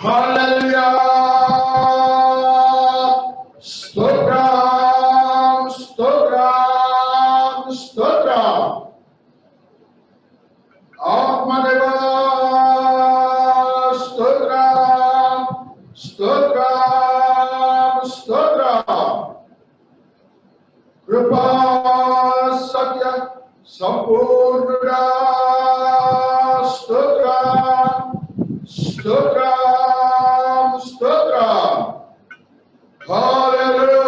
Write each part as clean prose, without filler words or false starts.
హల్లెలూయా స్తోత్రం స్తోత్రం స్తోత్రం ఆత్మదేవా స్తోత్రం స్తోత్రం స్తోత్రం కృపా సత్య సంపూర్ణుడా స్తోత్రం స్తోత్రం స్తోత్రం హల్లెలూయా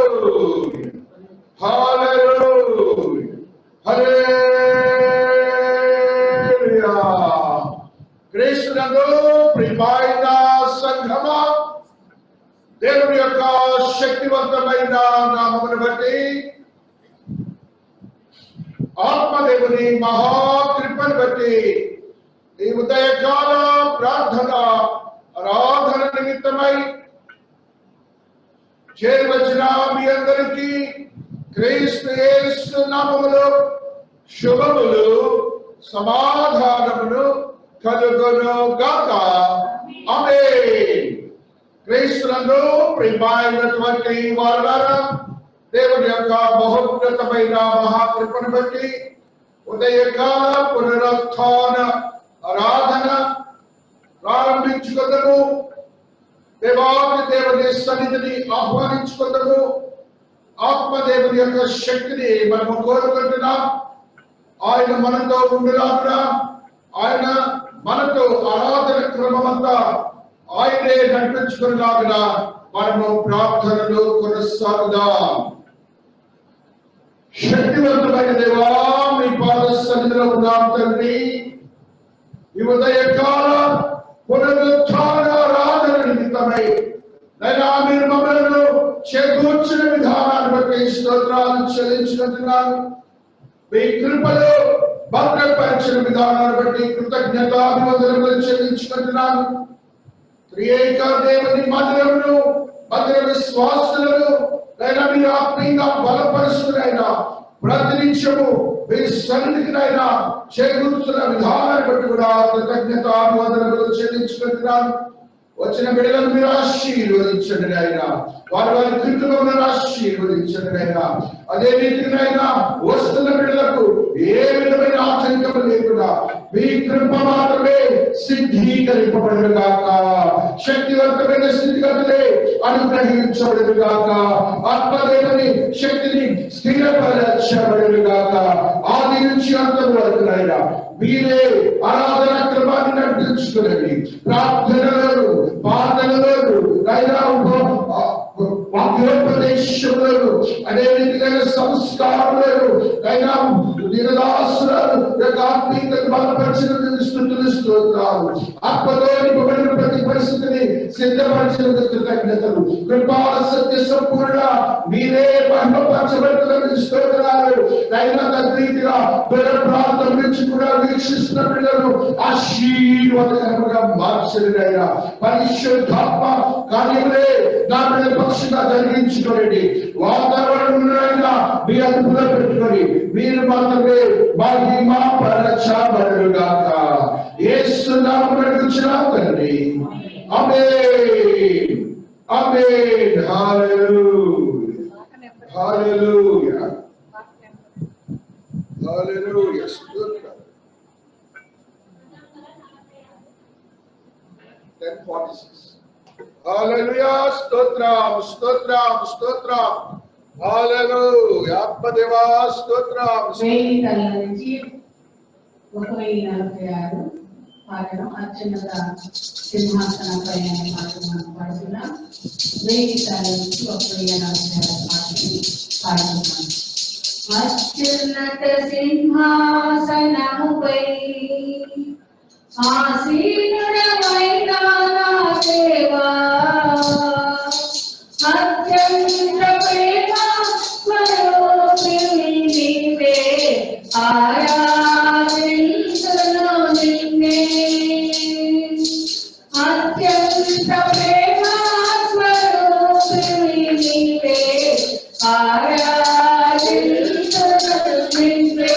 హల్లెలూయా హల్లెలూయా క్రీస్తునందు ప్రియమైన సంఘమా దేవుని యొక్క శక్తివంతమైన నామమును బట్టి ఆత్మదేవుని మహాకృపను బట్టి ఈ ఉదయకాల ప్రార్థన ఆరాధన నిమిత్తమై చేరవచ్చిన మీ అందరికీ క్రీస్తు యేసు నామములో శుభములు సమాధానములు కలుగును గాక ఆమేన్. క్రీస్తునందు ప్రియమైనటువంటి వారులారా, దేవుని యొక్క మహోన్నతమైన మహాకృపను బట్టి ఉదయకాల పునరుత్థాన ఆరాధన ప్రారంభించుకుందాము. దేవాది దేవుని సన్నిధిని ఆహ్వానించుకుందాము. ఆత్మదేవుని యొక్క శక్తిని మనము కోరుకుంటున్నాం. ఆయన మనతో ఉండులాగునా, ఆయన మనతో ఆరాధన క్రమమంతా ఆయనే నడిపించుకునేలాగునా మనము ప్రార్థనలు కొనసాగుదాం. శక్తివంతమైన దేవా, మీ పాద సన్నిధిలో ఉన్నాం తండ్రి. ఈ ఉదయకాల పునరుత్థాన ఆరాధన నిమిత్తమై నైనా మీరు మమ్మల్ని చేకూర్చిన విధానాన్ని బట్టి స్తోత్రాలు చెల్లించుకుంటున్నాను. మీ కృపలో భద్రపరిచిన విధానాన్ని బట్టి కృతజ్ఞతాభివందనములు చెల్లించుకుంటున్నాను. త్రియేక దేవుని మందిరమును మందిర విశ్వాసులను నైనా మీరు ఆత్మీయంగా బలపరుస్తున్నైనా ప్రతినిత్యము మీ సన్నిధికినైనా చేకూర్చున్న విధానాన్ని బట్టి కూడా కృతజ్ఞతాభివందనములు చెల్లించుకుంటున్నాను. వచ్చిన బిడ్డలను మీరు ఆశీర్వదించండి నాయనా, వారి వారి కుటుంబములను ఆశీర్వదించండి నాయనా. అదే రీతినైనా వస్తున్న బిడ్డలకు ఏ విధమైన ఆటంకం లేకుండా మీ కృప మాత్రమే సిద్ధీకరింపబడును గాక. శక్తివంతమైన స్థితిగతులే అనుగ్రహించబడును గాక. ఆత్మదేవుని శక్తిని స్థిరపరచబడును గాక. ఆది నుంచి అంతం వరకు నాయనా మీరే ఆరాధన క్రమాన్ని నడిపించుకునండి. ప్రార్థనలను, ప్రార్థనలను, వాక్యోపదేశములను, అదే రీతిగా సంస్కారాలను, ఆత్మీయతను బలపరిచినందుకు స్తుతులు స్తోత్రాలు. ఆత్మతో నింపబడిన ప్రతి పరిస్థితిని సిద్ధపరిచినందుకు కృతజ్ఞతలు. కృపా సత్య సంపూర్ణ మీరే మహిమపరచబడుతున్నందుకు స్తోత్రాలు. తద్రీతిగా ప్రాంతం నుంచి కూడా వీక్షిస్తున్న పిల్లలను ఆశీర్వాదకరంగా మార్చలేదైనా పరిశుద్ధాత్మ కార్యములే నా బిడ్డ పక్షంగా జరిగించుకోండి. వాతావరణంలో మీ అదుపులో పెట్టుకొని మీరు మాత్రమే మహిమపరచబడుగాక. యేసు నామమున అడుగుచున్నాము తండ్రి. ఆమేన్ ఆమేన్. హల్లెలూయా హల్లెలూయా హల్లెలూయా. స్తోత్రం. 10:46. హల్లెలూయా. స్తోత్రం స్తోత్రం స్తోత్రం. హల్లెలూయా. ఆత్మదేవా స్తోత్రం. 1046 పాఠం అత్యున్నత సింహాసనంపై అనే పాఠం మనం పాడుతున్నాం. 1046 పాఠం పాడుతున్నాం. అత్యున్నత సింహాసనముపై ఆసీనుడవైన నా దేవా, అత్యంత ప్రేమ స్వరూపిణి నీవే, ఆరాధించును నిన్నే. అత్యంత ప్రేమ స్వరూపిణి నీవే, ఆరాధించును నిన్నే.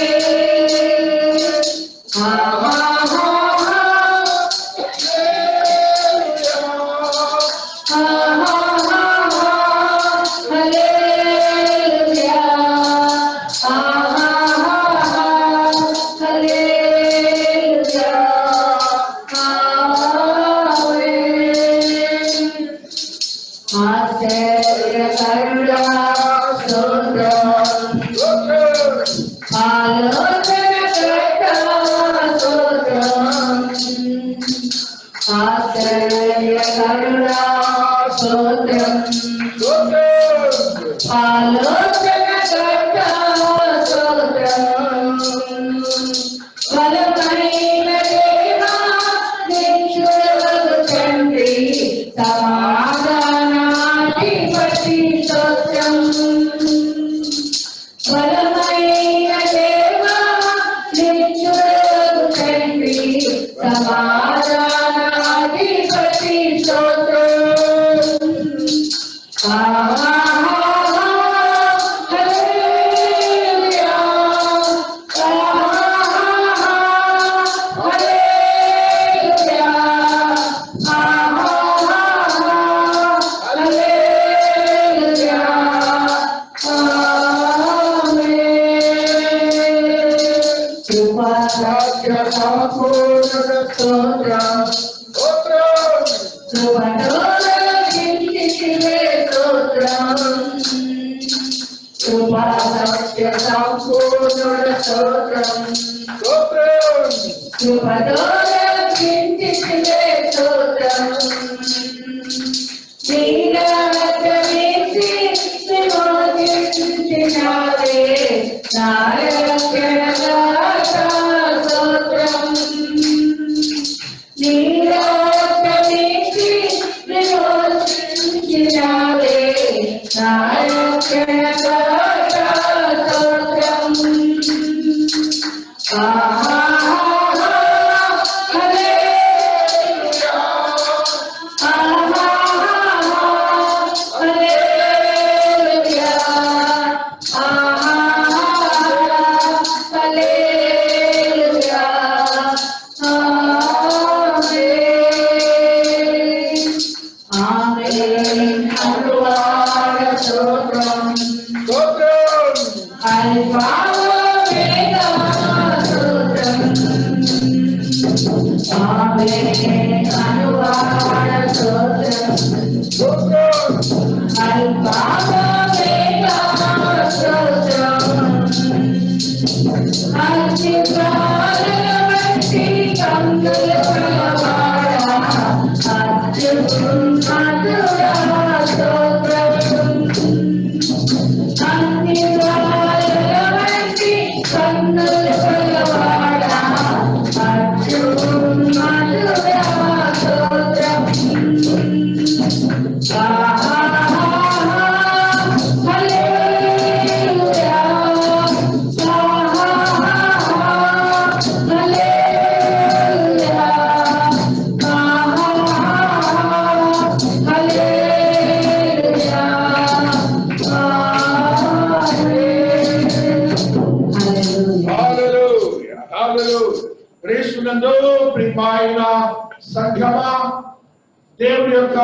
దేవుని యొక్క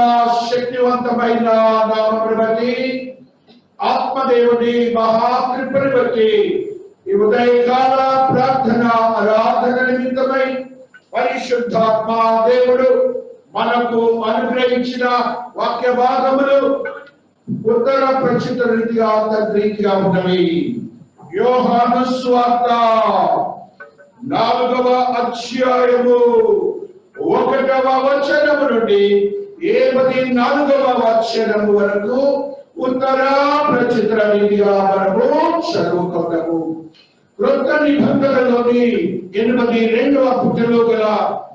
శక్తివంతమైన నామమును బట్టి ఆత్మదేవుని మహాకృపను బట్టి ఈ ఉదయకాల ప్రార్థన ఆరాధన నిమిత్తమై పరిశుద్ధాత్మ దేవుడు మనకు అనుగ్రహించిన వాక్య భాగములు ఉత్తర ప్రచిత రీతిగా రీతిగా ఉన్నవి. యోహాను సువార్త 4వ అధ్యాయము 1వ వచనము నుండి 74వ వచనము వరకు ఉత్తర ప్రచిత రీతిగా మనము చదువుకుందాము. క్రొత్త నిబంధనలోని 82వ పుటలో గల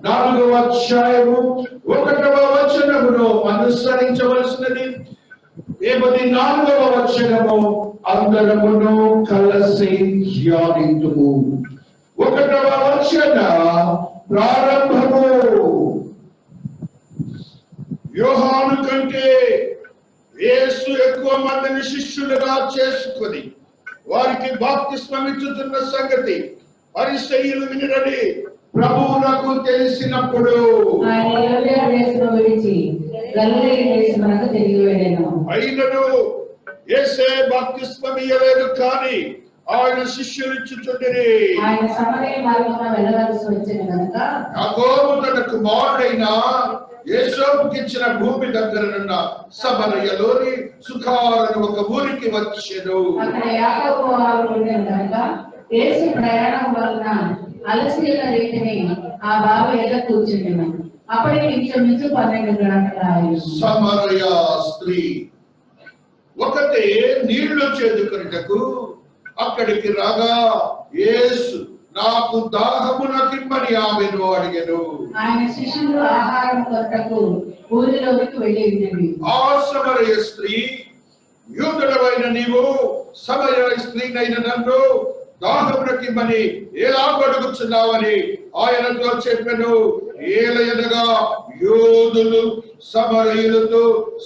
4వ అధ్యాయము 1వ వచనమును అనుసరించవలసినది. 74వ వచనము అందరమును కలిసి ధ్యానింతుము. 1వ వచన ప్రారంభము. యోహాను కంటే యేసు ఎక్కువ మందిని శిష్యులుగా చేసుకొని వారికి బాప్తిస్మం ఇచ్చుతున్న సంగతి పరిసయ్యులు వినిరని ప్రభువునకు తెలిసినప్పుడు గలిలయ దేశమునకు తిరిగి వెళ్ళెను. అయినను యేసే బాప్తిస్మం ఇయ్యలేదు, కానీ ఆయన శిష్యులు ఇచ్చుచుండిరి. ఆయన సమరయ మార్గమున వెళ్ళవలసి వచ్చిన కనుక యాకోబు తన కుమారుడైన యేసోపుకి ఇచ్చిన భూమి దగ్గరనున్న సమరయలోని సుఖారను ఒక ఊరికి వచ్చెను. అక్కడ యాకోబు వారు ఉండేది కనుక యేసు ప్రయాణం వలన అలసిన రీతిని ఆ బావి ఎదుట కూర్చుండెను. అప్పటికి ఇంచుమించు 12 గంటలు. సమరయ స్త్రీ ఒకటే నీళ్లు చేదుకొనుటకు అక్కడికి రాగా యేసు నాకు దాహమునకిమ్మని ఆమెను అడిగెను. ఆయన శిష్యులు ఆహారం కొరకు ఊరిలోకి వెళ్ళి ఉన్నది. ఆ సమరయ స్త్రీ, యూదుడవైన నీవు సమరయ స్త్రీనైన నన్ను దాహమునకిమ్మని ఎలా అడుగుచున్నావని ఆయనతో చెప్పెను. ఏలయనగా యూదులు సమరయులతో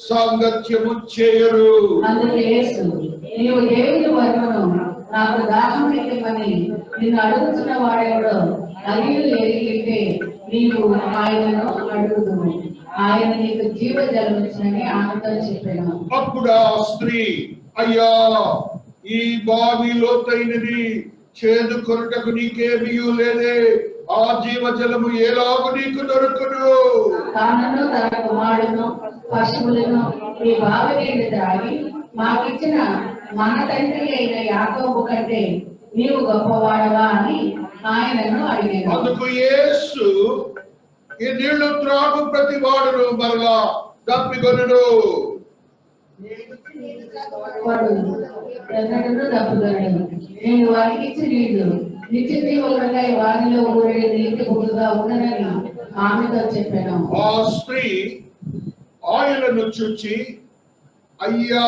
సాంగత్యము చేయరు. అందుకే యేసు, నీవు దేవుని వరమును నాకు దాహమునకిమ్మని నిన్ను అడుగుతున్న వాడెవడో అడిగి ఎరిగితే నీవు ఆయనను అడుగుదువు, ఆయన నీకు జీవజలమిచ్చునని ఆమెతో చెప్పాను. అప్పుడు ఆ స్త్రీ, అయ్యా, ఈ బావి లోతైనది, చేదు కొరటకు నీకేమీ లేదే, ఆ జీవజలము ఎలాగూ నీకు దొరుకును? తాను తన కుమారుడును పశువులను ఈ బావి నీళ్ళు త్రాగి మాకిచ్చిన మన తండ్రి అయిన యాకోబు కంటే నీవు గొప్పవాడవా అని ఆయనను అడిగాను. అందుకు యేసు, ఈ నీళ్లు త్రాగు ప్రతి వాడును మరలా తప్పికొనును. వాడు ఎన్నడూ తప్పుగలడు. నేను వారికి ఇచ్చి నీళ్లు నిత్య జీవులుగా వారిలో ఊరే నీటి బుడుగా ఉండనని ఆమెతో చెప్పాను. ఆ స్త్రీ ఆయనను చూచి, అయ్యా,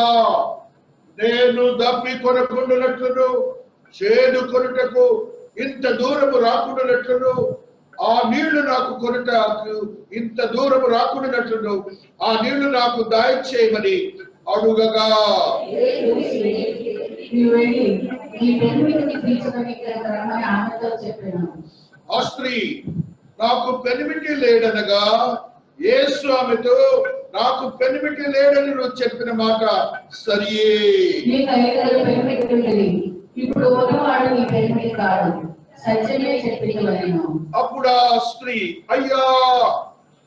నేను దప్పి కొనకుండానట్లును చేదు కొనుటకు ఇంత దూరము రాకుండానట్లును ఆ నీళ్లు నాకు కొనుటకు ఇంత దూరము రాకుండానట్లును ఆ నీళ్లు నాకు దయచేయమని అడుగగా, ఆ స్త్రీ, నాకు పెనిమిటి లేడనగా యేసు ఆమెతో, నాకు పెనిమిటి లేడని నువ్వు చెప్పిన మాట సరియే. ఇప్పుడు ఒకవాడు నీ పెనిమిటి కాడు, సత్యమే చెప్పినవలెను. అప్పుడు ఆ స్త్రీ, అయ్యా,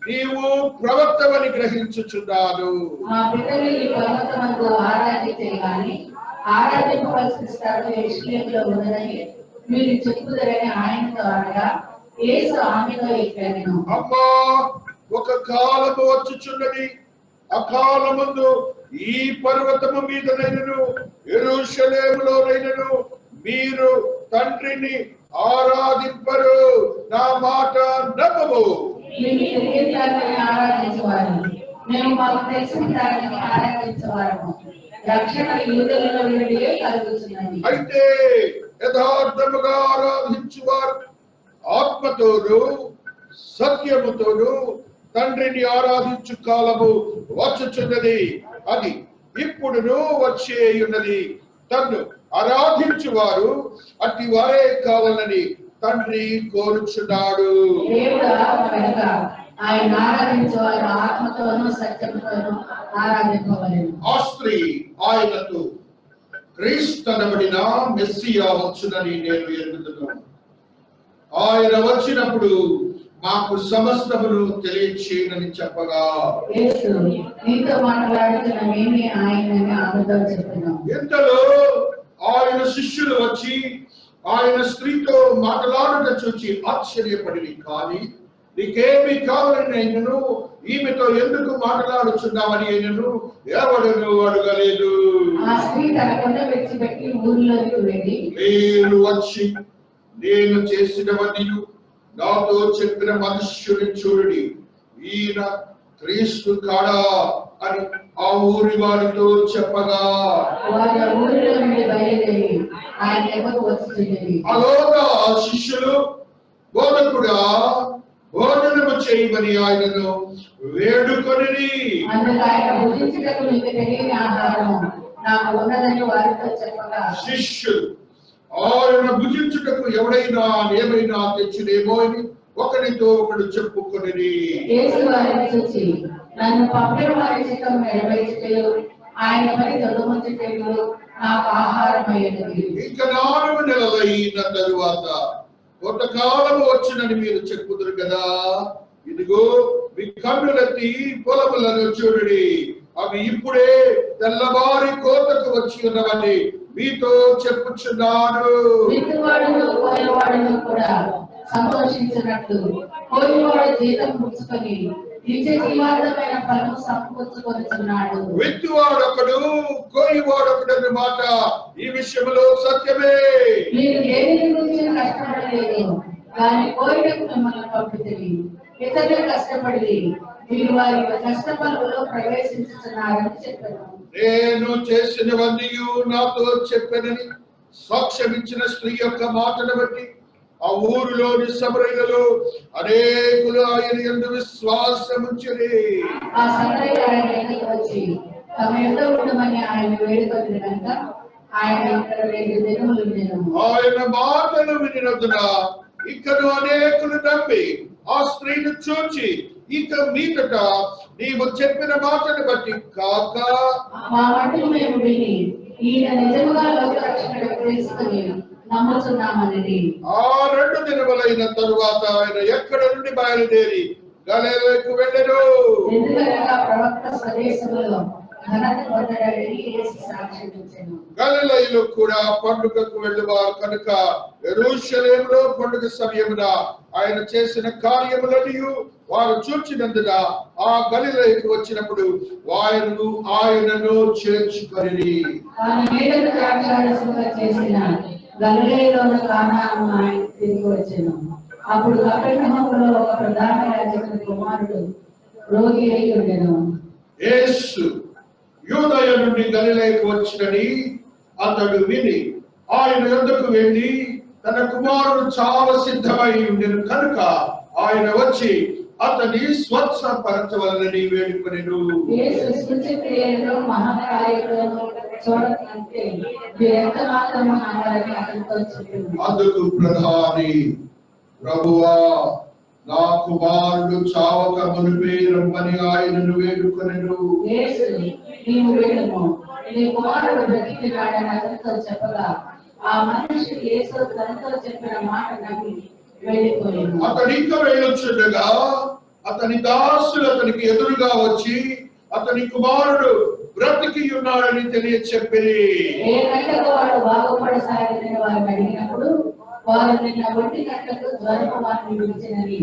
నీవు ప్రవక్తవని గ్రహించుచున్నాను. మా పిల్లలు ఈ ప్రవక్తనకు ఆరాధించే గాని ఆరాధింపవలసిన స్థలం యెరూషలేములో ఉన్నదని మీరు చెప్పుదరని ఆయనతో అనగా యేసు ఆమెతో ఇట్లనెను. అమ్మా, ఒక కాలము వచ్చుచున్నది, ఆ కాలమందు ఈ పర్వతము మీదనైనను యెరూషలేములోనైనను మీరు తండ్రిని ఆరాధింపరు, నా మాట నమ్మము. ఆరాధించేవారు మేము మాకు తెలిసిన దానిని ఆరాధించేవారము. రక్షణ యూదులలో నుండి కలుగుతున్నది. అయితే యథార్థముగా ఆరాధించువారు ఆత్మతోను సత్యముతోను తండ్రిని ఆరాధించు కాలము వచ్చుచున్నది, అది ఇప్పుడును వచ్చేయున్నది. తన్ను ఆరాధించువారు అట్టి వారే కావాలని తండ్రి కోరుచున్నాడు. ఆయన ఆరాధించేవారు ఆత్మతోనూ సత్యముతోనూ ఆరాధింపవలెను. ఆ స్త్రీ ఆయనతో, క్రీస్తనబడిన మెస్సియా వచ్చునని నేను ఎరుగుతున్నాను. ఆయన వచ్చినప్పుడు మాకు సమస్తమును తెలియచేయనని చెప్పగా, యేసు నీతో మాట్లాడుతున్న మేమే ఆయనని ఆమెతో చెప్పాను. ఇంతలో ఆయన శిష్యులు వచ్చి ఆయన స్త్రీతో మాట్లాడుట చూచి ఆశ్చర్యపడి, కానీ నీకేమి కావాలని అయినను ఈమెతో ఎందుకు మాట్లాడుచున్నామని అయినను ఎవడను అడగలేదు. ఆ స్త్రీ తన కొండ విడిచిపెట్టి ఊరిలోకి వెళ్ళి, నేను వచ్చి నేను చేసినవన్నీ నాతో చెప్పిన మనుష్యుని చూడండి, ఈయన క్రీస్తు కాడా అని ఆ ఊరి వారితో చెప్పగా, వారి ఊరిలో నుండి బయలుదేరి ఆయన దగ్గరకు వస్తున్నది. అలాగా ఆ శిష్యులు, బోధకుడా, భోజనము చేయమని ఆయనను వేడుకొని, అందుకు ఆయన భుజించుటకు మీకు తెలియని ఆహారం నాకు ఉన్నదని వారితో చెప్పగా, శిష్యులు ఆయన భుజించుటకు ఎవడైనా ఏమైనా తెచ్చినేమో అని ఒకరితో ఒకడు చెప్పుకొని, యేసు వారిని చూసి నన్ను పంపిన వారి చిత్తం నెరవేర్చుటయు ఆయన పని తొలగించుటయు నాకు ఆహారమైనది. ఇంకా 4 నెలలు అయిన తరువాత కొంతకాలం వచ్చినని మీరు చెప్పుదురు కదా. ఇదిగో మీ కన్నులెత్తి పొలములను చూడుడి, అవి ఇప్పుడే తెల్లవారి కోతకు వచ్చి ఉన్నవని మీతో చెప్పుచున్నాను. విత్తువాడును కోయవాడును కూడా సంతోషించినట్లు కోయవాడు జీతం పుచ్చుకొని నిత్య జీవార్థమైన ఫలము సమకూర్చుకొనుచున్నాడు. విత్తువాడొకడు కోయవాడొకడు అన్న మాట ఈ విషయంలో సత్యమే. మీరు దేనిని గురించి కష్టపడలేదు, దాన్ని కోయటకు మిమ్మల్ని పంపుతుంది. ఇతరులు కష్టపడి మీరు వారి కష్టపడులో ప్రవేశించుతున్నారని చెప్పారు. నేను చేసినవన్నీ నాతో చెప్పానని సాక్ష్యం ఇచ్చిన స్త్రీ యొక్క మాటను బట్టి ఆ ఊరిలోని సమరయ్యలో అనేకులు ఆయన యందు విశ్వాసం ఉంచిరి. ఆ సమరయ్య ఆయన దగ్గరికి వచ్చి తమ ఎంత ఉండమని ఆయన వేడుకొని కనుక ఆయన ఇక్కడ 2 దినములు ఉండెను. ఆయన మాటలు వినినందున ఇకను అనేకులు నమ్మి ఆ స్త్రీని చూచి, ఇక మీదట నీవు చెప్పిన మాటను బట్టి కాక మా మటుకు మేము విని ఈయన నిజముగా లోకరక్షకుడు తెలుసుకొని నమ్ముతున్నామని. ఆ 2 దినములైన తరువాత ఆయన ఎక్కడ నుండి బయలుదేరి గలిలయకు వెళ్ళెను. ఎందుకనగా ప్రవక్త స్వదేశంలో ఘనత పొందడని యేసు సాక్ష్యం ఇచ్చెను. గలిలయలో కూడా పండుగకు వెళ్ళేవారు కనుక యెరూషలేములో పండుగ సమయమున ఆయన చేసిన కార్యములను వారు చూచినందున ఆ గలిలయకు వచ్చినప్పుడు ఆయనను చేర్చుకొని ఆయన నీడను ద్రాక్షారసముగా చేసిన గలిలయలోని కానాను ఆయన తిరిగి వచ్చెను. అప్పుడు కపెర్నహూములో ఒక ప్రధాన యాజకుని కుమారుడు రోగి అయి ఉండెను. యేసు యూదయ నుండి గలిలయకు వచ్చినని అతడు విని ఆయన యొద్దకు వెళ్ళి తన కుమారుడు చాలా సిద్ధమై ఉండెను కనుక ఆయన వచ్చి అతని స్వచ్ఛపరచవలనని వేడుకొనెను. యేసు సూచక్రియలలో మహాకార్యములను చూడకంటే ఎంత మాత్రము నమ్మరని అతనితో చెప్పింది. అందుకు ప్రధాని, ప్రభువా, నా కుమారుడు చావక మునిపే రమ్మని ఆయనను వేడుకొనెను. యేసు నీవు వెళ్ళుము, నీ కుమారుడు బ్రతికినాడని అతనితో చెప్పగా ఆ మనిషి యేసు తనతో చెప్పిన మాట నమ్మి వెళ్ళిపోయాడు. అతడు ఇంకా వెళ్ళొచ్చుండగా అతని దాసులు అతనికి ఎదురుగా వచ్చి అతని కుమారుడు బ్రతికి ఉన్నాడని తెలియచెప్పిరి. ఏ గంటకు వాడు బాగుపడసాగని వారిని అడిగినప్పుడు వారు నిన్న 1 గంటకు జ్వరపు వారిని విడిచినని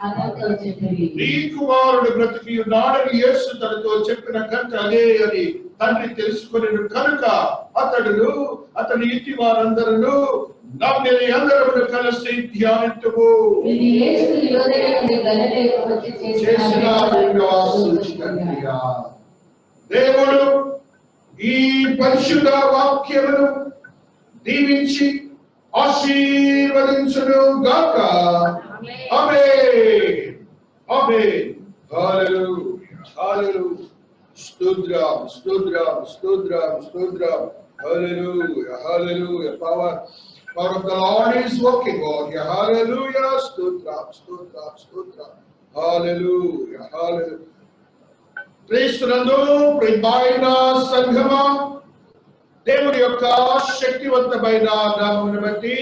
అతనితో చెప్పిరి. నీ కుమారుడు బ్రతికి ఉన్నాడని యేసు తనతో చెప్పిన గంట అదే అని తండ్రి తెలుసుకొనెను కనుక అతడును అతని ఇంటి వారందరూ నమ్మిన అందరూ కలిసి ధ్యానింతుము. ఇది యేసు యూదయ నుండి గలిలయకు వచ్చి చేసిన 2వ సూచక క్రియ. దేవుడు ఈ పరిశుద్ధ వాక్యమును దీవించి ఆశీర్వదించును గాక. ఆమేన్, ఆమేన్. హల్లెలూయా, హల్లెలూయా. స్తోత్రం, స్తోత్రం, స్తోత్రం, స్తోత్రం. హల్లెలూయా, హల్లెలూయా. Power of the Lord is working on you. Hallelujah. స్తోత్రం, స్తోత్రం, స్తోత్రం. Hallelujah, hallelujah. క్రీస్తునందు ప్రియమైన సంఘమా, దేవుని యొక్క శక్తివంతమైన నామమును బట్టి,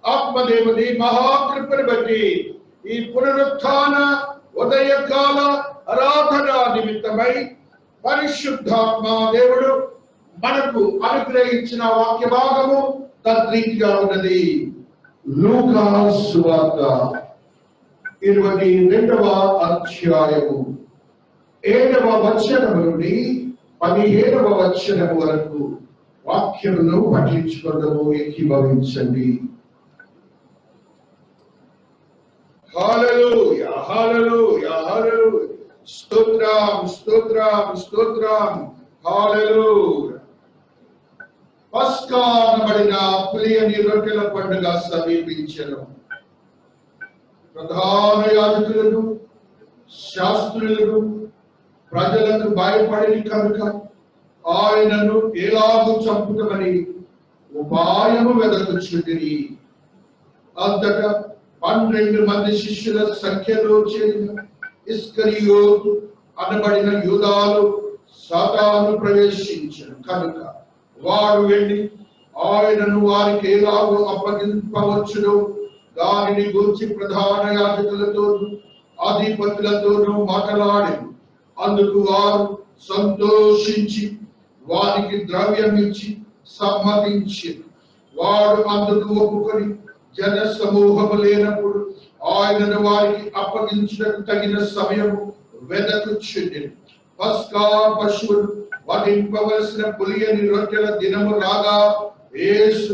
ఆత్మదేవుని మహాకృపను బట్టి ఈ పునరుత్థాన ఉదయకాల ఆరాధన నిమిత్తమై పరిశుద్ధాత్మ దేవుడు మనకు అనుగ్రహించిన వాక్య భాగము తద్రీతిగా ఉన్నది. లూకా సువార్త 22వ అధ్యాయము 7వ వచనము నుండి 17వ వచనము వరకు వాక్యమును పఠించుకుందాము. ఏకీభవించండి. హల్లెలూయా, హల్లెలూయా, హల్లెలూయా. స్తోత్రం, స్తోత్రం, స్తోత్రం. హల్లెలూయా. పస్కా అనబడిన పులియని రొట్టెల పండుగ సమీపించెను. ప్రధాన యాజకులను శాస్త్రులను ప్రజలకు భయపడిన కనుక ఆయనను ఎలాగూ చంపుతామని ఉపాయము వెదకుచుండిరి. అంతటా 12 మంది శిష్యుల సంఖ్యలో చేరిన ఇస్కరియోతు అనబడిన యూదాలు సాతాను ప్రవేశించను కనుక వాడు వెళ్ళి ఆయనను వారికి ఎలాగో అప్పగింపవచ్చునో దానిని గురించి ప్రధాన యాజకులతోనూ అధిపతులతోనూ మాట్లాడాను. అందుకు వారు సంతోషించి వారికి ద్రవ్యం ఇచ్చి సమ్మతించి వాడు అందుకు ఒప్పుకొని జన సమూహము లేనప్పుడు ఆయనను వారికి అప్పగించడానికి తగిన సమయము వెదకుచుండెను. పస్కా పశువులు వధింపవలసిన పులియని రొట్టెల దినము రాగా యేసు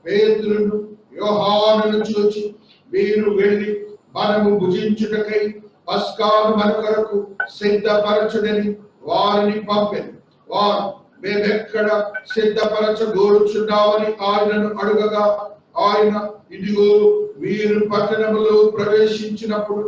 పేతురును యోహానును చూచి మీరు వెళ్ళి మనము భుజించుటకై పస్కాను మన కొరకు సిద్ధపరచుడని వారిని పంపెను. వారు మేమెక్కడ సిద్ధపరచగోరుచున్నామని ఆయనను అడుగగా ఆయన ఇదిగో మీరు పట్టణములో ప్రవేశించినప్పుడు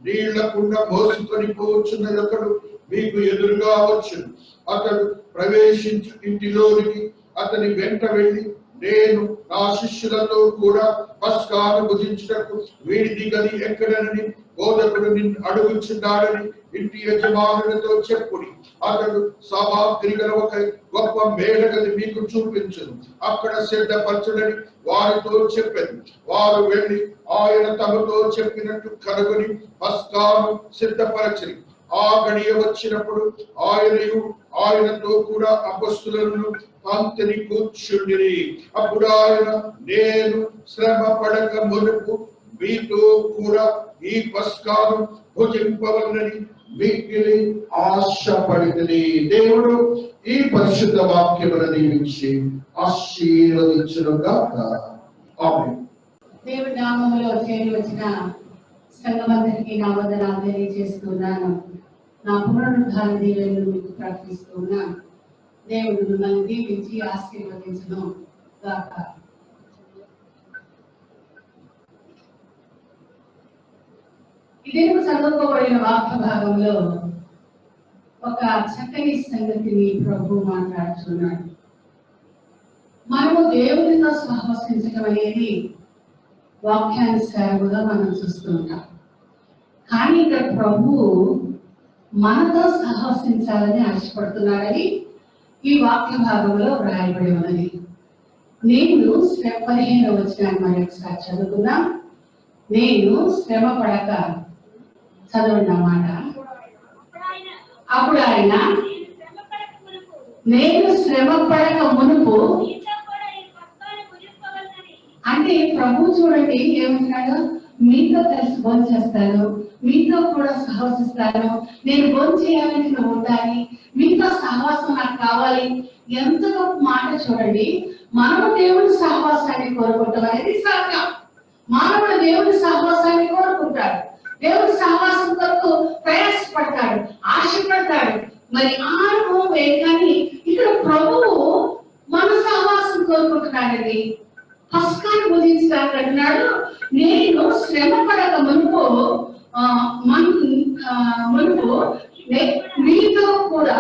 నీళ్ల కుండ మోసుకొని పోవచ్చున్న ఒకడు మీకు ఎదురుగా వచ్చును. అతడు ప్రవేశించు ఇంటిలోనికి అతని వెంట వెళ్ళి నేను నా శిష్యులతో కూడా పస్కాను భుజించుటకు వీడి గది ఎక్కడనని బోధకుడు నిన్ను అడుగుచున్నాడని ఇంటి యజమానులతో చెప్పుడి. అతడు సామాగ్రి గల ఒక గొప్ప మేడగది మీకు చూపించును, అక్కడ సిద్ధపరచుడని వారితో చెప్పాను. వారు వెళ్ళి ఆయన తమతో చెప్పినట్టు కనుగొని పస్కాను సిద్ధపరచని. ఆ గడియ వచ్చినప్పుడు ఆయనయు ఆయనతో కూడా అపొస్తలులను పంక్తిని కూర్చుండిరి. అప్పుడు ఆయన నేను శ్రమ పడక మునుపు మీతో కూడా ఈ పస్కాను భుజింపవలనని మిక్కిలి ఆశపడితిని. దేవుడు ఈ పరిశుద్ధ వాక్యమును దీవించి ఆశీర్వదించునుగాక. ఆమేన్. దేవుడి నామములో చేరి వచ్చిన సంఘమందరికీ నా వందనాలు తెలియజేస్తున్నాను. నా పునరుద్ధార దీవెనలు మీకు ప్రకటిస్తున్నాను. దేవుడు మిమ్మల్ని దీవించి ఆశీర్వదించును గాక. ఇదే చదువుకోబడిన వాక్య భాగంలో ఒక చక్కని సంగతిని ప్రభు మాట్లాడుతున్నాడు. మనము దేవునితో సహవసించడం అనేది వాక్యానుసారముగా మనం చూస్తుంటాం. కానీ ఇక్కడ ప్రభు మనతో సహవసించాలని ఆశపడుతున్నాడని ఈ వాక్య భాగంలో వ్రాయబడి ఉన్నది. నేను 15వ వచనాన్ని మరొకసారి చదువుకుందాం. నేను శ్రమ పడక చదవండి అన్నమాట. అప్పుడు ఆయన నేను శ్రమ పడక మునుపు అంటే ప్రభు చూడండి ఏమంటున్నాడు, మీతో కలిసి భోంచేస్తాను, మీతో కూడా సహవసిస్తాను, నేను భోంచేయాలని నువ్వు ఉండాలి, మీతో సహవాసం నాకు కావాలి. ఎంత గొప్ప మాట చూడండి. మనము దేవుని సహవాసాన్ని కోరుకుంటాం అనేది సత్యం. మానవుడు దేవుని సహవాసాన్ని కోరుకుంటాడు, దేవుని సహవాసం కొరకు ప్రయాసపడతాడు, ఆశపడతాడు. మరి ఆ అనుభవమే. కానీ ఇక్కడ ప్రభువు మన సహవాసం కోరుకుంటున్నాడండి. పస్కాను భుజించడానికి అంటున్నాడు, నేను శ్రమ పడక మునుపు మీతో కూడా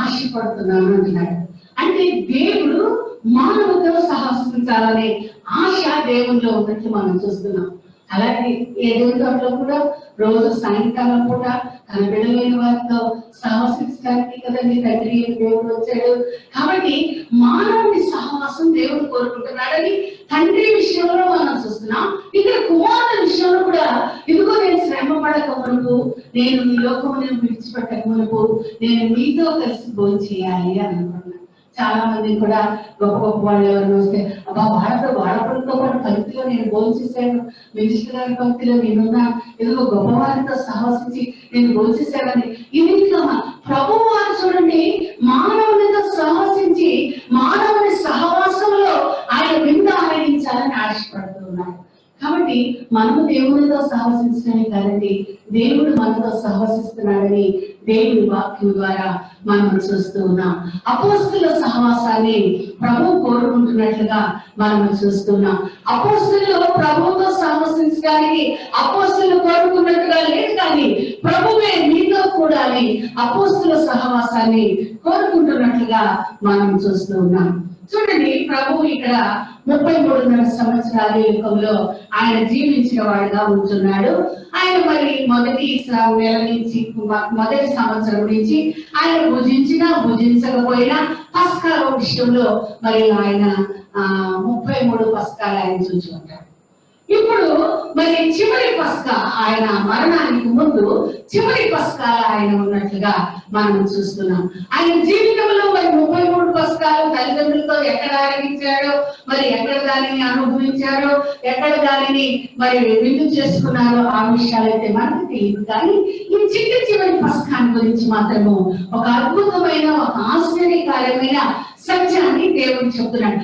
ఆశపడుతున్నాను అంటున్నాడు. అంటే దేవుడు మానవుతో సహవసించాలనే ఆశ దేవునిలో ఉన్నట్లు మనం చూస్తున్నాం. అలాగే ఏదైనా తోటలో కూడా రోజు సాయంకాలం పూట తన బిడ్డలైన వారితో సహవసించడానికి కదండి తండ్రి దేవుడు వచ్చాడు. కాబట్టి మానవుని సహవాసం దేవుడు కోరుకుంటున్నాడని తండ్రి విషయంలో మనం చూస్తున్నాం. ఇక్కడ కుమారుడు విషయంలో కూడా ఇదిగో నేను శ్రమ పడక మునుపు, నేను ఈ లోకమును విడిచిపెట్టక మునుపు నేను మీతో కలిసి భోజనం చేయాలి అని అనుకున్నాను. చాలా మంది కూడా గొప్ప గొప్ప వాళ్ళు ఎవరైనా వస్తే అబ్బా వాళ్ళతో పాటు పంక్తిలో నేను భోజనం చేశాను, మినిస్టర్ గారి పంక్తిలో నేనున్నా, ఏదో గొప్పవారితో సహవసించి నేను భోజనం చేశానని ఈ రీతిగా ప్రభువు వారు చూడండి మానవునితో సహవసించి మానవుని సహవాసంలో ఆయన విందు ఆరగించాలని ఆశపడుతున్నారు. కాబట్టి మనము దేవునితో సహవసించడమే కాదండి, దేవుడు మనతో సహవసిస్తున్నాడని దేవుని వాక్యం ద్వారా మనం చూస్తూ ఉన్నాం. అపోస్తుల సహవాసాన్ని ప్రభు కోరుకుంటున్నట్లుగా మనం చూస్తున్నాం. అపోస్తులు ప్రభువుతో సహవసించడానికి అపోస్తులు కోరుకున్నట్టుగా లేదు, కానీ ప్రభువే మీతో కూడాలి అపోస్తుల సహవాసాన్ని కోరుకుంటున్నట్లుగా మనం చూస్తూ ఉన్నాం. చూడండి, ప్రభు ఇక్కడ 33 సంవత్సరాల యుగంలో ఆయన జీవించిన వాడుగా ఉంటున్నాడు. ఆయన మరి మొదటి నెల నుంచి మొదటి సంవత్సరం నుంచి ఆయన భుజించినా భుజించకపోయినా పస్కా విషయంలో మరి ఆయన 33 పస్కాలు ఆయన చూసి ఉంటాడు. ఇప్పుడు మరి చివరి పస్కా, ఆయన మరణానికి ముందు చివరి పస్కాలు ఆయన ఉన్నట్లుగా మనం చూస్తున్నాం. ఆయన జీవితంలో మరి 33 పస్కాలు తల్లిదండ్రులతో ఎక్కడ ఆరగించాడో, మరి ఎక్కడ దానిని అనుభవించారో, ఎక్కడ దానిని మరి విందు చేసుకున్నారో ఆ విషయాలైతే మనకు తెలియదు. కానీ ఈ చివరి పస్కాన్ని గురించి మాత్రము ఒక అద్భుతమైన, ఒక ఆశ్చర్యకరమైన సత్యాన్ని దేవుడు చెప్తున్నాడు.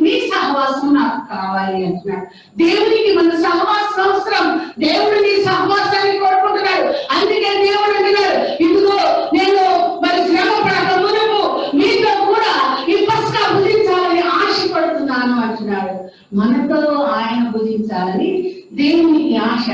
మీ సహవాసం నాకు కావాలి అంటున్నాడు. దేవునికి మన సహవాసం అవసరం. దేవుడు నీ సహవాసాన్ని కోరుకుంటున్నాడు. అందుకే దేవుడు అంటున్నాడు, ఇదిగో నేను మరి శ్రమ పడక మునుపు మీతో కూడా ఈ పస్కా భుజించాలని ఆశపడుతున్నాను అంటున్నాడు. మనతో ఆయన భుజించాలని దేవునికి ఆశ.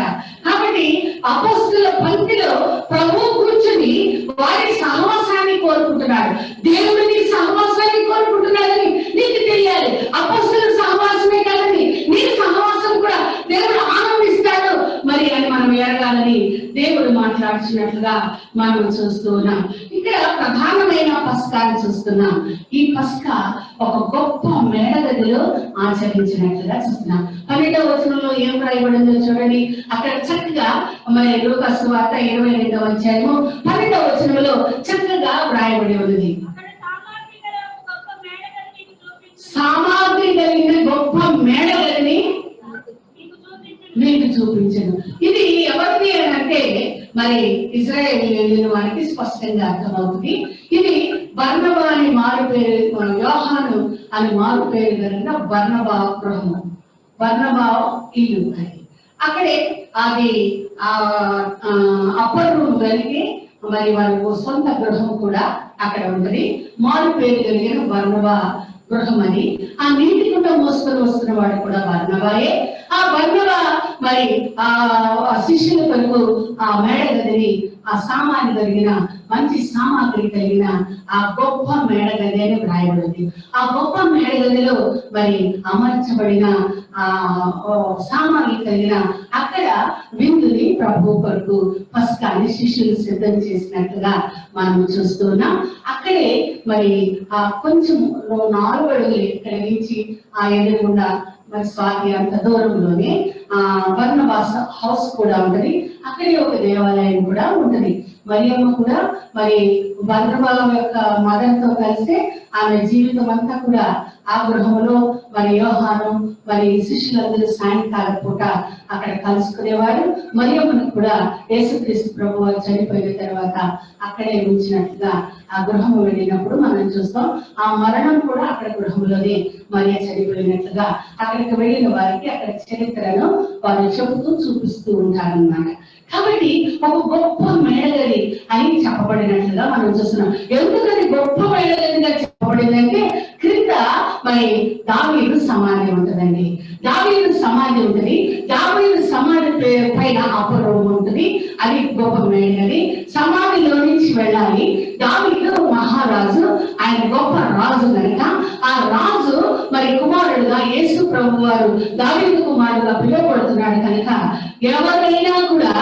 కాబట్టి అపొస్తలుల పంక్తిలో ప్రభు కూర్చుని వారి సహవాసాన్ని కోరుకుంటున్నాడు. దేవుడిని సహవాసాన్ని కోరుకుంటున్నాడని నీకు తెలియాలి. అపొస్తలుల సహవాసమే కాదని నీ సహవాసం కూడా దేవుడు ఆనందిస్తాడు మరి అని మనం ఎరగాలని దేవుడు మాట్లాడుతున్నట్లుగా మనం చూస్తూ ఉన్నాం. ఇక్కడ ప్రధానమైన పస్కాన్ని చూస్తున్నాం. ఈ పస్కా ఒక గొప్ప మేడగదిలో ఆచరించినట్లుగా చూస్తున్నాం. 12వ వచనంలో ఏం రాయబడిందో చూడండి. అక్కడ చక్కగా మరి లూకా సువార్త 22వ అధ్యాయము 12వ వచనంలో చక్కగా వ్రాయబడి ఉన్నది. సామాగ్రి కలిగిన గొప్ప మేడగదిని మీకు చూపించను. ఇది ఎవరిది అని అంటే మరి ఇశ్రాయేలీయుల వారికి స్పష్టంగా అర్థమవుతుంది. ఇది బర్నబా అని మారు పేరు, యోహాను అని మారు పేరు కలిగిన బర్నబా గృహము, బర్నబా ఇల్లు అని. అక్కడే అది అప్పర్ రూమ్ కలిగి మరి వారి సొంత గృహం కూడా అక్కడ ఉంటుంది. మారు పేరు కలిగిన బర్నబా గృహం అని. ఆ నీటి కుండ మోసుకొని వస్తున్న వాడు కూడా బర్నబాయే. ఆ బర్నబా మరి ఆ శిష్యుల కొరకు ఆ మేడ గదిని, ఆ సామాన్లు కలిగిన మంచి సామాగ్రి కలిగిన ఆ గొప్ప మేడ గది అని వ్రాయబడింది. ఆ గొప్ప మేడ గదిలో మరి అమర్చబడిన ఆ సామాగ్రి కలిగిన అక్కడ విందుని ప్రభు కొరకు పస్కాన్ని శిష్యులు సిద్ధం చేసినట్లుగా మనం చూస్తున్నాం. అక్కడే మరి ఆ కొంచెం 4 అడుగులు ఇక్కడ నుంచి ఆ ఎదురుగుండా మరి స్వాతి అంత దూరంలోనే బర్నబాస్ హౌస్ కూడా ఉంటది. అక్కడే ఒక దేవాలయం కూడా ఉంటది. మరియమ్మ కూడా మరి బర్నబా యొక్క మదర్తో కలిసి ఆమె జీవితం అంతా కూడా ఆ గృహంలో మరి యోహాను మరి శిష్యులందరూ సాయంకాలం పూట అక్కడ కలుసుకునేవారు. మరియమ్మను కూడా యేసుక్రీస్తు ప్రభువు చనిపోయిన తర్వాత అక్కడే ఉంచినట్లుగా ఆ గృహము వెళ్ళినప్పుడు మనం చూస్తాం. ఆ మరణం కూడా అక్కడ గృహంలోనే మరియ చనిపోయినట్లుగా అక్కడికి వెళ్ళిన వారికి అక్కడ చరిత్రను వారు చెబుతూ చూపిస్తూ ఉంటారన్నమాట. కాబట్టి ఒక గొప్ప మేడగది అని చెప్పబడినట్లుగా మనం చూస్తున్నాం. ఎందుకని గొప్ప మేడగదిగా చెప్పబడిందంటే క్రింద మరి దావీదు సమాధి ఉంటదండి. దావీదు సమాధి ఉంటుంది. దావీదు సమాధి పైన అపరూపం ఉంటుంది. అది గొప్ప మేడగది. సమాధిలో నుంచి వెళ్ళాలి. దావీదు మహారాజు, ఆయన గొప్ప రాజు కనుక ఆ రాజు మరి కుమారుడుగా యేసు ప్రభు వారు దావీదు కుమారుడుగా పిలువబడుతున్నాడు కనుక ఎవరైనా కూడా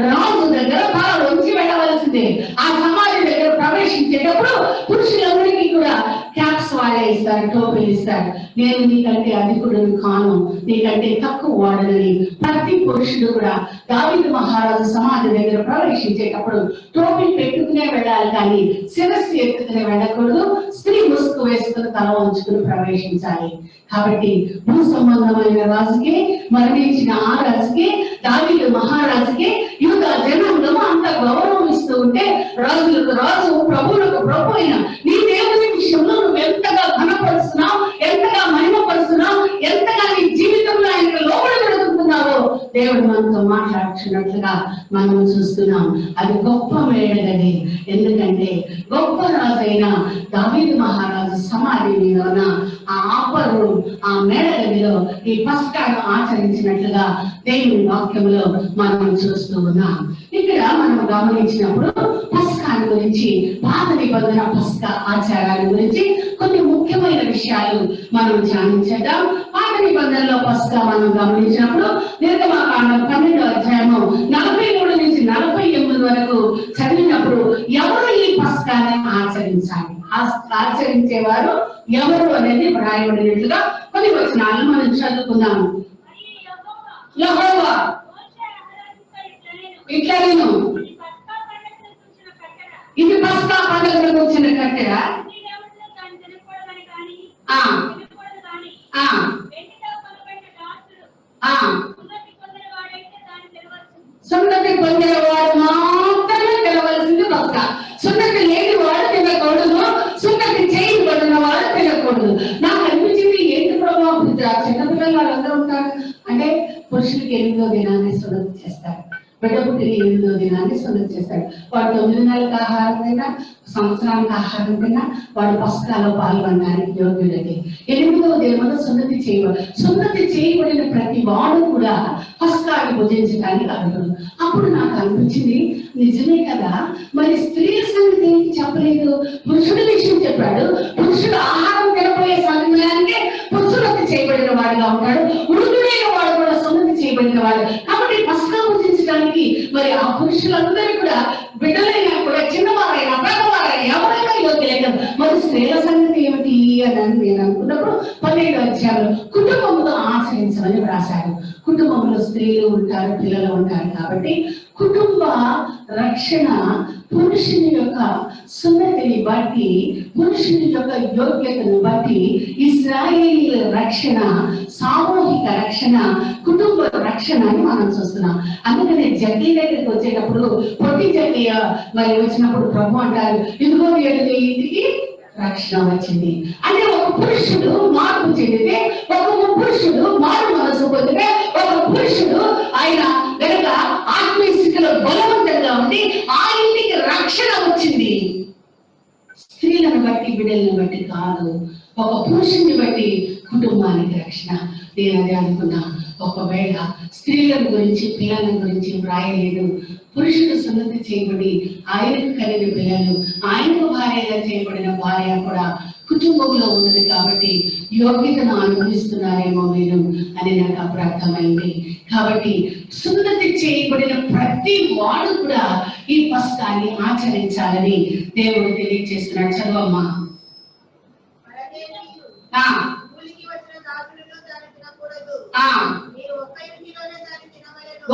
రాజు దగ్గర తల వంచి వెళ్ళవలసిందే. ఆ సమాధి దగ్గర ప్రవేశించేటప్పుడు పురుషులందరికీ కూడా క్యాప్స్ వాడే ఇస్తారు, టోపీలు ఇస్తారు. నేను నీకంటే అధికుడుని కాను, నీకంటే తక్కువ వాడనని ప్రతి పురుషుడు కూడా దావీదు మహారాజు సమాధి దగ్గర ప్రవేశించేటప్పుడు టోపీ పెట్టుకునే వెళ్ళాలి, కానీ శిరస్సు ఎత్తుకునే వెళ్ళకూడదు. స్త్రీ ముసుగు వేసుకుని తల వంచుకుని ప్రవేశించాలి. కాబట్టి భూ సంబంధమైన రాజుకి, మరణించిన ఆ రాజుకి, దావీదు మహారాజుకి యూదా జనాంగము అంత గౌరవం ఇస్తూ ఉంటే రాజులకు రాజు, ప్రభువులకు ప్రభు అయిన నీ దేవుని విషయంలో నువ్వు ఎంతగా ఘనపరుస్తున్నావు, ఎంతగా మహిమపరుస్తున్నావు, ఎంతగా నీ జీవితంలో ఆయనకు లోబడగలుగుతున్నావో దేవుడు మనతో మాట్లాడుతున్నట్లుగా మనం చూస్తున్నాం. అది గొప్ప మేడగది. ఎందుకంటే గొప్ప రాజైన దావీదు మహారాజు సమాధి మీద ఆ ఆపరు ఆ మేడగదిలో ఈ పస్కాను ఆచరించినట్లుగా దేవుని వాక్యంలో మనం చూస్తూ ఉన్నాం. ఇక్కడ మనం గమనించినప్పుడు పస్కాను గురించి, పాత నిబంధన పస్కా ఆచారాల గురించి కొన్ని ముఖ్యమైన విషయాలు మనం ధ్యానించేద్దాం. పాత నిబంధనలో పస్కా మనం గమనించినప్పుడు నిర్గమకాండం 12వ అధ్యాయము 43 నుంచి 48 వరకు చదివినప్పుడు ఎవరు ఈ పస్కాని ఆచరించాలి, ఆచరించేవారు ఎవరు అనేది రాయబడినట్లుగా కొన్ని వచనాలను మనం చదువుకుందాము. యెహోవా ఇట్లా నేను ఇది పస్కా పండుగకు వచ్చిన కట్టెర, సున్నతి పొందిన వాడు మాత్రమే తినవలసింది పస్కా. సున్నతి లేని వాడు తినకూడదు, సున్నతి చేయబడిన వాడు తినకూడదు. నాకు అనిపించింది ఏంటి ప్రభావం, చిన్నపిల్లలు వాళ్ళందరూ ఉంటారు అంటే పురుషులకి 8వ దినాన్ని సున్నతి చేస్తారు, బిడ్డ పుట్టిన 8వ దినాన్ని సున్నతి చేస్తాడు. వాడు 9 నెలలకు ఆహారం తిన్నా, సంవత్సరానికి ఆహారం తిన్నా వాడు పస్కాలో పాల్గొనడానికి యోగ్యుడది. 8వ దినమున సున్నతి చేయబడి, సున్నతి చేయబడిన ప్రతి వాడు కూడా పస్కాన్ని భుజించడానికి అర్హుడు. అప్పుడు నాకు అనిపించింది నిజమే కదా, మరి స్త్రీల సంగతి ఏంటి చెప్పలేదు, పురుషుడి విషయం చెప్పాడు. పురుషుడు ఆహారం తినబోయే సమయానికి సున్నతి చేయబడిన వాడుగా ఉంటాడు, వృద్ధుడైన వాడు కూడా సున్నతి చేయబడిన వాడు. కాబట్టి పస్కా భుజించడానికి మరి ఆ పురుషులందరూ కూడా బిడ్డలైనా కూడా చిన్నవారైనా పెద్దవారైనా ఎవరైనా యోగ్యులే కదా. మరి స్త్రీల సంగతి ఏమిటి అని నేను అనుకున్నప్పుడు 12వ అధ్యాయంలో కుటుంబంలో ఆచరించమని రాశారు. కుటుంబంలో స్త్రీలు ఉంటారు, పిల్లలు ఉంటారు. కాబట్టి కుటుంబ రక్షణ పురుషుని యొక్క సున్నతిని బట్టి, పురుషుని యొక్క యోగ్యతను బట్టి ఇశ్రాయేలీయుల రక్షణ, సామూహిక రక్షణ, కుటుంబ రక్షణ అని మనం చూస్తున్నాం. అందుకనే జగ్గి దగ్గరికి వచ్చేటప్పుడు పొట్టి జగ్గి మరి వచ్చినప్పుడు ప్రభు అంటారు, ఇదిగో నీ ఇంటికి రక్షణ వచ్చింది అంటే ఒక పురుషుడు మార్పు చెందితే, ఒక పురుషుడు మారు మనసు పొందితే, ఒక పురుషుడు ఆయన గనక ఆత్మీయ స్థితిలో బలవంతంగా ఉండి ఆ ఇంటికి రక్షణ వచ్చింది. స్త్రీలను బట్టి బిడ్డలను బట్టి కాదు, ఒక పురుషుని బట్టి కుటుంబానికి రక్షణ. నేను అదే అనుకున్నా, ఒకవేళ స్త్రీల గురించి పిల్లల గురించి వ్రాయలేదు, పురుషుడు సున్నతి చేయబడి ఆయనకు కలిగిన పిల్లలు, ఆయనకు భార్యగా చేయబడిన భార్య కూడా కుటుంబంలో ఉన్నది కాబట్టి యోగ్యతను అనుభవిస్తున్నారేమో మీరు అని నాకు అప్పుడు అర్థమైంది. కాబట్టి సున్నతి చేయబడిన ప్రతి వాడు కూడా ఈ పస్కాన్ని ఆచరించాలని దేవుడు తెలియజేస్తున్నాడు. చదవమ్మా.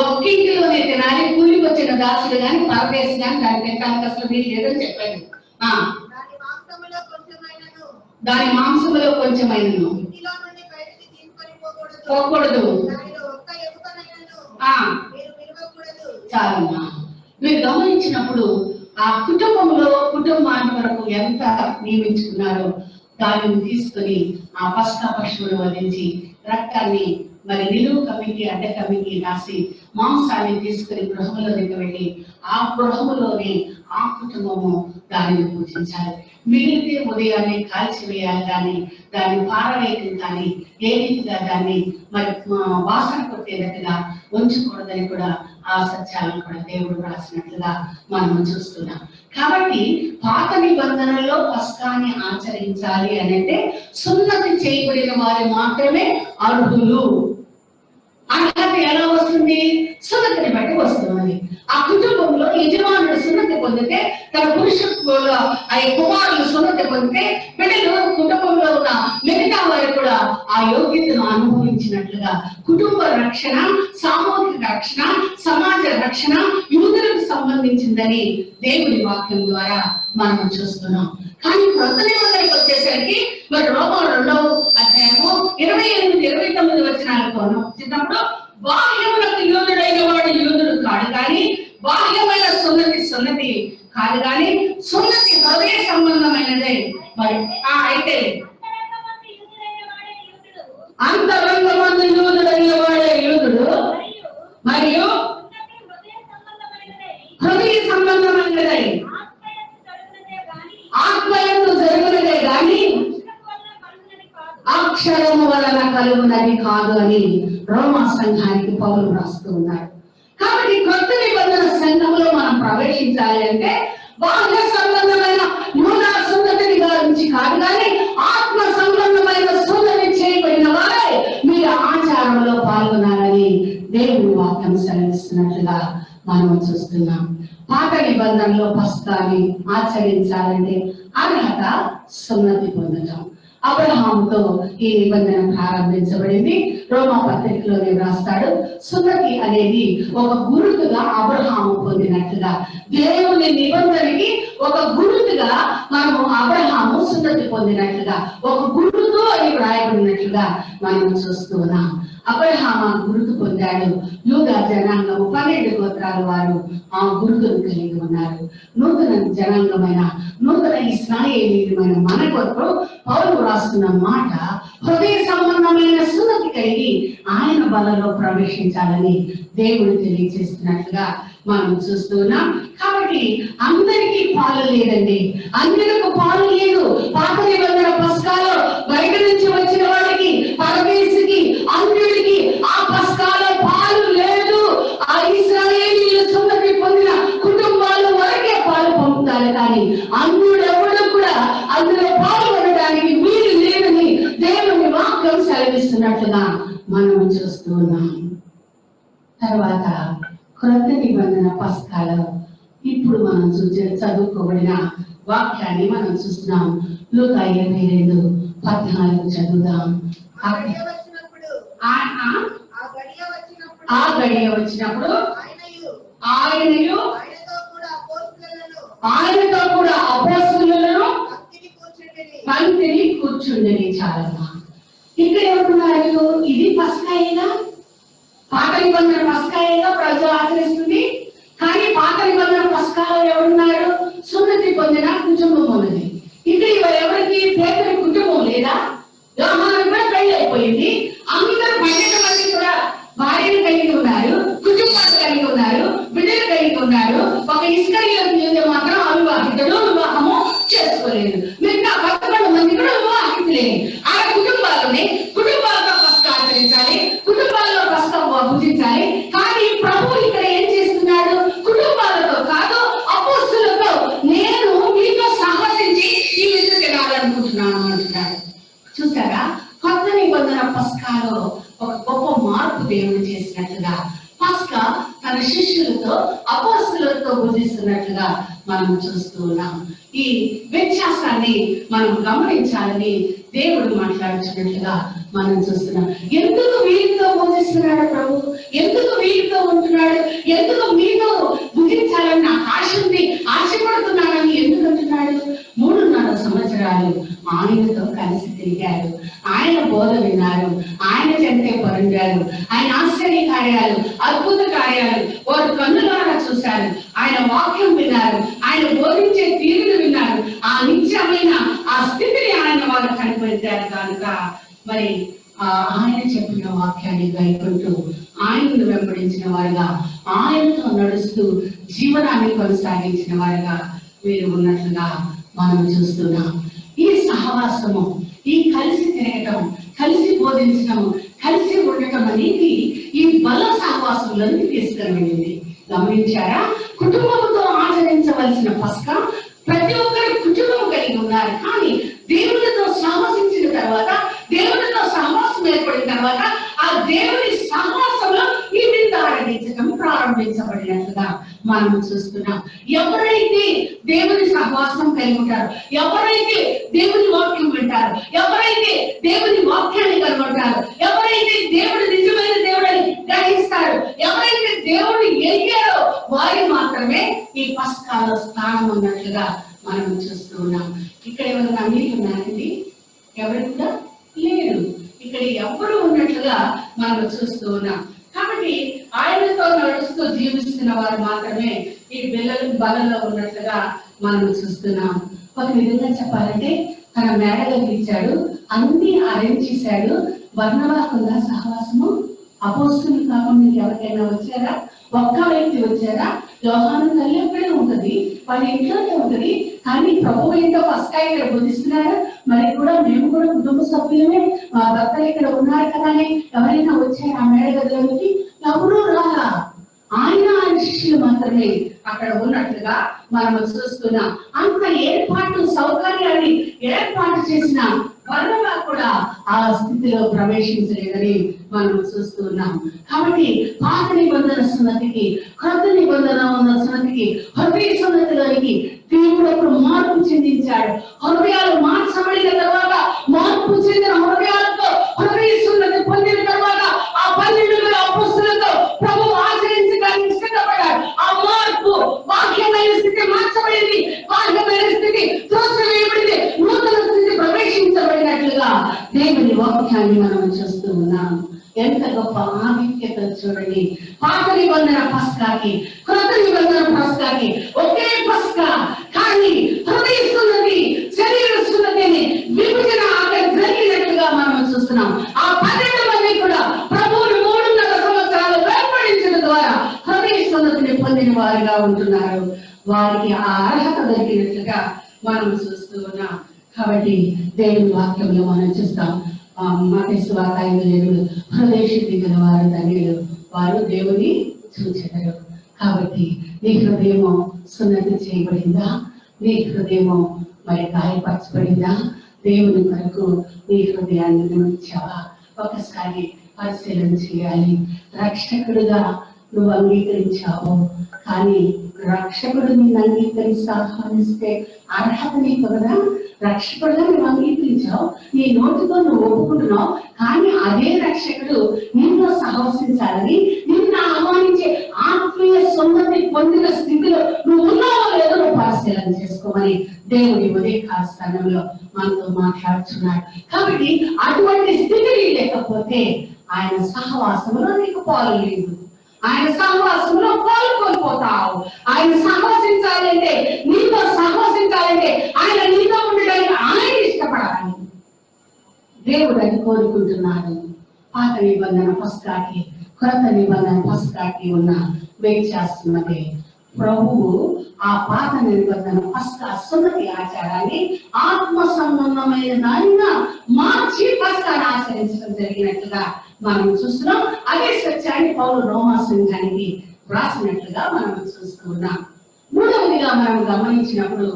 ఒక్కింటిలోనే తినాలి, కూలికి వచ్చిన దాసులు కానీ పరదేశం కానీ దాని తినడానికి అసలు వీలు లేదని చెప్పాడు. దాని మాంసములో కొంచెమైనను పోకూడదు. చాలమ్మా. మీరు గమనించినప్పుడు ఆ కుటుంబాన్ని వరకు ఎంత నియమించుకున్నారో దానిని తీసుకొని ఆ పస్కా పశువులు వధించి రక్తాన్ని మరి నిలువు కమ్మికి అడ్డ కమ్మికి రాసి మాంసాన్ని తీసుకుని గృహంలోనికి వెళ్ళి ఆ గృహంలోనే ఆ కుటుంబము దానిని పూజించాలి. మిగిలితే ఉదయాన్నే కాల్చివేయాలి, దాన్ని పారవేయటం కానీ ఏ రీతిగా దాన్ని మరి వాసన కొట్టేటట్టుగా ఉంచకూడదని కూడా ఆ సత్యాలను కూడా దేవుడు రాసినట్లుగా మనం చూస్తున్నాం. కాబట్టి పాత నిబంధనలో పస్కాన్ని ఆచరించాలి అని అంటే సున్నతి చేయబడిన వారు మాత్రమే అర్హులు. అర్హత ఎలా వస్తుంది? సున్నతిని బట్టి వస్తున్నది. ఆ కుటుంబంలో యజమానుడు సున్నతి పొందితే, తన పురుషుడు ఆ కుమారులు సున్నతి పొందితే, బిడ్డలు కుటుంబంలో ఉన్న మిగతా వారు కూడా ఆ యోగ్యతను అనుభవించినట్లుగా కుటుంబ రక్షణ, సామూహిక రక్షణ, సమాజ రక్షణ యూదులకు సంబంధించిందని దేవుని వాక్యం ద్వారా మనం చూస్తున్నాం. కానీ కొత్త నిబంధనకు వచ్చేసరికి మరి రోమా 2వ అధ్యాయము 28-29 వచనాలతో చిన్నప్పుడు బాహ్యములకు యూదుడైన వాడు యూదుడు కాడు కానీ, బాహ్యమైన సున్నతి కాదు కానీ సున్నతి హృదయ సంబంధమైనదే. మరి అయితే అంతరంగమందు యూదుడైన వాడే యూదుడు మరియు హృదయ సంబంధమైనదే, ఆత్మయందు జరుగునదే గాని అక్షరము వలన కలుగునది కాదు అని రోమా సంఘానికి పౌలు రాస్తూ ఉన్నారు. కాబట్టి కొత్త నిబంధన సంఘంలో మనం ప్రవేశించాలి అంటే బాహ్య సంబంధమైన యూదా సున్నతిని గురించి కాదు, కానీ ఆత్మ సంబంధమైన సున్నతి చేయబడిన వారే మీరు ఆచారంలో పాల్గొనాలని దేవుని వాక్యం సెలవిస్తున్నట్లుగా మనం చూస్తున్నాం. పాత నిబంధనలో పస్కాని ఆచరించాలంటే అర్హత సున్నతి పొందటం. అబ్రహాముతో ఈ నిబంధన ప్రారంభించబడింది. రోమా పత్రికలోనే రాస్తాడు, సున్నతి అనేది ఒక గుర్తుగా అబ్రహాము పొందినట్లుగా, దేవుని నిబంధనకి ఒక గుర్తుగా మనము అబ్రహాము సున్నతి పొందినట్లుగా, ఒక గుర్తు అని వ్రాయబడినట్లుగా మనం చూస్తూ ఉన్నాం. అబ్రహాము ఆ గుర్తు పొందాడు. యూదా జనాంగము 12 గోత్రాల వారు ఆ గుర్తును కలిగి ఉన్నారు. నూతన జనాంగమైన నూతన ఇశ్రాయేలీయులైన మన కొరకు పౌలు రాస్తున్న మాట, హృదయ సంబంధమైన సున్నతి కలిగి ఆయన బలలో ప్రవేశించాలని దేవుడు తెలియజేస్తున్నట్లుగా మనం చూస్తున్నాం. కాబట్టి అందరికీ పాలు లేదండి, అందరికి పాలు లేదు. పాత నిబంధన పస్కాలో బయట నుంచి వచ్చిన వాళ్ళకి, పరదేశికి, అన్యుడికి ఆ పస్కాలో పాలు లేదు. ఆ ఇశ్రాయేలీయులు సున్నతి పొందిన కుటుంబాల వరకే పాలు పొందుతారు, కానీ అన్యుడెవడు కూడా అందులో పాల్గొనడానికి వీలు లేదని దేవుని వాక్యం సెలవిస్తున్నట్లుగా మనం చూస్తూ ఉన్నాం. తర్వాత క్రొత్త నిబంధన పస్కాలో ఇప్పుడు మనం చదువుకోబడిన వాక్యాన్ని మనం చూస్తున్నాం. లూకా 22:14 చదువుదాం. ఆ గడియ వచ్చినప్పుడు ఆయనతో కూడా అపోస్తలులను పంక్తిని కూర్చుండని. చాలా ఇక్కడ ఏమంటున్నారు, ఇది పస్కాయేగా, పాత నిబంధన పస్కాయేగా ప్రజలు ఆచరిస్తుంది. కానీ పాత నిబంధన పస్కాలో ఎవరున్నారు? సున్నతి పొందిన కుటుంబం ఉన్నది. ఇక్కడ ఎవరికి? పేదరి కుటుంబం లేదా? యోహాను కూడా పెళ్లి అయిపోయింది. అందరూ 12 మంది కూడా భార్యను కలిగి ఉన్నారు, కుటుంబాలు కలిగి ఉన్నారు, బిడ్డలు కలిగి ఉన్నారు. ఒక ఇస్కరియోతు మాత్రం అవివాహితుడు, వివాహము చేసుకోలేదు. మిగతా 11 మంది కూడా వివాహితులే. ఆ కుటుంబాలతో పస్కా ఆచరించాలి, కుటుంబాల్లో పస్కా భుజించాలి. కానీ ప్రభు ఇక్కడ ఏం చేస్తున్నాడు? కుటుంబాలతో కాదు, అపోస్తలులతో నేను మీతో సహవసించి ఈ విధంగా తినాలనుకుంటున్నాను అంటున్నాడు. చూసారా, కొత్త నిబంధన పస్కాలో ఒక గొప్ప మార్పు దేవుడు చేసినట్లుగా, పస్కా తన శిష్యులతో అపోస్తలులతో భుజిస్తున్నట్లుగా మనం చూస్తూ ఉన్నాం. ఈ వ్యత్యాసాన్ని మనం గమనించాలని దేవుడు మాట్లాడుతున్నట్లుగా మనం చూస్తున్నాం. ఎందుకు వీరితో భుజిస్తున్నాడు ప్రభు? ఎందుకు వీరితో ఉంటున్నాడు? ఎందుకు మీతో భుజించాలని నాకు ఆశ ఉంది, ఆశపడుతున్నానని ఎందుకు అంటున్నాడు? 3.5 సంవత్సరాలు ఆయనతో కలిసి తిరిగారు, ఆయన బోధ విన్నారు, ఆయన చెంతే పొందారు, ఆయన ఆశ్చర్య కార్యాలు, అద్భుత కార్యాలు వారు కన్నులారా చూశారు, ఆయన వాక్యం విన్నారు, ఆయన బోధించే తీరును విన్నారు. ఆ నిత్యమైన ఆ స్థితిని ఆయన వారు కనిపెట్టారు కనుక మరి ఆయన చెప్పిన వాక్యాన్ని గైకొంటూ ఆయనను వెంబడించిన వారుగా, ఆయనతో నడుస్తూ జీవనాన్ని కొనసాగించిన వారుగా వీరు ఉన్నట్లుగా మనం చూస్తున్నాం. ఈ సహవాసము, ఈ కలిసి తిరగటం, కలిసి బోధించడం, కలిసి ఉండటం అనేది ఈ బల సహవాసంలోకి తీసుకువెళ్ళింది. గమనించారా? కుటుంబంతో ఆచరించవలసిన పస్కా ప్రతి ఒక్కరి కుటుంబం కలిగి ఉన్నారు. కానీ దేవునితో సహవసించిన తర్వాత, దేవునితో సహవాసం ఏర్పడిన తర్వాత ఆ దేవుని సహవాసంలో ఈ విందు ఆరాధించడం ప్రారంభించబడినట్లుగా మనం చూస్తున్నాం. ఎవరైతే దేవుని సహవాసం కలిగి ఉంటారో, ఎవరైతే దేవుని వాక్యం వింటారో, ఎవరైతే దేవుని వాక్యాన్ని కనుగొంటారో, ఎవరైతే దేవుడు నిజమైన దేవుడని గ్రహిస్తారో, ఎవరైతే దేవుడిని ఎరిగారో వారు మాత్రమే ఈ పస్కాలో స్థానం ఉన్నట్లుగా మనం చూస్తూ ఉన్నాం. ఇక్కడ ఎవరైనా అన్నిటి ఉన్నారండి? ఎవరు కూడా లేరు. ఇక్కడ ఎవరు ఉన్నట్లుగా మనం చూస్తూ ఉన్నాం. కాబట్టి ఆయనతో నడుస్తూ జీవిస్తున్న వారు మాత్రమే ఈ బలలో ఉన్నట్లుగా మనం చూస్తున్నాం. ఒక విధంగా చెప్పాలంటే తన మేడగది ఇచ్చాడు, అన్ని అరేంజ్ చేశాడు. వర్ణవాకుండా సహవాసము అపోస్తులు కాకుండా ఎవరికైనా వచ్చారా? ఒక్క వ్యక్తి వచ్చారా? యోహాను తల్లి ఎక్కడే ఉంటది, వాళ్ళ ఇంట్లోనే ఉంటది. కానీ ప్రభు ఏంటో ఫస్ట్ ఇక్కడ బోధిస్తున్నారు. మరి కూడా మేము కూడా కుటుంబ సభ్యులమే, మా భర్తలు ఇక్కడ ఉన్నారు కదా అని ఎవరైనా వచ్చారు ఆ మేడ గదిలోకి? ఎవరూ రాలా. ఆయన శిష్యులు మాత్రమే అక్కడ ఉన్నట్లుగా మనం చూస్తున్నాం. అంత ఏర్పాటు సౌకర్యాన్ని ఏర్పాటు చేసిన వరగా కూడా ఆ స్థితిలో ప్రవేశించలేదని మనం చూస్తున్నాం. కాబట్టి పాత నిబంధన సున్నతికి కొత్త నిబంధన ఉన్న సున్నతికి హృదయ సున్నతిలోనికి దేవుడు అప్పుడు మార్పు చెందించాడు. హృదయాలు మార్చబడిన తర్వాత మార్పు చెందిన హృదయాలతో హృదయ సున్నతి పొందిన తర్వాత ఆ 12 అపోస్తలులతో ప్రభు ఆచరించడానికి ఇష్టపడ్డాడు. ఆ మార్పు బాహ్యమైన స్థితి మార్చబడింది, బాహ్యమైన స్థితి త్రోసివేయబడింది, నూతన స్థితి ప్రవేశించబడినట్లుగా దేవుని వాక్యాన్ని మనం చూస్తూ ఉన్నాం. ఎంత గొప్ప ఆధిక్యత చూడండి. పాత నిబంధన పస్కాకి కొత్త నిబంధన పస్కాకి ఒకే పస్కా, కానీ హృదయ సున్నతి శరీర సున్నతిని విభజన అక్కడ జరిగినట్లుగా మనం చూస్తున్నాం. ఆ 12 మంది కూడా ప్రభువును 3.5 సంవత్సరాలు వెంబడించడం ద్వారా హృదయ సున్నతిని పొందిన వారిగా ఉంటున్నారు. వారికి ఆ అర్హత దొరికినట్లుగా మనం చూస్తూ ఉన్నాం. కాబట్టి దేవుని వాక్యంలో మనం చూస్తాం. మత్తయి సువార్త 5:7 హృదయ శుద్ధి గల వారు ధన్యులు, వారు దేవుని చూచెదరు. కాబట్టి నీ హృదయము సున్నతి చేయబడిందా? నీ హృదయము మరి గాయపరచబడిందా? దేవుని కొరకు నీ హృదయాన్ని ఉంచావా? ఒకసారి పరిశీలన చేయాలి. రక్షకుడుగా నువ్వు అంగీకరించావు, కానీ రక్షకుడు నిన్ను అంగీకరిస్తే ఆహ్వానిస్తే అర్హత నీకు కదా. రక్షకుడుగా నువ్వు అంగీకరించావు, నీ నోటితో నువ్వు ఒప్పుకుంటున్నావు, కానీ అదే రక్షకుడు నిన్ను సహవసించాలని నిన్ను ఆహ్వానించే ఆత్మీయ సున్నతి పొందిన స్థితిలో నువ్వు ఉన్నావో లేదో నువ్వు పరిశీలన చేసుకోమని దేవుడి ఉదయకాల స్థానంలో మనతో మాట్లాడుతున్నాడు. కాబట్టి అటువంటి స్థితి లేకపోతే ఆయన సహవాసంలో నీకు పాలు లేదు, ఆయన సహవాసంలో కోల్పోతావు. ఆయన సహవసించాలంటే, నీతో సహవసించాలంటే ఆయన నీతో ఉండడానికి ఆయన ఇష్టపడాలి. దేవుడు అది కోరుకుంటున్నాడు. పాత నిబంధన పస్కాకి కొత్త నిబంధన పస్కాకి ఉన్న వ్యత్యాసమదే. ప్రభువు ఆ పాత నిబంధన పస్కా సున్నతి ఆచారాన్ని ఆత్మ సంబంధమైన దానిగా మార్చి పస్కాను ఆచరించడం జరిగినట్లుగా మనం చూస్తున్నాం. అదే సత్యాన్ని పౌలు రోమా సంఘానికి రాసినట్లుగా మనం చూస్తూ ఉన్నాం. మూడవదిగా మనం గమనించినప్పుడు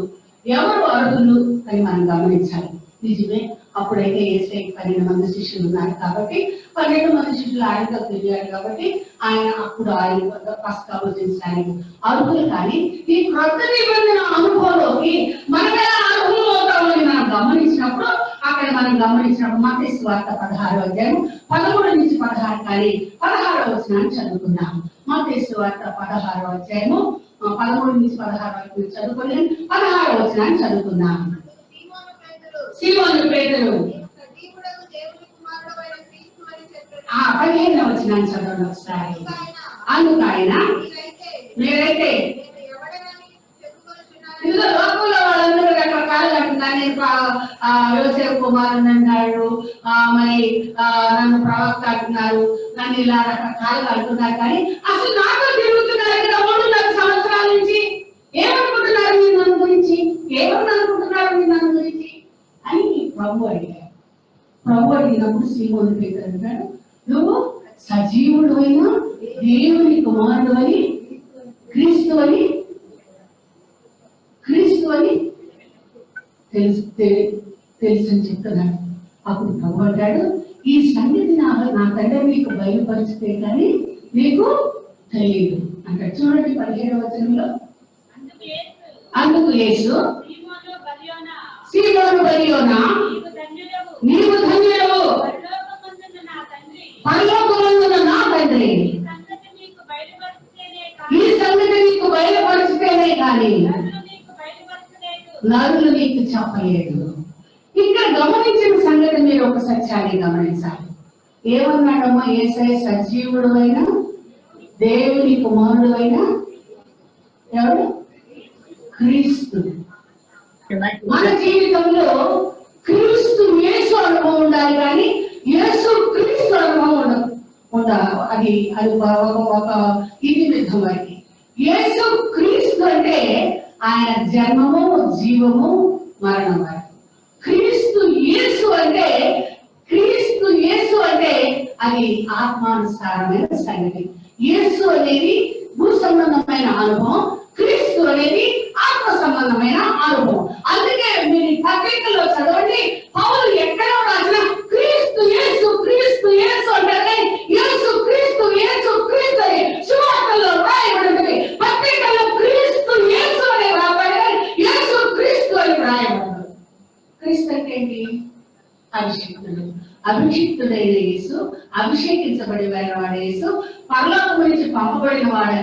ఎవరు అర్హులు అని మనం గమనించాలి. నిజమే, అప్పుడైతే యేసయ్య 12 మంది శిష్యులు ఉన్నారు కాబట్టి 12 మంది శిష్యులు ఆయనతో తిరిగారు కాబట్టి ఆయన పస్కా భుజించడానికి అర్హులు. కానీ ఈ క్రొత్త నిబంధన అనుభవంలోకి మనం ఎలా అర్హులు అవుతామని మనం గమనించినప్పుడు మత్తయి సువార్త 16వ అధ్యాయం 13 నుంచి 16 కానీ 16వ వచనాన్ని చదువుకుందాం. మత్తయి సువార్త 16వ అధ్యాయము 13 నుంచి 16 వరకు చదువుకొని 16వ వచనాన్ని చదువుకుందాం. సీమోను పేతురు 15వ వచనాన్ని చదవండి ఒకసారి. అందుకు ఆయన, మీరైతే లోకంలో వాళ్ళందరూ రకరకాలుగా అంటున్నారు. నేను యోసేపు కుమారుని అంటాడు, మరి నన్ను ప్రవక్త అంటున్నారు, నన్ను ఇలా రకరకాలుగా అంటున్నారు. కానీ అసలు నాతో తిరుగుతున్నారు ఇక్కడ 3.5 సంవత్సరాల నుంచి. ఏమనుకుంటున్నారు మీరు నన్ను గురించి? ఏమని అనుకుంటున్నారు మీరు నన్ను గురించి అని ప్రభు అడిగారు. ప్రభు అడిగినప్పుడు సీమోను పేతురు అంటాడు, నువ్వు సజీవుడు అయిన దేవుని కుమారుడు అని క్రీస్తు అని తెలుసని చెప్తున్నాడు. అప్పుడు ప్రభు అంటాడు, ఈ సంగతి నా తండ్రి మీకు బయలుపరిచితే కానీ నీకు తెలియదు అంటాడు. చూడండి 17వ వచనంలో, అందుకు యేసు, సీమోను బర్యోనా, నీవు ధన్యుడవు, పరలోకమందున్న నా తండ్రి ఈ సంగతి నీకు బయలుపరిచితేనే కానీ నరులు నీకు చెప్పలేదు. ఇక్కడ గమనించిన సంగతి మీరు ఒక సత్యాన్ని గమనించాలి. ఏమన్నాడమ్మా? యేసయ్య సజీవుడు అయినా దేవుని కుమారుడు అయినా ఎవరు? క్రీస్తు. మన జీవితంలో క్రీస్తు యేసు అనుభవం ఉండాలి, కానీ యేసు క్రీస్తు అనుభవం ఉండాలి. అది ఒక ఇది విధం. అది యేసు క్రీస్తు అంటే ఆయన జన్మము, జీవము, మరణం. క్రీస్తు యేసు అంటే అది ఆత్మానుసారమైన సంగతి. యేసు అనేది భూ సంబంధమైన అనుభవం, క్రీస్తు అనేది ఆత్మ సంబంధమైన అనుభవం. అందుకే మీరు పత్రికల్లో చదవండి, పౌలు ఎక్కడ రాసిన క్రీస్తు యేసు క్రీస్తు యేసు అంటే యేసు క్రీస్తు యేసు క్రీస్తు అని సువార్తల్లో రాయబడింది. పత్రికల్లో క్రీస్తు యేసు అనే రాబడి యేసు క్రీస్తు అని రాయబడింది. క్రీస్తు అంటే ఏంటి? అభిషిక్తుడు. అభిషిక్తుడైన యేసు, అభిషేకించబడిన వాడు యేసు, పరలోకం నుంచి పంపబడిన వాడు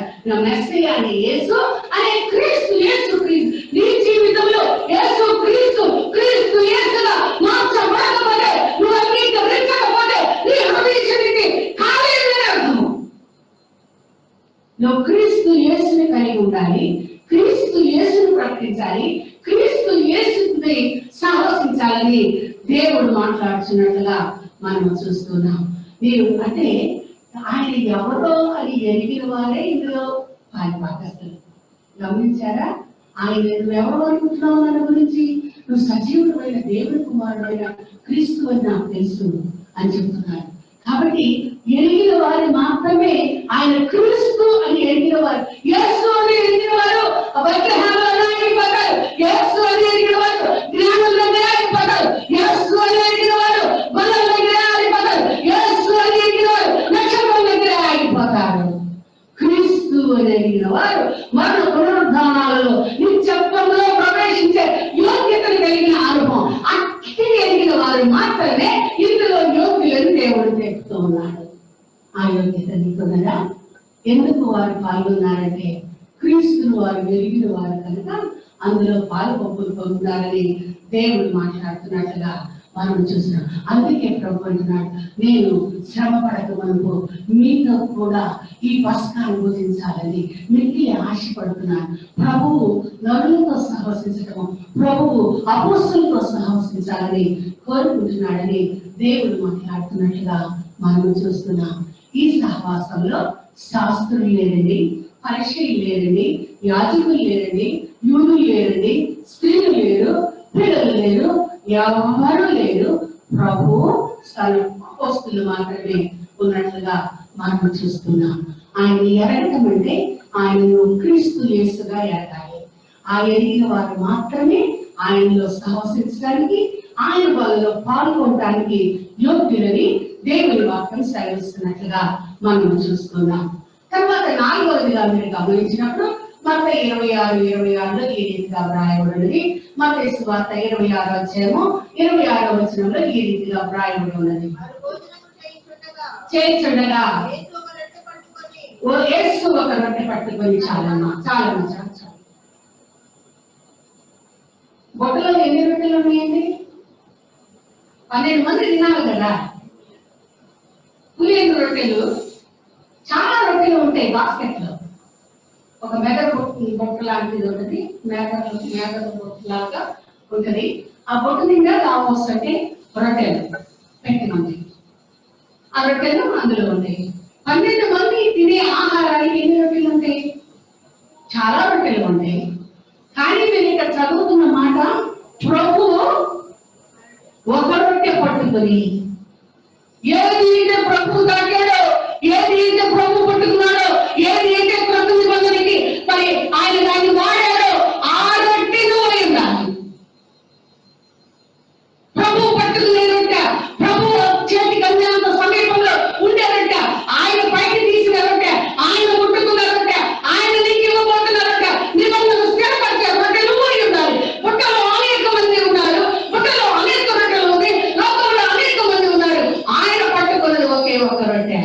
మెస్సీయ అనే యేసు అనే క్రీస్తు యేసు క్రీస్తు. నీ జీవితంలో యేసు క్రీస్తు క్రీస్తు యేసుగా మార్చబడకపోతే, నువ్వు అంగీకరించకపోతే నీ హృదయానికి ఖాళీగా అర్థము. నువ్వు క్రీస్తు యేసుని కలిగి ఉండాలి, క్రీస్తు యేసుని ప్రకటించాలి, క్రీస్తు యేసుని సాహసించాలని దేవుడు మాట్లాడుతున్నట్లుగా మనం చూస్తున్నాం. మీరు అంటే ఆయన ఎవరో అని ఎరిగిన వారే ఇందులో పాల్పడతారు. గమనించారా? ఆయన నువ్వెవరో అనుకుంటున్నావు మన గురించి? నువ్వు సజీవుడమైన దేవుడి కుమారుడైన క్రీస్తు అని నాకు తెలుసు అని చెప్తున్నారు. కాబట్టి ఎరిగిన వారు మాత్రమే ఆయన క్రీస్తు అని ఎరిగిన వారు, యేసు అని ఎరిగిన వారు బెత్లెహేములో ఆగిపోతారు, యేసు అని ఎరిగిన వారు జ్ఞానుల దగ్గర ఆగిపోతారు, యేసు అని ఎరిగిన వారు గొల్లల దగ్గర ఆగిపోతారు, యేసు అని ఎరిగిన వారు నక్షత్రం దగ్గర ఆగిపోతారు. క్రీస్తు అని ఎరిగిన వారు మరణ పునరుద్ధానాలలో నిత్యత్వంలో ప్రవేశించే యోగ్యతను కలిగిన అనుభవం అట్టి ఎరిగిన వారు మాత్రమే ఇందులో యోగ్యులను దేవుడు చెప్తూ ఉన్నాడు. ఆ యోగ్యత నీకున్నదా? ఎందుకు వారు పాల్గొన్నారంటే క్రీస్తును వారు ఎరిగిన వారు కనుక అందులో పాలుపంపులు పొందుతారని దేవుడు మాట్లాడుతున్నట్లుగా మనం చూస్తున్నాం. అందుకే ప్రభు అంటున్నాడు, నేను శ్రమ పడక మనకు మీతో కూడా ఈ పస్కాన్ని భుజించాలని మిక్కిలి ఆశపడుతున్నాను. ప్రభువు నరులతో సహవసించటము, ప్రభువు అపోస్తులతో సహవసించాలని కోరుకుంటున్నాడని దేవుడు మాట్లాడుతున్నట్లుగా మనం చూస్తున్నాం. ఈ సహవాసంలో శాస్త్రులు లేరండి, పరిచయం లేరండి, యాజకులు లేరండి, యూదులు లేరండి, స్త్రీలు లేరు, పిల్లలు లేరు, ఎవరు లేరు. ప్రభు అపోస్తులు మాత్రమే ఉన్నట్లుగా మనం చూస్తున్నాం. ఆయన ఎరగటం అంటే ఆయనను క్రీస్తు యేసుగా ఎరగాలి. ఆ ఎరిగిన వారు మాత్రమే ఆయనలో సహవసించడానికి, ఆయన వాళ్ళలో పాల్గొనడానికి యోగ్యులని దేవుని వాక్యం సెలవిస్తున్నట్లుగా మనం చూస్తున్నాం. తర్వాత 4వదిగా మీరు గమనించినప్పుడు మత్తయి 26:26లో ఈ రీతిగా వ్రాయబడినది. మత్తయి సువార్త 26:26 ఈ రీతిగా వ్రాయబడి ఉన్నది. చేస్తుండగా యేసు ఒక రొట్టె పట్టుకొని చాలమ్మా బొట్టలో ఎన్ని రొట్టెలు ఉన్నాయండి? 12 మంది తినాలి కదా. పులియని రొట్టెలు, చాలా రొట్టెలు ఉంటాయి బాస్కెట్ లో. ఒక మెదడు బొట్టు లాంటిది ఉంటుంది, మెదడు బొట్టు లాగా ఉంటుంది. ఆ బొట్టు నిండా ఆల్మోస్ట్ అంటే రొట్టెలు పెట్టినండి. ఆ రొట్టెలు అందులో ఉంటాయి. 12 మంది తినే ఆహారానికి ఎన్ని రొట్టెలు ఉంటాయి? చాలా రొట్టెలు ఉంటాయి. కానీ మీరు ఇక్కడ చదువుతున్న మాట, ప్రభు ఒక రొట్టె పట్టుకొని ఏది అయితే ప్రభు తాకాడో, ఏది అయితే ప్రభు పట్టుకున్నాడో, ఏది అయితే క్రొత్త నిబంధనకి మరి ఆయన దాన్ని వాడాడో ఆ రొట్టెను ఉండాలి. ప్రభు పట్టుకునే రొట్టె, ప్రభు చేతికి అందినంత సమీపంలో ఉండే రొట్టె, ఆయన పైకి తీసిన రొట్టె, ఆయన ముట్టుకున్న రొట్టె, ఆయన నీకు ఇవ్వబోతున్న రొట్టె, నిబంధన స్థిరపరిచే రొట్టెలు ఉండాలి. పుట్టలో అనేక మంది ఉన్నారు, పుట్టలో అనేక రొట్టెలు ఉంది, లోకంలో అనేక మంది ఉన్నారు. ఆయన పట్టుకున్నది ఒకే ఒక రొట్టె.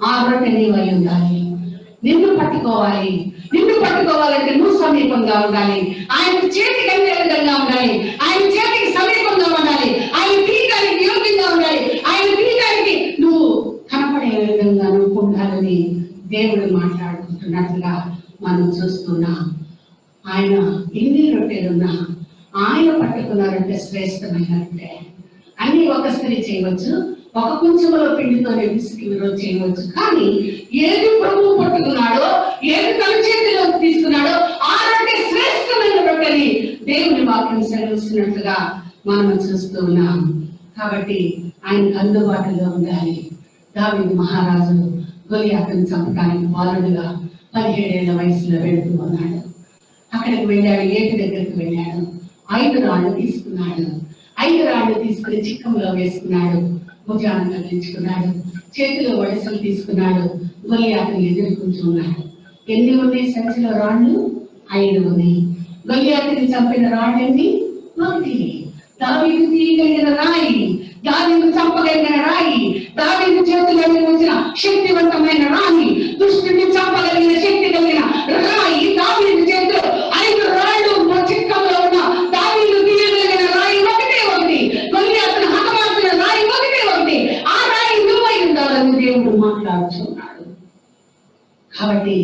ఆ రొట్టె నీవై ఉండాలి. నిన్ను పట్టుకోవాలి. నిన్ను పట్టుకోవాలంటే నువ్వు సమీపంగా ఉండాలి. ఆయన చేతికి అందే విధంగా ఉండాలి. ఆయన చేతికి సమీపంగా ఉండాలి. ఆయన తీయడానికి యోగ్యంగా ఉండాలి. ఆయన తీయడానికి నువ్వు కనపడే విధంగా నువ్వు ఉండాలని దేవుడు మాట్లాడుకుంటున్నట్లుగా మనం చూస్తున్నాం. ఆయన ఎన్ని రొట్టెలున్నా ఆయన పట్టుకున్న రొట్టె శ్రేష్టమైన రొట్టె. అన్ని ఒక స్త్రీ చేయవచ్చు, ఒక కుంచుమలో పిండితోనే విసికి విరోధం చేయవచ్చు. కానీ ఏది ప్రభువు పట్టుకున్నాడో, ఏది తన చేతిలో తీసుకున్నాడో ఆ రొట్టె శ్రేష్టమైన రొట్టెని దేవుని వాక్యం సెలవిస్తున్నట్లుగా మనం చూస్తూ ఉన్నాం. కాబట్టి ఆయనకు అందుబాటులో ఉండాలి. దావీదు మహారాజు గొలియాతును చంపడానికి బాలుడుగా 17 ఏళ్ల వయసులో వెళుతూ ఉన్నాడు. అక్కడికి వెళ్ళాడు, ఏటి దగ్గరికి వెళ్ళాడు. 5 రాళ్ళు తీసుకున్నాడు. 5 రాళ్ళు తీసుకుని చిక్కంలో వేసుకున్నాడు. భుజాన్ని తగిలించుకున్నాడు. చేతిలో వడిసలు తీసుకున్నాడు. గొల్లియాతుని ఎదుర్కొంటున్నాడు. ఎన్ని ఉన్నాయి సంచిలో రాళ్ళు? 5 ఉన్నాయి. గొల్లియాతుని చంపిన రాళ్ళు ఎన్ని? 1. దావీదు తీయగలిగిన రాయి, దావీదు చంపగలిగిన రాయి, దావీదు చేతిలో వచ్చిన శక్తివంతమైన రాయి, దుష్టుని చంపగలిగిన శక్తి కలిగిన రాయి దావీదు చేతిలో 5 రాళ్ళు చిక్కంలో ఉన్న దావీదు తీయగలిగిన రాయి ఒకటి. గొల్లియాతును హతమార్చిన రాయి ఒకటి. ఆ రాయి నువ్వై ఉండాలని దేవుడు మాట్లాడుతున్నాడు. కాబట్టి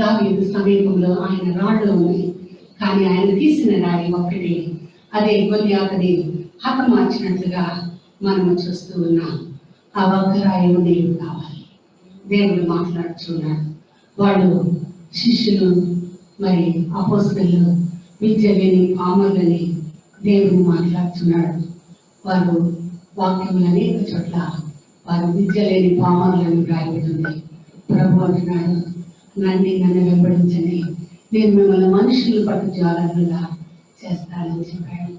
దావీదు సమీపంలో ఆయన రాళ్ళు ఉంది, కానీ ఆయన తీసిన రాయి ఒకటి. అదే గొల్లియాతుని హతమార్చినట్లుగా మనము చూస్తూ ఉన్నాం. ఆ ఒక్క రాయి దేవుడు కావాలి. దేవుడు మాట్లాడుతున్నాడు. వాళ్ళు శిష్యులు, మరి అపోస్తలులు విద్య లేని పామరులని దేవుడు మాట్లాడుతున్నాడు. వారు వాక్యములు అనేక చోట్ల వారు విద్య లేని పామరులను రాయబడింది. ప్రభు అంటున్నాడు, నన్ను వెంబడించండి, నేను మిమ్మల్ని మనుషులు పట్టు జాగ్రత్తగా చేస్తానని చెప్పాడు.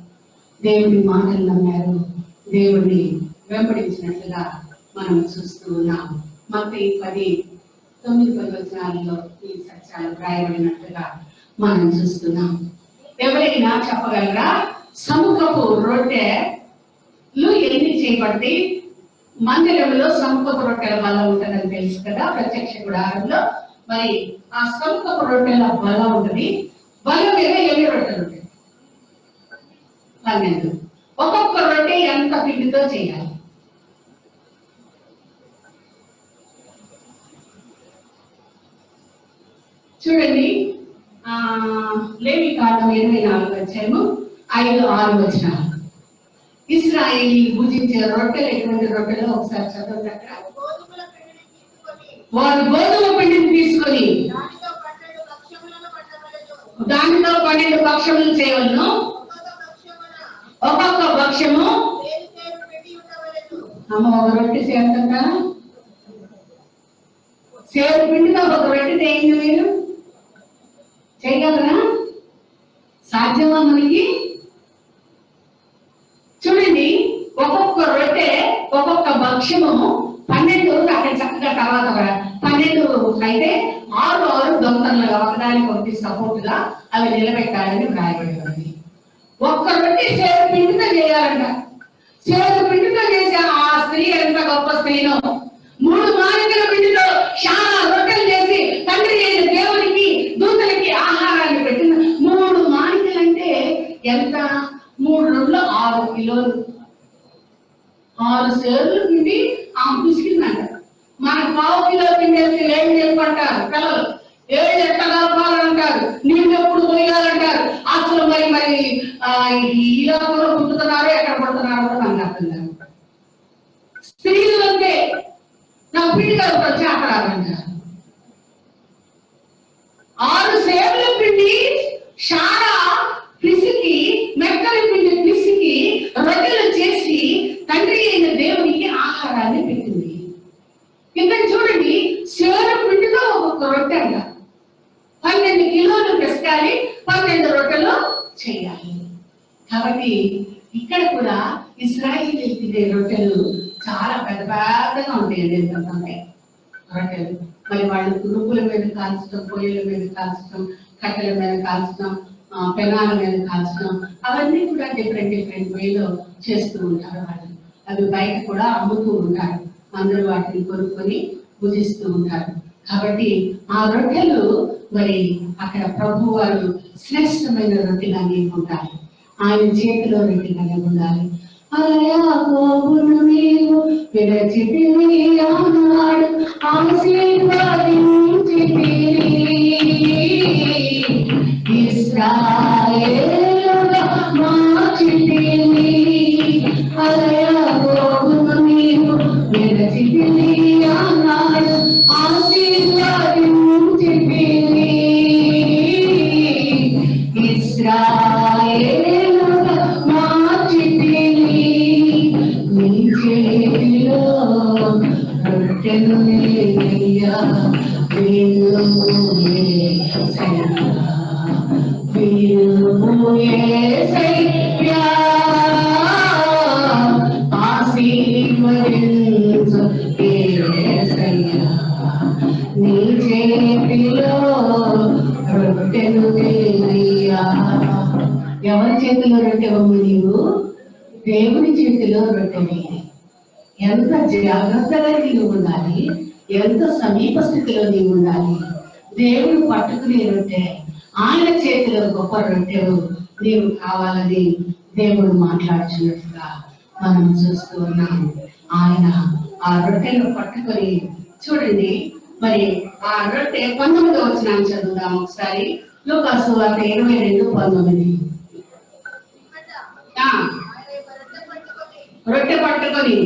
దేవుడి మాటలు నమ్మారు, దేవుడిని వెంబడించినట్లుగా మనం చూస్తూ ఉన్నాం. మత్తయి 10:9-10 వచనాలలో ఈ సత్యాలు రాయబడినట్లుగా మనం చూస్తున్నాం. ఎవరైనా చెప్పగలరా సముఖపు రొట్టెలు ఎన్ని చేయబడి? మందిరంలో సముఖపు రొట్టెల బలం ఉంటుందని తెలుసు కదా, ప్రత్యక్ష గుడారంలో. మరి ఆ సముఖపు రొట్టెల బలం ఉంటుంది. బలం మీద ఎన్ని రొట్టెలు ఉంటాయి? 12. ఒక్కొక్క రొట్టె ఎంత పిండితో చేయాలి? చూడండి, లేవికాండం 24 అధ్యాయము 5-6 వచనాలు. ఇశ్రాయేలీ భుజించే రొట్టెలు ఎటువంటి రొట్టెలు ఒకసారి చదవండి. అక్కడ వారు గోధుమ పిండిని తీసుకొని దానితో 12 భక్ష్యములు చేయవలను. ఒక్కొక్క భక్ష్యము ఒక రొట్టె చేరుతుందా? సేరు పిండితో ఒక రొట్టె చేయండి. మీరు చేయగలరా? సాధ్యమా మనకి? చూడండి, ఒక్కొక్క రొట్టె ఒక్కొక్క భక్ష్యము 12 అక్కడ చక్కగా తర్వాత 12 అయితే 6 దొంగలుగా ఒకదానికి ఒకటి సపోర్ట్ గా అవి నిలబెట్టాలని వ్రాయబడి ఉంది. ఒక్క రొట్టె సేరు పిండితో చేయాలంట. సేరు పిండితో చేసే ఆ స్త్రీ ఎంత గొప్ప స్త్రీనో! 3 మానికల పిండితో చాలా రొట్టెలు చేసి తండ్రి అయిన దేవునికి దూతలకి ఆహారాన్ని పెట్టిన 3 మానికలంటే ఎంత? 3 రోజులు 6 కిలోలు. 6 సేర్లు పిండి ఆమె పిసికిందంట. మనకు 1/2 కిలో పిండి వేస్తే ఏం చేసుకుంటారు పిల్లలు? 7 ఎట్లా కలపాలంటారు, నీళ్ళు ఎప్పుడు పోయాలంటారు. అసలు మరి ఇలా కూడా పుట్టుతున్నారో ఎక్కడ పుడుతున్నారో కూడా మనకు అర్థం కాదు. స్త్రీలు అంటే నా పిండి కలుపుతారు చేపరాదంటారు. 6 సేర్ల పిండి షారా పిసికి, మెక్కలి పిండి పిసికి రొట్టెలు చేసి తండ్రి అయిన దేవునికి ఆహారాన్ని పెట్టింది. ఇక్కడ చూడండి, సేరు పిండితో ఒక్కొక్క రొట్టె అంట. 12 కిలోలు పెసకాలి, 12 రొట్టెలు చేయాలి. కాబట్టి ఇక్కడ కూడా ఇశ్రాయేలీయులు తినే రొట్టెలు చాలా పెద్దగా ఉంటాయండి. ఎంత ఉంటాయి రొట్టెలు? మరి వాళ్ళు రుబ్బుల మీద కాల్చడం, పొయ్యిల మీద కాల్చడం, కట్టెల మీద కాల్చడం, పెనాల మీద కాల్చడం, అవన్నీ కూడా డిఫరెంట్ వేలో చేస్తూ ఉంటారు వాళ్ళు. అవి బయట కూడా అమ్ముతూ ఉంటారు. అందరూ వాటిని కొనుక్కొని భుజిస్తూ ఉంటారు. కాబట్టి ఆ రొట్టెలు మరి అక్కడ ప్రభు వారు శ్రేష్టమైన రొట్టెగా ఉంటారు. ఆయన చేతిలో రొట్టెగానే ఉండాలి. యాకోబును నీవు విరచితివి, ఆనాడు ఆశీర్వదించితివి. ఇశ్రాయేలుగా మార్చితివి. యాకోబును నీవు విరచితివి, ఆనాడు ఆశీర్వదించితివి. ఇశ్రాయేలుగా మార్చితివి. నీ చేతిలో రొట్టెను నేనయ్యా, నిన్ను యేసయ్యా ఆశీర్వదించు యేసయ్యా నీ చేతిలో రొట్టెను నేనయ్యా. ఎవరి చేతిలో రొట్టెవమ్మ నీవు? దేవుని చేతిలో రొట్టెని. ఎంత జాగ్రత్తగా నీవు ఉండాలి, ఎంత సమీప స్థితిలో నీవు ఉండాలి. దేవుడు పట్టుకునే రొట్టె, ఆయన చేతిలో గొప్ప రొట్టెలు నీవు కావాలని దేవుడు మాట్లాడుచున్నట్టుగా మనం చూస్తూ ఉన్నాం. ఆయన ఆ రొట్టెను పట్టుకొని చూడండి. మరి ఆ రొట్టె 19వ వచనాన్ని చదువుదాం ఒకసారి. లూకాసు వార్త 22:19. రొట్టె పట్టుకొని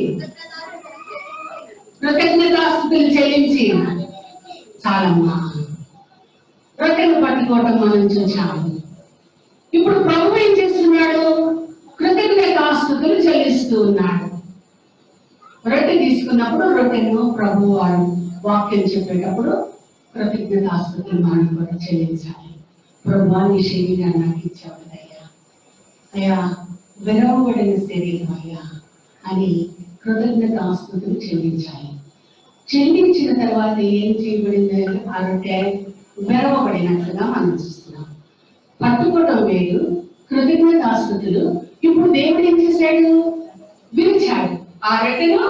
కృతజ్ఞతాస్తుతులు చెల్లించి, చాలమ్మా, రొట్టెను పట్టుకోవటం మనం చూసాము. ఇప్పుడు ప్రభు ఏం చేస్తున్నాడు? కృతజ్ఞతాస్తుతులు చెల్లిస్తూ ఉన్నాడు. రొట్టె తీసుకున్నప్పుడు రొట్టెను ప్రభు వారు వాక్యం చెప్పేటప్పుడు కృతజ్ఞతాస్తుతులు మనం కూడా చెల్లించాలి. ప్రభువా నీ శరీరాన్ని నాకు ఇచ్చావు అయ్యా, అయ్యా విరవబడిన శరీరం అయ్యా అని కృతజ్ఞతాస్తుతులు చెల్లించాలి. చెల్లించిన తర్వాత ఏం చేయబడింది? ఆ రొట్టె విరవబడినట్లుగా మనం చూస్తున్నాం. పట్టుకోవడం వేరు, కృతజ్ఞతాస్తుతులు. ఇప్పుడు దేవుడు ఏం చేశాడు? విరిచాడు. ఆ రొట్టెను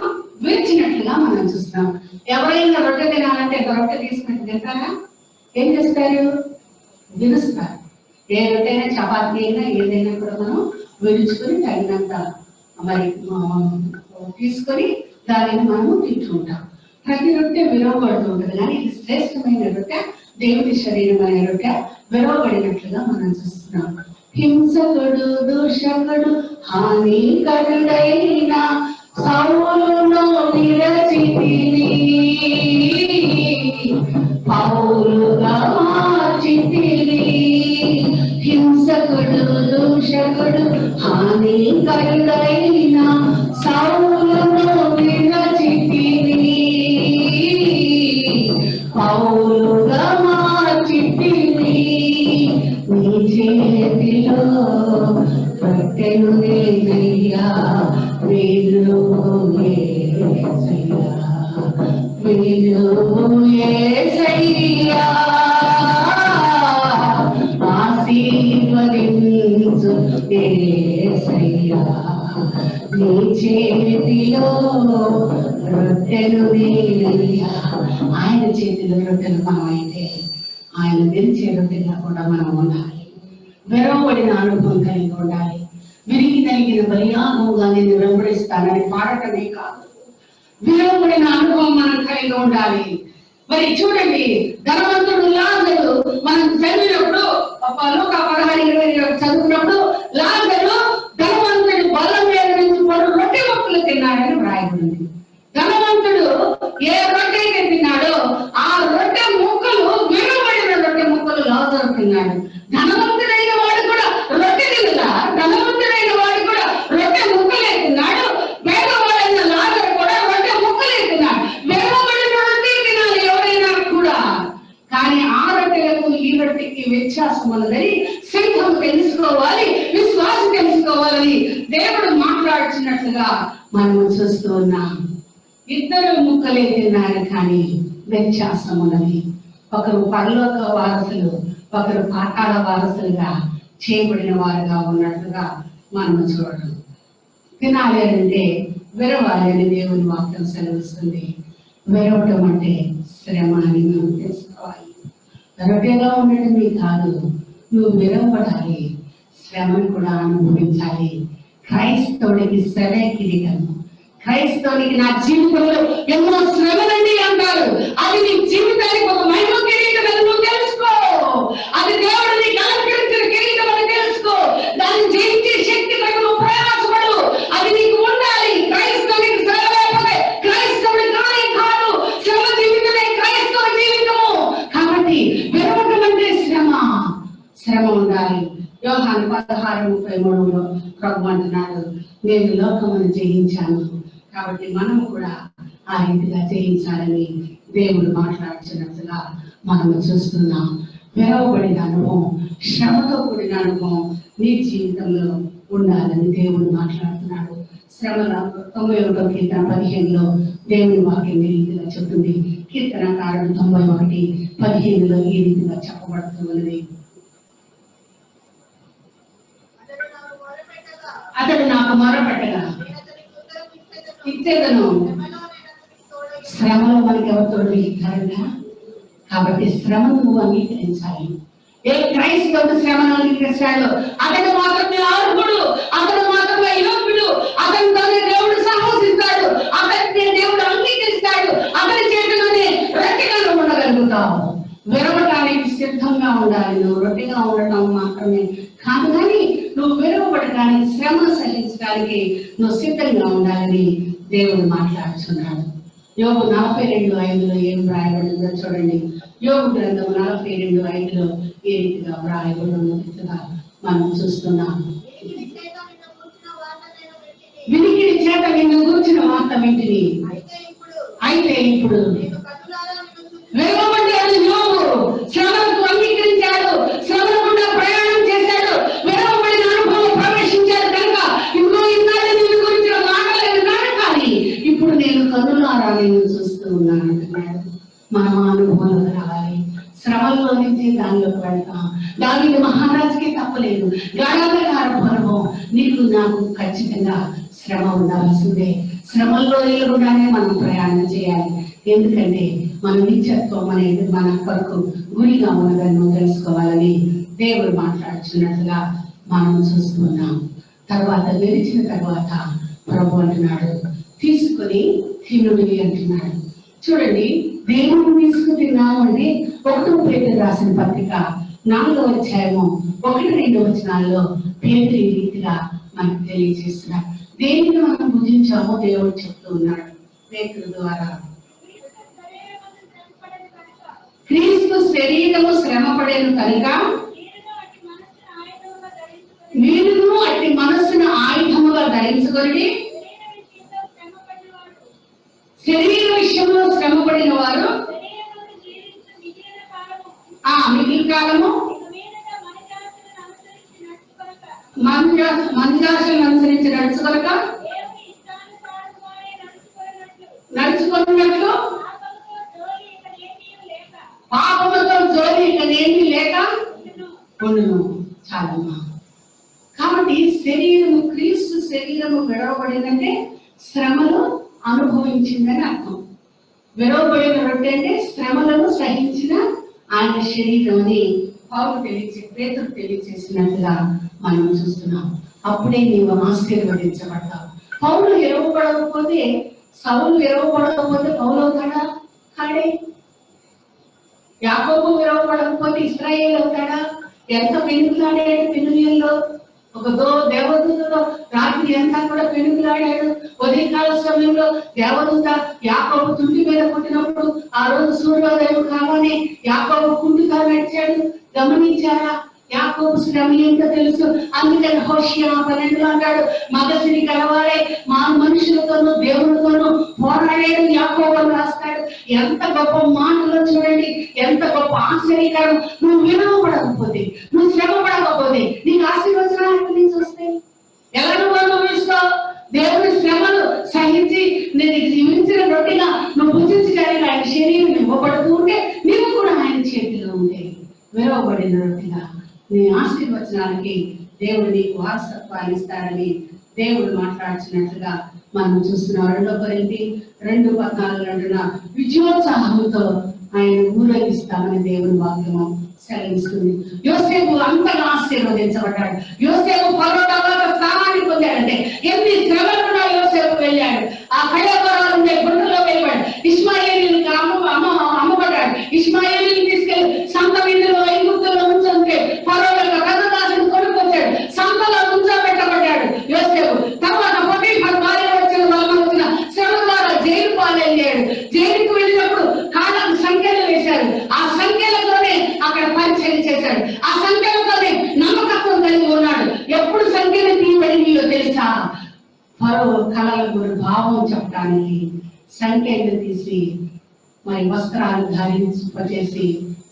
విరిచినట్లుగా మనం చూస్తున్నాం. ఎవరైనా రొట్టె తినాలంటే రొట్టె తీసుకుని తింటారా? ఏం చేస్తారు? విరుస్తారు. ఏ రొట్టె అయినా, చపాతీ అయినా, ఏదైనా కూడా మనం విరుచుకొని తగినంత మరి తీసుకొని దానిని మనము తింటుంటాం. ప్రతి రొట్టె విరవబడుతూ ఉంటుంది, కానీ ఇది శ్రేష్టమైన రొట్టె, దేవుని శరీరం అనే రొట్టె విరవబడినట్లుగా మనం చూస్తున్నాం. హింసకుడు, దూషకుడు, హానికరుడైన సౌలును విరచితిని, పౌలుగా మార్చితిని. హింసకుడు, దూషకుడు, హానికరుడైన సౌలును విరచితిని, పౌలుగా మార్చితిని. నీ చేతిలో రొట్టెను నేనయ్యా, వీలు యేసయ్యా, వీలు యేసయ్యా ఆశీర్వదించు యేసయ్యా నీ చేతిలో రొట్టెను నేనయ్యా. ఆయన చేతిలో రొట్టెలు మనం అయితే ఆయన విరిచే రొట్టెగా కూడా మనం ఉండాలి. విరవబడిన అనుభవం కలిగి ఉండాలి. విరిగి తగిన బలియాగంగా నేను వెంబడిస్తానని పాడటమే కాదు, విరవబడిన అనుభవం మనం కలిగి ఉండాలి. మరి చూడండి, ధనవంతుడు లాజరు మనం చదివినప్పుడు, లూకా 16:20 చదువుకున్నప్పుడు, లాజరు ధనవంతుడు బలం మీద నుంచి పడు రొట్టె ముక్కలు తిన్నాడని వ్రాయబడింది. ధనవంతుడు ఏ రొట్టె అయితే తిన్నాడో ఆ రొట్టె ముక్కలు విరవబడిన రొట్టె ముక్కలు లాజరు తిన్నాడు. ధనవంతుడైన వాడు కూడా రొట్టె తినగా, ధనవంతుడైన వాడు కూడా రొట్టె ముక్కలే తిన్నాడు. పేదవాడైన లాజరు కూడా రొట్టె ముక్కలే తిన్నాడు. విరవబడిన రొట్టె తినాలి ఎవరైనా కూడా. కానీ ఆ రొట్టెలకు ఈ రొట్టెకి వ్యత్యాసం ఉన్నదని సింహం తెలుసుకోవాలి, విశ్వాసం తెలుసుకోవాలని దేవుడు మాట్లాడుతున్నట్లుగా మనం చూస్తూ ఉన్నాం. ఇద్దరు ముక్కలే తిన్నారు, కానీ వ్యత్యాసం ఉన్నది. ఒకరు పరలోక వారసులు, ఒకరు పాతాళ వారసులుగా చేయబడిన వారుగా ఉన్నట్లుగా మనం చూడడం. తినాలి అంటే విరవాలి అని దేవుని వాక్యం సెలవిస్తుంది. విరవటం అంటే శ్రమ అని మనం తెలుసుకోవాలి. రొట్టెగా ఉండటమే కాదు, నువ్వు విరవబడాలి, శ్రమను కూడా అనుభవించాలి. క్రైస్తవుడికి శ్రమే కిరీటం. క్రైస్తవునికి నా జీవితంలో ఎన్నో శ్రమలండి అంటారు. అది నీ జీవితానికి ఒక మహిమ కిరీటం అని నువ్వు తెలుసుకో. అది దేవుడు నీకు అలంకరించిన కిరీటం అని తెలుసుకో. దాన్ని జయించే శక్తి తగ్గ నువ్వు ప్రయాసపడు. అది నీకు ఉండాలి. క్రైస్తవునికి శ్రమ లేకపోతే క్రైస్తవుడి కానీ కాదు. శ్రమ జీవితమే క్రైస్తవ జీవితము. కాబట్టి విరవటం అంటే శ్రమ ఉండాలి. యోహాను 16:33 ప్రభు అంటున్నాడు, నేను లోకమును జయించాను. కాబట్టి మనము కూడా ఆ రీతిగా జయించాలని దేవుడు మాట్లాడుతున్నట్టుగా మనము చూస్తున్నాం. వెరవబడిన అనుభవం, శ్రమతో కూడిన అనుభవం నీ జీవితంలో ఉండాలని దేవుడు మాట్లాడుతున్నాడు. శ్రమల 91 కీర్తన 15లో దేవుని వాక్యం ఈ రీతిగా చెప్తుంది. కీర్తనకారుడు 91:15లో ఈ రీతిగా చెప్పబడుతున్నది. అతడు నాకు మొరపెట్టగా ఇచ్చేదను. శ్రమలో మనకి ఎవరు తోడు ఇస్తారంగా? కాబట్టి శ్రమను నువ్వు అంగీకరించాలి. ఏ క్రైస్తవుడు శ్రమను అంగీకరిస్తాడు అతడు మాత్రమే అర్హుడు, అతడు మాత్రమే యోగ్యుడు, అతనితోనే దేవుడు సాహసిస్తాడు, అతన్ని దేవుడు అంగీకరిస్తాడు, అతని చేతిలోనే రొట్టెగా ఉండగలుగుతావు. విరవడానికి సిద్ధంగా ఉండాలి. నువ్వు రొట్టెగా ఉండటం మాత్రమే కాదు, కానీ నువ్వు విరవబడటానికి, శ్రమను సహించడానికి నువ్వు సిద్ధంగా ఉండాలని దేవుడు మాట్లాడుతున్నాడు. యోబు 42:5లో ఏం రాయబడిందో చూడండి. యోబు గ్రంథం 42:5లో ఏ రీతిగా రాయబడినట్టుగా మనం చూస్తున్నాం. వినికిడి చేత నిన్ను కూర్చున్న వార్త వింటిని, అయితే ఇప్పుడు వెరవబడ్డాడు యోబు. శ్రమలకు అంగీకరించాడు, శ్రమల గుండా ప్రయాణం చేశాడు, వెరవబడిన అనుభవం ప్రవేశించాడు కనుక ఇప్పుడు ఇన్నాళ్ళు నిన్ను గురించిన మాటలేదు కానీ ఇప్పుడు నేను కన్నులారా నేను చూస్తూ ఉన్నాను అంటున్నాడు. మనం అనుభవంలోకి రావాలి. శ్రమల్లో నుంచి దానిలోకి వెళ్తాం. దానికి మహారాజుకి తప్పలేదు. గాఢాంధకార అనుభవం నీకు నాకు ఖచ్చితంగా శ్రమ ఉండాల్సిందే. శ్రమల్లో వెళ్ళకుండానే మనం ప్రయాణం చేయాలి. ఎందుకంటే మన నిత్యత్వం అనేది మన కొరకు గురిగా ఉన్నదని తెలుసుకోవాలని దేవుడు మాట్లాడుతున్నట్లుగా మనం చూస్తున్నాం. తర్వాత గెలిచిన తర్వాత ప్రభు అంటున్నాడు, తీసుకుని తినుడి అంటున్నాడు. చూడండి, దేవుడు తీసుకుని తిన్నాము అంటే 1 పేతురు రాసిన పత్రిక 4వ అధ్యాయము 1-2 వచనాల్లో పేతురు ఈ రీతిగా మనకు తెలియజేస్తున్నాడు. దేనిని మనం భుజించామో దేవుడు చెప్తూ ఉన్నాడు పేతురు ద్వారా. క్రీస్తు శరీరము శ్రమపడేను కనుక మీరును అట్టి మనస్సును ఆయుధముగా ధరించుకొని శరీర విషయంలో శ్రమపడిన వారు మిగిలిన కాలము మంజాసులను అనుసరించి నడుచుకొనక నడుచుకున్నట్లు పాపముతో జోలి ఇకనేమీ లేక ఉండును. చాలమ్మా. కాబట్టి శరీరము, క్రీస్తు శరీరము విడవబడిందంటే శ్రమలు అనుభవించిందని అర్థం. విడవబడిన రొట్టె అంటే శ్రమలను సహించిన ఆయన శరీరం అని పేతురు తెలియచేసినట్లుగా మనం చూస్తున్నాం. అప్పుడే నీవు ఆశీర్వదించబడతావు. పౌలు విరవబడకపోతే, సౌలు విరవబడకపోతే పౌలు అవుతాడా? కాడే. యాకోబు విరవబడకపోతే ఇశ్రాయేలు అవుతాడా? ఎంత పెనుగులాడాడు పెనుగుల్లో. ఒక దేవదూతతో రాత్రి అంతా కూడా పెనుగులాడాడు. ఉదయకాల సమయంలో దేవదూత యాకోబు తుంటి మీద పుట్టినప్పుడు ఆ రోజు సూర్యోదయం కావాలని యాకోబు కుంటిగా నడిచాడు. గమనించారా? యాకోబు శ్రమ ఏంటో తెలుసు. అందుకని హోషియా 12లో అంటాడు, మగసిరి కలవాడే మా మనుషులతోనూ దేవుడితోనూ పోరాడాడు యాకోబు అని రాస్తాడు. ఎంత గొప్ప మాటలో చూడండి, ఎంత గొప్ప ఆశ్చర్యకరం. నువ్వు వినవబడకపోతే, నువ్వు శ్రమ పడకపోతే నీకు ఆశీర్వచనాలు ఎక్కడి నుంచి వస్తాయి? ఎలా నువ్వు అనుభవిస్తావు? దేవుని శ్రమను సహించి నేను జీవించిన రొట్టెగా నువ్వు భుజించడానికి ఆయన శరీరం ఇవ్వబడుతూ ఉంటే నీవు కూడా ఆయన చేతిలో ఉంటే విరవబడిన రొట్టెగా నీ ఆశీర్వచనాలకి దేవుడు నీకు వారసత్వాన్ని ఇస్తాడని దేవుడు మాట్లాడుతున్నట్లుగా మనం చూస్తున్నాం. 2 కొరింథీ 2:14 విజయోత్సాహంతో ఆయన ఊరేగిస్తామని దేవుని వాక్యము సెలవిస్తుంది. యోసేపు అంతగా ఆశీర్వదించబడ్డాడు. యోసేపు ఫరో తర్వాత స్థానాన్ని పొందాడంటే ఎన్ని శ్రమలు కూడా యోసేపు వెళ్ళాడు. ఆ కళ్ళపరాలు ఉండే గుండెలో వెళ్ళాడు. ఇష్మాయేలీలకు అమ్మబడ్డాడు. ఇష్మాయేలీని తీసుకెళ్లి సంత విందులో ఐగుప్తులో ఉంచుంటే ఫరో కథదాసుని కొనుక్కొచ్చాడు. సంతలో ఉంచబెట్టబడ్డాడు యోసేపు. తర్వాత పొటిఫర్ భార్య వచ్చిన శ్రమ ద్వారా జైలు పాలయ్యాడు. జైలుకు వెళ్ళినప్పుడు కాళ్ళకు సంఖ్యలు వేశారు. ఆ సంఖ్యలతోనే అక్కడ పరిచయం చేశాడు. ఆ సంఖ్యలతోనే నమ్మకత్వం కలిగి ఉన్నాడు. ఎప్పుడు సంఖ్యలు తీయబడినయో తెలుసా? ఫరో కళల గురి భావం చెప్పడానికి సంఖ్యలు తీసి మరి వస్త్రాలు ధరింపచేసి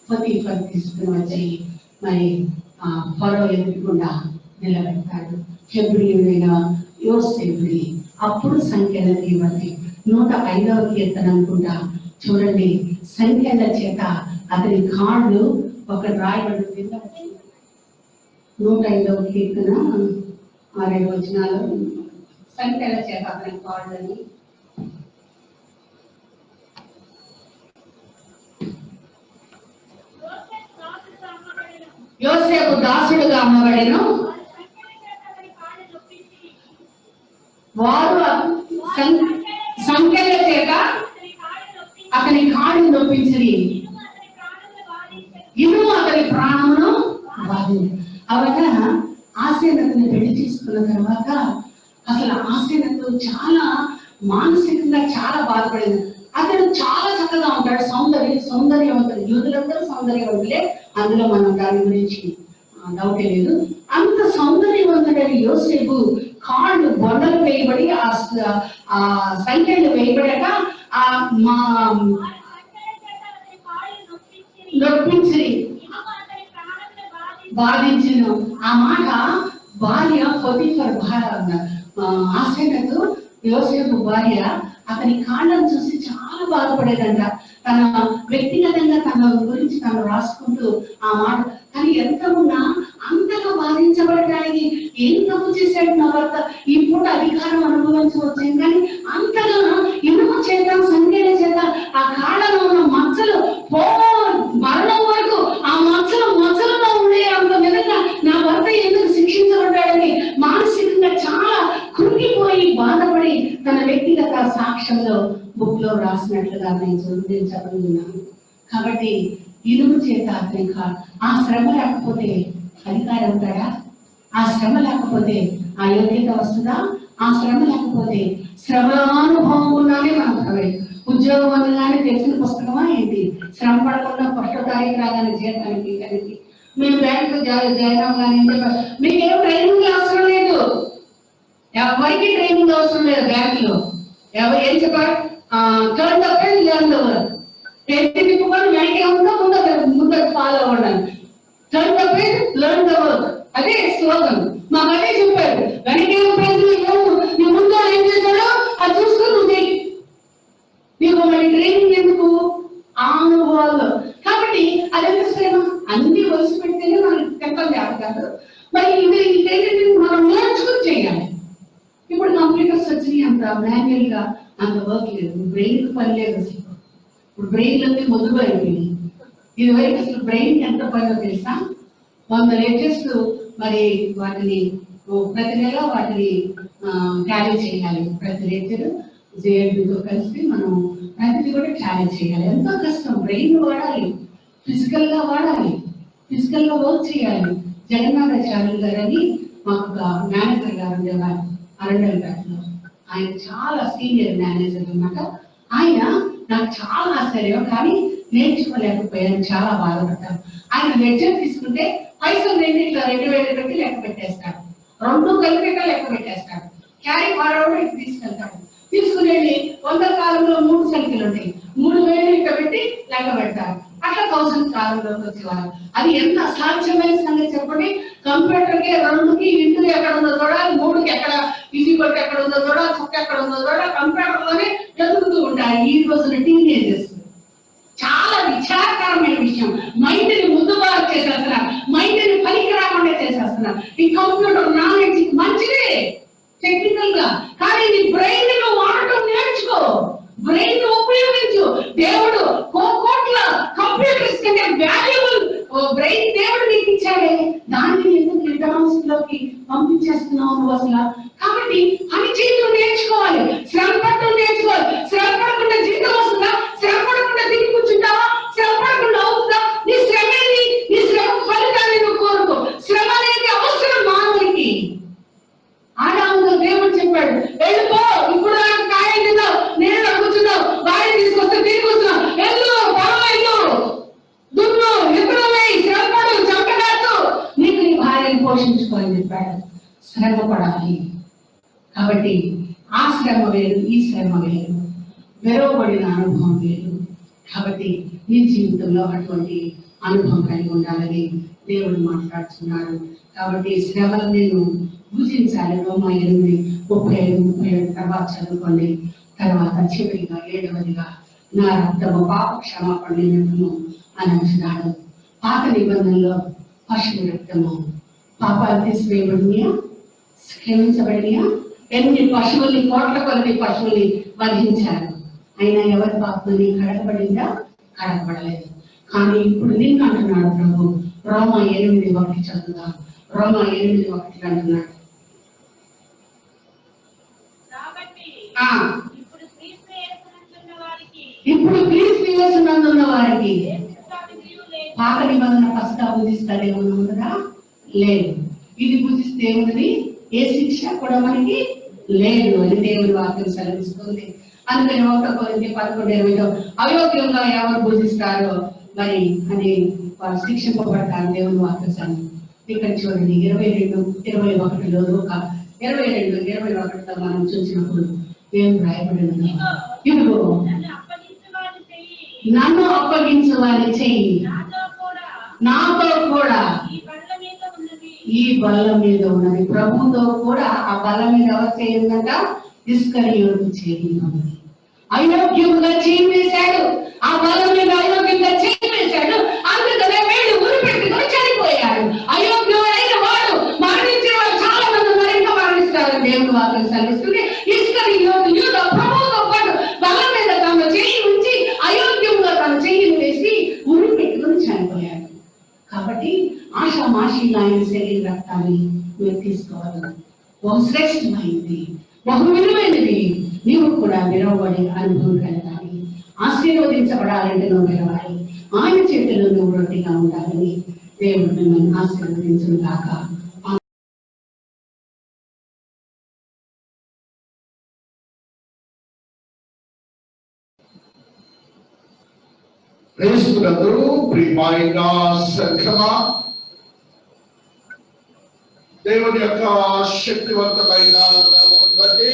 పొతీఫర్ తీసుకుని వచ్చి మరి ఫరో ఎదురుకుండా నిలబెడతాడు. హెబ్రీయుడైన యోసేపుని అప్పుడు సంఖ్యల తీవ్రతి 105వ కీర్తన అనుకుంటా చూడండి. సంఖ్యల చేత అతని కాళ్ళు ఒక రాయబడి 105వ కీర్తన 6 వచనాలు సంఖ్యల చేత అతని కాళ్ళని యోసేపు దాసుడుగా అమ్మబడెను. వారు సంఖ్యల చేత అతని కాళ్ళు నొప్పించి ఇనుము అతని ప్రాణమును బాధింది. అవగా ఆసేనతని పెళ్లి చేసుకున్న తర్వాత అసలు ఆసేనతో చాలా మానసికంగా చాలా బాధపడింది. అతడు చాలా చక్కగా ఉంటాడు, సౌందర్యవంతుడు. యూదులందరూ సౌందర్యవంతులే, అందులో మనం దాని గురించి డౌటే లేదు. అంత సౌందర్యవంతుడైన యోసేపు కాళ్ళు బొండలు వేయబడి ఆ సంఖ్యలు వేయబడక నొప్పించి బాధించను. ఆ మాట భార్య పొతీఫర్ ఆసేనకు యోసేపు భార్య అతని కాళ్ళను చూసి చాలా బాధపడేదంట. తన వ్యక్తిగతంగా తన గురించి తను రాసుకుంటూ ఆ మాట కానీ ఎంత ఉన్నా అంతగా బాధించబడడానికి ఏం తప్పు చేశాడు నా భర్త, ఈ పూట అధికారం అనుభవించవచ్చు కానీ అంతగా ఇనుము చేత సంఖ్యల చేత ఆ కాళ్ళలో ఉన్న మచ్చలు మరణం వరకు ఆ మచ్చలలో ఉండే అంత విధంగా నా భర్త ఎందుకు శిక్షించబడ్డాడని మానసికంగా చాలా కృంగిపోయి బాధపడి తన వ్యక్తిగత సాక్ష్యంలో బుక్ లో రాసినట్లుగా నేను చదువుతున్నాను. కాబట్టి ఇనుము చేత అతని ఆ శ్రమ లేకపోతే అధికారం ఉంటాడా? ఆ శ్రమ లేకపోతే ఆ యోగ్యత వస్తుందా? ఆ శ్రమ లేకపోతే శ్రమానుభవం ఉన్నానే మనకు ఉద్యోగం అనగానే తెలిసిన పుస్తకమా ఏంటి? శ్రమ పడకుండా 1వ తారీఖు రాగానే జీతానికి కలిగి మేము బ్యాంకు జాయిన్ అవ్వగానే మీకేం ట్రైనింగ్ అవసరం లేదు, ఎవరికి ట్రైనింగ్ అవసరం లేదు. బ్యాంకులో ఎవరు ఏం చెప్పారు? Turn the page learn the work. పెళ్లి తిప్పుకొని వెనక ఉందో ముందు ఫాలో అవ్వడం. Turn the page learn the work, అదే స్లోగన్. మాకు అదే చెప్పారు. వెనక పేజ్ నీ ముందు ఏం చేశాడో అది చూసుకొని నువ్వు చేయి. నీకు మళ్ళీ ట్రైనింగ్ ఎందుకు? ఆ అనుభవాల్లో. కాబట్టి అదెంత శ్రమ అన్ని వలసి పెడితేనే మనకి చెప్పండి కాదు. మరి ఇదేంటంటే మనం నేర్చుకుని చేయాలి. ఇప్పుడు కంప్యూటర్స్ వచ్చినాయి, అంత మాన్యువల్ గా అంత వర్క్ లేదు, బ్రెయిన్ పని లేదు. అసలు ఇప్పుడు బ్రెయిన్ అన్నీ మొదలు అయిపోయింది. ఇది వరకు అసలు బ్రెయిన్ ఎంత పనిలో తెలుసా? 100 లెటర్స్ మరి వాటిని ప్రతి నెల వాటిని టాలీ చేయాలి. ప్రతి లెక్చర్ జేఎడ్తో కలిసి మనం ప్రతిదీ కూడా టాలీ చేయాలి. ఎంతో కష్టం. బ్రెయిన్ వాడాలి, ఫిజికల్ గా వాడాలి, ఫిజికల్ గా వర్క్ చేయాలి. జగన్నాథాచార్యులు గారు అని మాకు మేనేజర్ గారు ఉండేవారు అరండల్పేటలో. ఆయన చాలా సీనియర్ మేనేజర్ అన్నమాట. ఆయన నాకు చాలా ఆశ్చర్యం, కానీ నేర్చుకోలేకపోయాను, చాలా బాధపడ్డాను. ఆయన లెక్చర్ తీసుకుంటే పైసలు రెండిట్లో 2000 పెట్టి లెక్క పెట్టేస్తాడు, 2 కలిపి లెక్క పెట్టేస్తాడు. క్యారీ ఫార్వర్డ్ తీసుకెళ్తాడు. తీసుకుని వెళ్ళి 100 కాలంలో 3 సంఖ్యలు ఉంటాయి, 3000 ఇట్లా పెట్టి లెక్క పెడతారు. అట్లా 1000 కాలంలోకి వచ్చేవారు. అది ఎంత అసాధ్యమైన సంగతి చెప్పండి. కంప్యూటర్కి 2కి ఇంటూ ఎక్కడ ఉందో చూడాలి, 3కి ఎక్కడ ఈజీ కొట్టి ఎక్కడ ఉందో చూడాలి, చుక్క ఎక్కడ ఉందో చూడాలి. కంప్యూటర్ లోనే ఎదుగుతూ ఉంటారు ఈ రోజున టీనేజర్స్. చాలా విచారకరమైన విషయం. మైండ్ ని ముందు బాగా చేసేస్తున్నారు, మైండ్ ని పనికి రాకుండా చేసేస్తున్నారు. ఈ కంప్యూటర్ నాలెడ్జ్ మంచిదే టెక్నికల్ గా, కానీ నీ బ్రెయిన్ ను వాడటం నేర్చుకో, బ్రెయిన్ ను ఉపయోగించు. దేవుడు కోట్ల కంప్యూటర్స్ కంటే వాల్యుబుల్ బ్రెయిన్ దేవుడు నీకు ఇచ్చాడే, దాన్ని ఎందుకు ఇంటర్నల్స్ లోకి పంపించేస్తున్నావు నువ్వు అసలు? కాబట్టి పని చేయడం నేర్చుకోవాలి, శ్రమ పడటం నేర్చుకోవాలి. శ్రమ పడకుండా జీతం వస్తుందా? శ్రమ పడకుండా తిరిగి కూర్చుంటావా? శ్రమ పడకుండా అవుతుందా? నీ శ్రమేది, నీ శ్రమ ఫలితాన్ని నువ్వు కోరుకో. శ్రమ అనేది అవసరం మానవుడికి. ఆదాముతో దేవుడు చెప్పాడు, వెళ్ళిపో, ఇప్పుడు కాయ తిన్నావు, నేను కూర్చున్నావు, భార్య తీసుకొస్తే తిరిగి వస్తున్నావు, వెళ్ళు, పొలం దున్ను, ఎప్పుడు శ్రమపడు, చంపడాదు, నీకు నీ భార్యను పోషించుకోని చెప్పాడు. శ్రమ పడాలి. కాబట్టి ఆ శ్రమ వేరు, ఈ శ్రమ వేరు, వెరవబడిన అనుభవం వేరు. కాబట్టి నీ జీవితంలో అటువంటి అనుభవం కలిగి ఉండాలని దేవుడు మాట్లాడుతున్నారు. కాబట్టి ఈ శ్రమలు నేను పూజించాలి. రోమా 8:35-37 తర్వాత చదువుకోండి. తర్వాత చివరిగా 7వదిగా నా రక్తము పాప క్షమాపణ నిమిత్తము అని అంటున్నాడు. పాత నిబంధనలో పశువు రక్తము పాపాలు తీసివేయబడినాయా, క్షమించబడినాయా? ఎన్ని పశువుల్ని, కోట్ల కొలది పశువుల్ని వధించారు, అయినా ఎవరి పాపని కడగబడిందా? కడగబడలేదు. కానీ ఇప్పుడు నిన్ను అంటున్నాడు ప్రభు. రోమా 8:1 చదువుదా. రోమా 8:1 అంటున్నాడు, ఇప్పుడు క్రీస్తు యేసునందున్న వారికి పాత నిబంధన పస్కా పూజిస్తారు ఏమన్నా ఉందా? లేదు. ఇది పూజిస్తే ఏమున్నది? ఏ శిక్ష కూడా మనకి లేదు అని దేవుని వాక్యం సెలవిస్తుంది. అందుకని 1 కొరింథీ 11:20 అయోగ్యంగా ఎవరు పూజిస్తారో మరి అని వారు శిక్షింపబడతారు దేవుని వాక్యం. ఇక్కడ చూడండి 22:21 ఒక 22:21 మనం చూసినప్పుడు ఏం రాయబడింది? ఇదిగో నన్ను అప్పగించు వారి చెయ్యి నాతో కూడా ఈ బల్ల మీద ఉన్నది. ప్రభుతో కూడా ఆ బల్ల మీద ఎవరు చేయిందంట? ఇస్కరియోతు చేయి ఉన్నది. అయోగ్యంగా చేయి వేశాడు, ఆ బల్ల మీద అయోగ్యంగా చేయి వేశాడు. అందుకనే వీళ్ళు ఊరి పెట్టుకుని చనిపోయాడు. అయోగ్యమైన వాడు మరణించే వాడు చాలా మంది మరింత మరణిస్తారు. దేవుని వాక్యం సెలవిస్తుంది. ఇస్కరియోతు యూదా ప్రభుతో పాటు బల్ల మీద తమ చేయి ఉంచి అయోగ్యంగా తన చెయ్యిని వేసి ఊరి పెట్టుకుని చనిపోయాడు. కాబట్టి ఆషామాషిగా ఆయన శరీర రక్తాన్ని మీరు తీసుకోవాలి. బహు శ్రేష్టమైంది, బహు విలువైనది. నీవు కూడా విరవబడి అనుభవం కలగాలి. ఆశీర్వదించబడాలంటే నువ్వు విరవాలి. ఆయన చేతిలో నువ్వు రొట్టిగా ఉండాలని దేవుడు మిమ్మల్ని ఆశీర్వదించును గాక. క్రీస్తునందు ప్రియమైన సంఘమా, దేవుని యొక్క శక్తివంతమైన నామమును బట్టి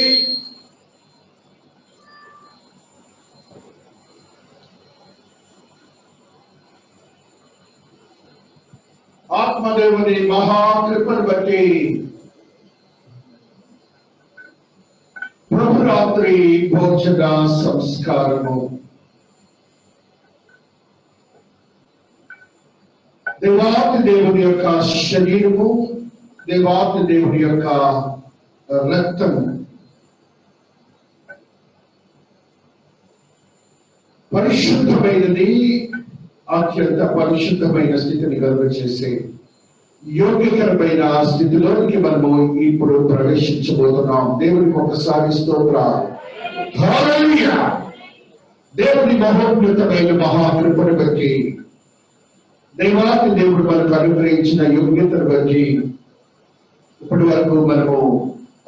ఆత్మదేవుని మహాకృపను బట్టి ప్రభురాత్రి భోజన సంస్కారము దేవాతి దేవుని యొక్క శరీరము, దేవాతి దేవుని యొక్క రక్తము పరిశుద్ధమైనది, అత్యంత పరిశుద్ధమైన స్థితిని కలుగ చేసే యోగ్యకరమైన స్థితిలోనికి మనము ఇప్పుడు ప్రవేశించబోతున్నాం. దేవునికి ఒకసారి స్తోత్రం. హల్లెలూయా. దేవుని మహోన్నతమైన మహాకృపను బట్టి, దైవాతి దేవుడు మనకు అనుగ్రహించిన యోగ్యతను బట్టి ఇప్పటి వరకు మనము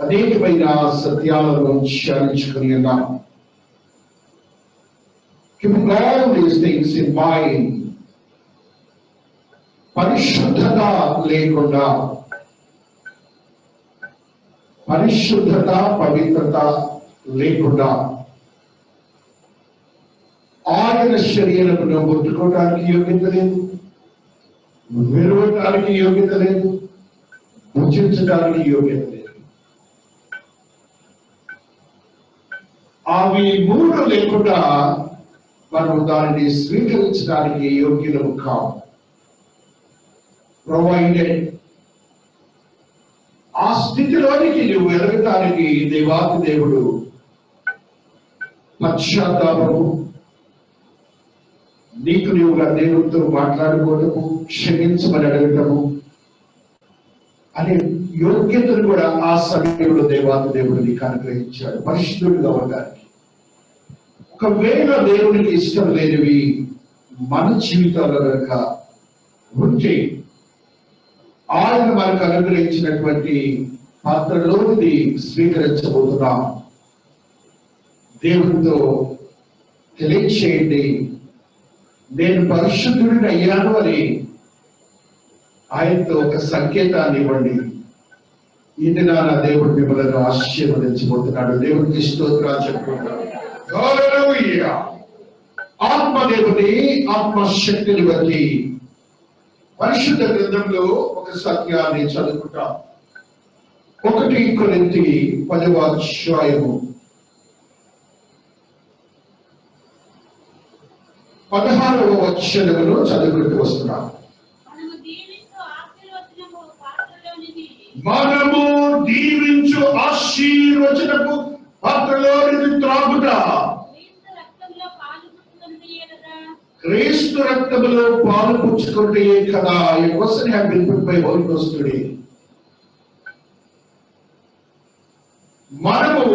అనేకమైన సత్యాలను ధ్యానించుకుని ఉన్నాం. Keeping all these things in mind, పరిశుద్ధత లేకుండా, పరిశుద్ధత పవిత్రత లేకుండా ఆయన శరీరమును ముట్టుకోవడానికి యోగ్యత లేదు, విరవటానికి యోగ్యత లేదు, భుజించడానికి యోగ్యత లేదు. అవి మూడు లేకుండా మనం దానిని స్వీకరించడానికి యోగ్యులము కావు. ప్రొవైడెడ్. ఆ స్థితిలోనికి నువ్వు ఎదగటానికి దేవాతి దేవుడు పశ్చాత్తాపము, నీకు నీవుగా దేవుడితో మాట్లాడుకోవటము, క్షమించమని అడగటము అనే యోగ్యతను కూడా ఆ సమయంలో దేవాతి దేవుడు నీకు అనుగ్రహించాడు పరిశుద్ధుడిగా ఉండడానికి. ఒకవేళ దేవునికి ఇష్టం లేనివి మన జీవితాల్లో కనుక ఉంటే ఆయన మనకు అనుగ్రహించినటువంటి పాత్రలోనిది స్వీకరించబోతున్నాం. దేవుడితో తెలియచేయండి, నేను పరిశుద్ధుడిని అయ్యాను అని ఆయనతో ఒక సంకేతాన్ని ఇవ్వండి. ఈ దినాన దేవుడు మిమ్మల్ని ఆశీర్వదించబోతున్నాడు. దేవుడికి స్తోత్రాలు చెప్పుకుంటాడు. హల్లెలూయా. ఆత్మదేవుని ఆత్మశక్తిని బట్టి పరిశుద్ధ గ్రంథంలో ఒక సత్యాన్ని చదువుకుంటాం. 1 కొరింథీ 10వ అధ్యాయము 16వ వచనమును చదువుకుంటూ వస్తున్నాం. మనము దీవించు ఆశీర్వచనపు పాత్రలోనిది త్రాగుట క్రీస్తు రక్తములో పాలు పుచ్చుకుంటే కదా. A question have been put by Holy Ghost today. మనము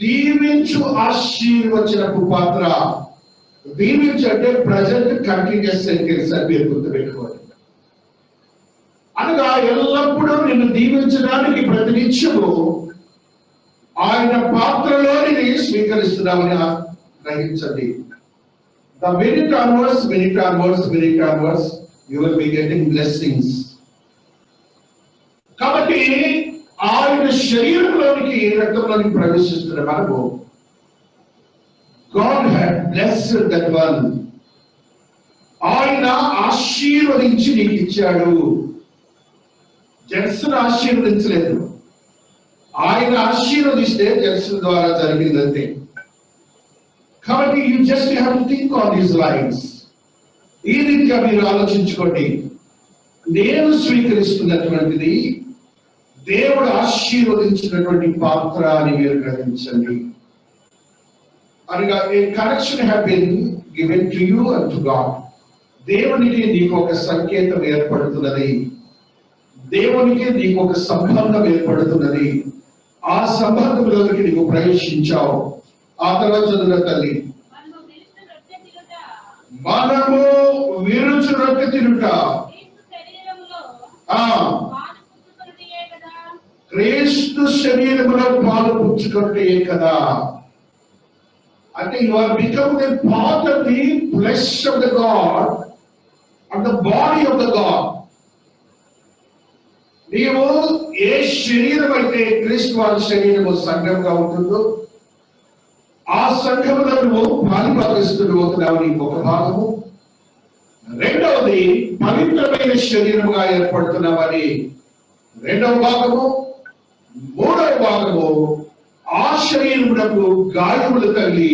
దీవించు ఆశీర్వచనపు పాత్ర. దీవించు అంటే ప్రజెంట్ కంటిన్యూస్ సెంటెన్స్ అని మీరు గుర్తుపెట్టుకోవాలి. అనగా ఎల్లప్పుడూ నిన్ను దీవించడానికి ప్రతినిత్యము ఆయన పాత్రలోని స్వీకరిస్తున్నామని గ్రహించండి. The minute onwards, you will be getting blessings. కాబట్టి ఆయన శరీరంలోనికి రక్తంలోనికి ప్రవేశిస్తున్న మనము God had blessed that one. ఆయన ఆశీర్వదించి నీకు ఇచ్చాడు. జెన్సన్ ఆశీర్వదించలేదు, ఆయన ఆశీర్వదిస్తే జెన్సన్ ద్వారా జరిగిందంతే. కాబట్టి you just have to think on these lines. ఈ రీతిగా మీరు ఆలోచించుకోండి. నేను స్వీకరిస్తున్నటువంటిది దేవుడు ఆశీర్వదించినటువంటి పాత్ర అని మీరు గ్రహించండి. అనగా a connection have been given to you and to God. దేవునికి నీకు ఒక సంకేతం ఏర్పడుతున్నది, దేవునికి నీకు ఒక సంబంధం ఏర్పడుతున్నది. ఆ సంబంధంలోకి నీకు ప్రవేశించావు. ఆ తర్వాత చదువుల తల్లి, మనము విరుచు రొట్టె తినుట క్రీస్తు శరీరములో పాలు పుచ్చుకుంటే కదా. అంటే you are become a part of the flesh of the God and the body of the God. నీవు ఏ శరీరం అయితే క్రీస్తు వారి శరీరము సంఘంగా ఉంటుందో ఆ సంఘంలో నువ్వు పాలుభాగిస్తున్నావు. నీకు ఒక భాగము. రెండవది పవిత్రమైన శరీరముగా ఏర్పడుతున్నావని రెండవ భాగము. మూడవ భాగము ఆ శరీరమునకు గాయములు తగిలి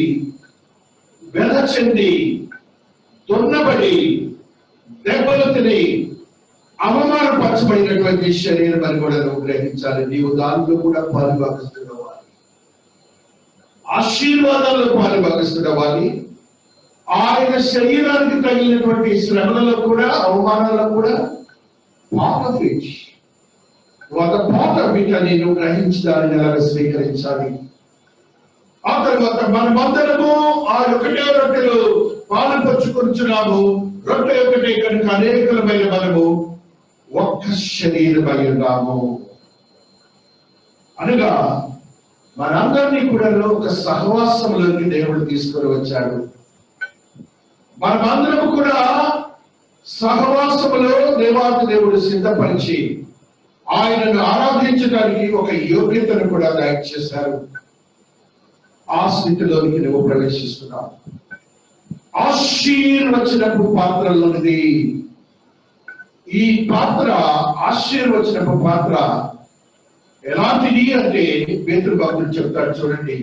వెల చెంది దున్నబడి దెబ్బలు తిని అవమానపరచబడినటువంటి శరీరం అని కూడా నువ్వు గ్రహించాలి. నీవు దాంట్లో కూడా పాలుభాగిస్తున్నావు, ఆశీర్వాదాల్లో పాలుభాగిస్తున్నావు. ఆయన శరీరానికి తగిలినటువంటి శ్రమలలో కూడా అవమానాల్లో కూడా పార్ట్ ఆఫ్ ఇట్. ఒక పార్ట్ ఆఫ్ ఇట్ అని నువ్వు గ్రహించడాన్ని ఎలాగ స్వీకరించాలి. ఆ తర్వాత మనమందరము ఆ ఒకటే రొట్టెలు పాలు పంచుకొంచున్నాము. రొట్టె ఒకటే కనుక అనేకమైన మనము ఒక్క శరీరమై ఉన్నాము. అనగా మనందరినీ కూడా ఒక సహవాసంలోకి దేవుడు తీసుకొని వచ్చాడు. మనమందరం కూడా సహవాసములో దేవాది దేవుడు సిద్ధపరిచి ఆయనను ఆరాధించడానికి ఒక యోగ్యతను కూడా దయచేశారు. ఆ స్థితిలోనికి నువ్వు ప్రవేశిస్తున్నావు. ఆశీర్వచనపు పాత్రలోనిది ఈ పాత్ర. ఆశీర్వచనపు పాత్ర ఎలాంటిది అంటే పేతురు భక్తుడు చెప్తాడు చూడండి.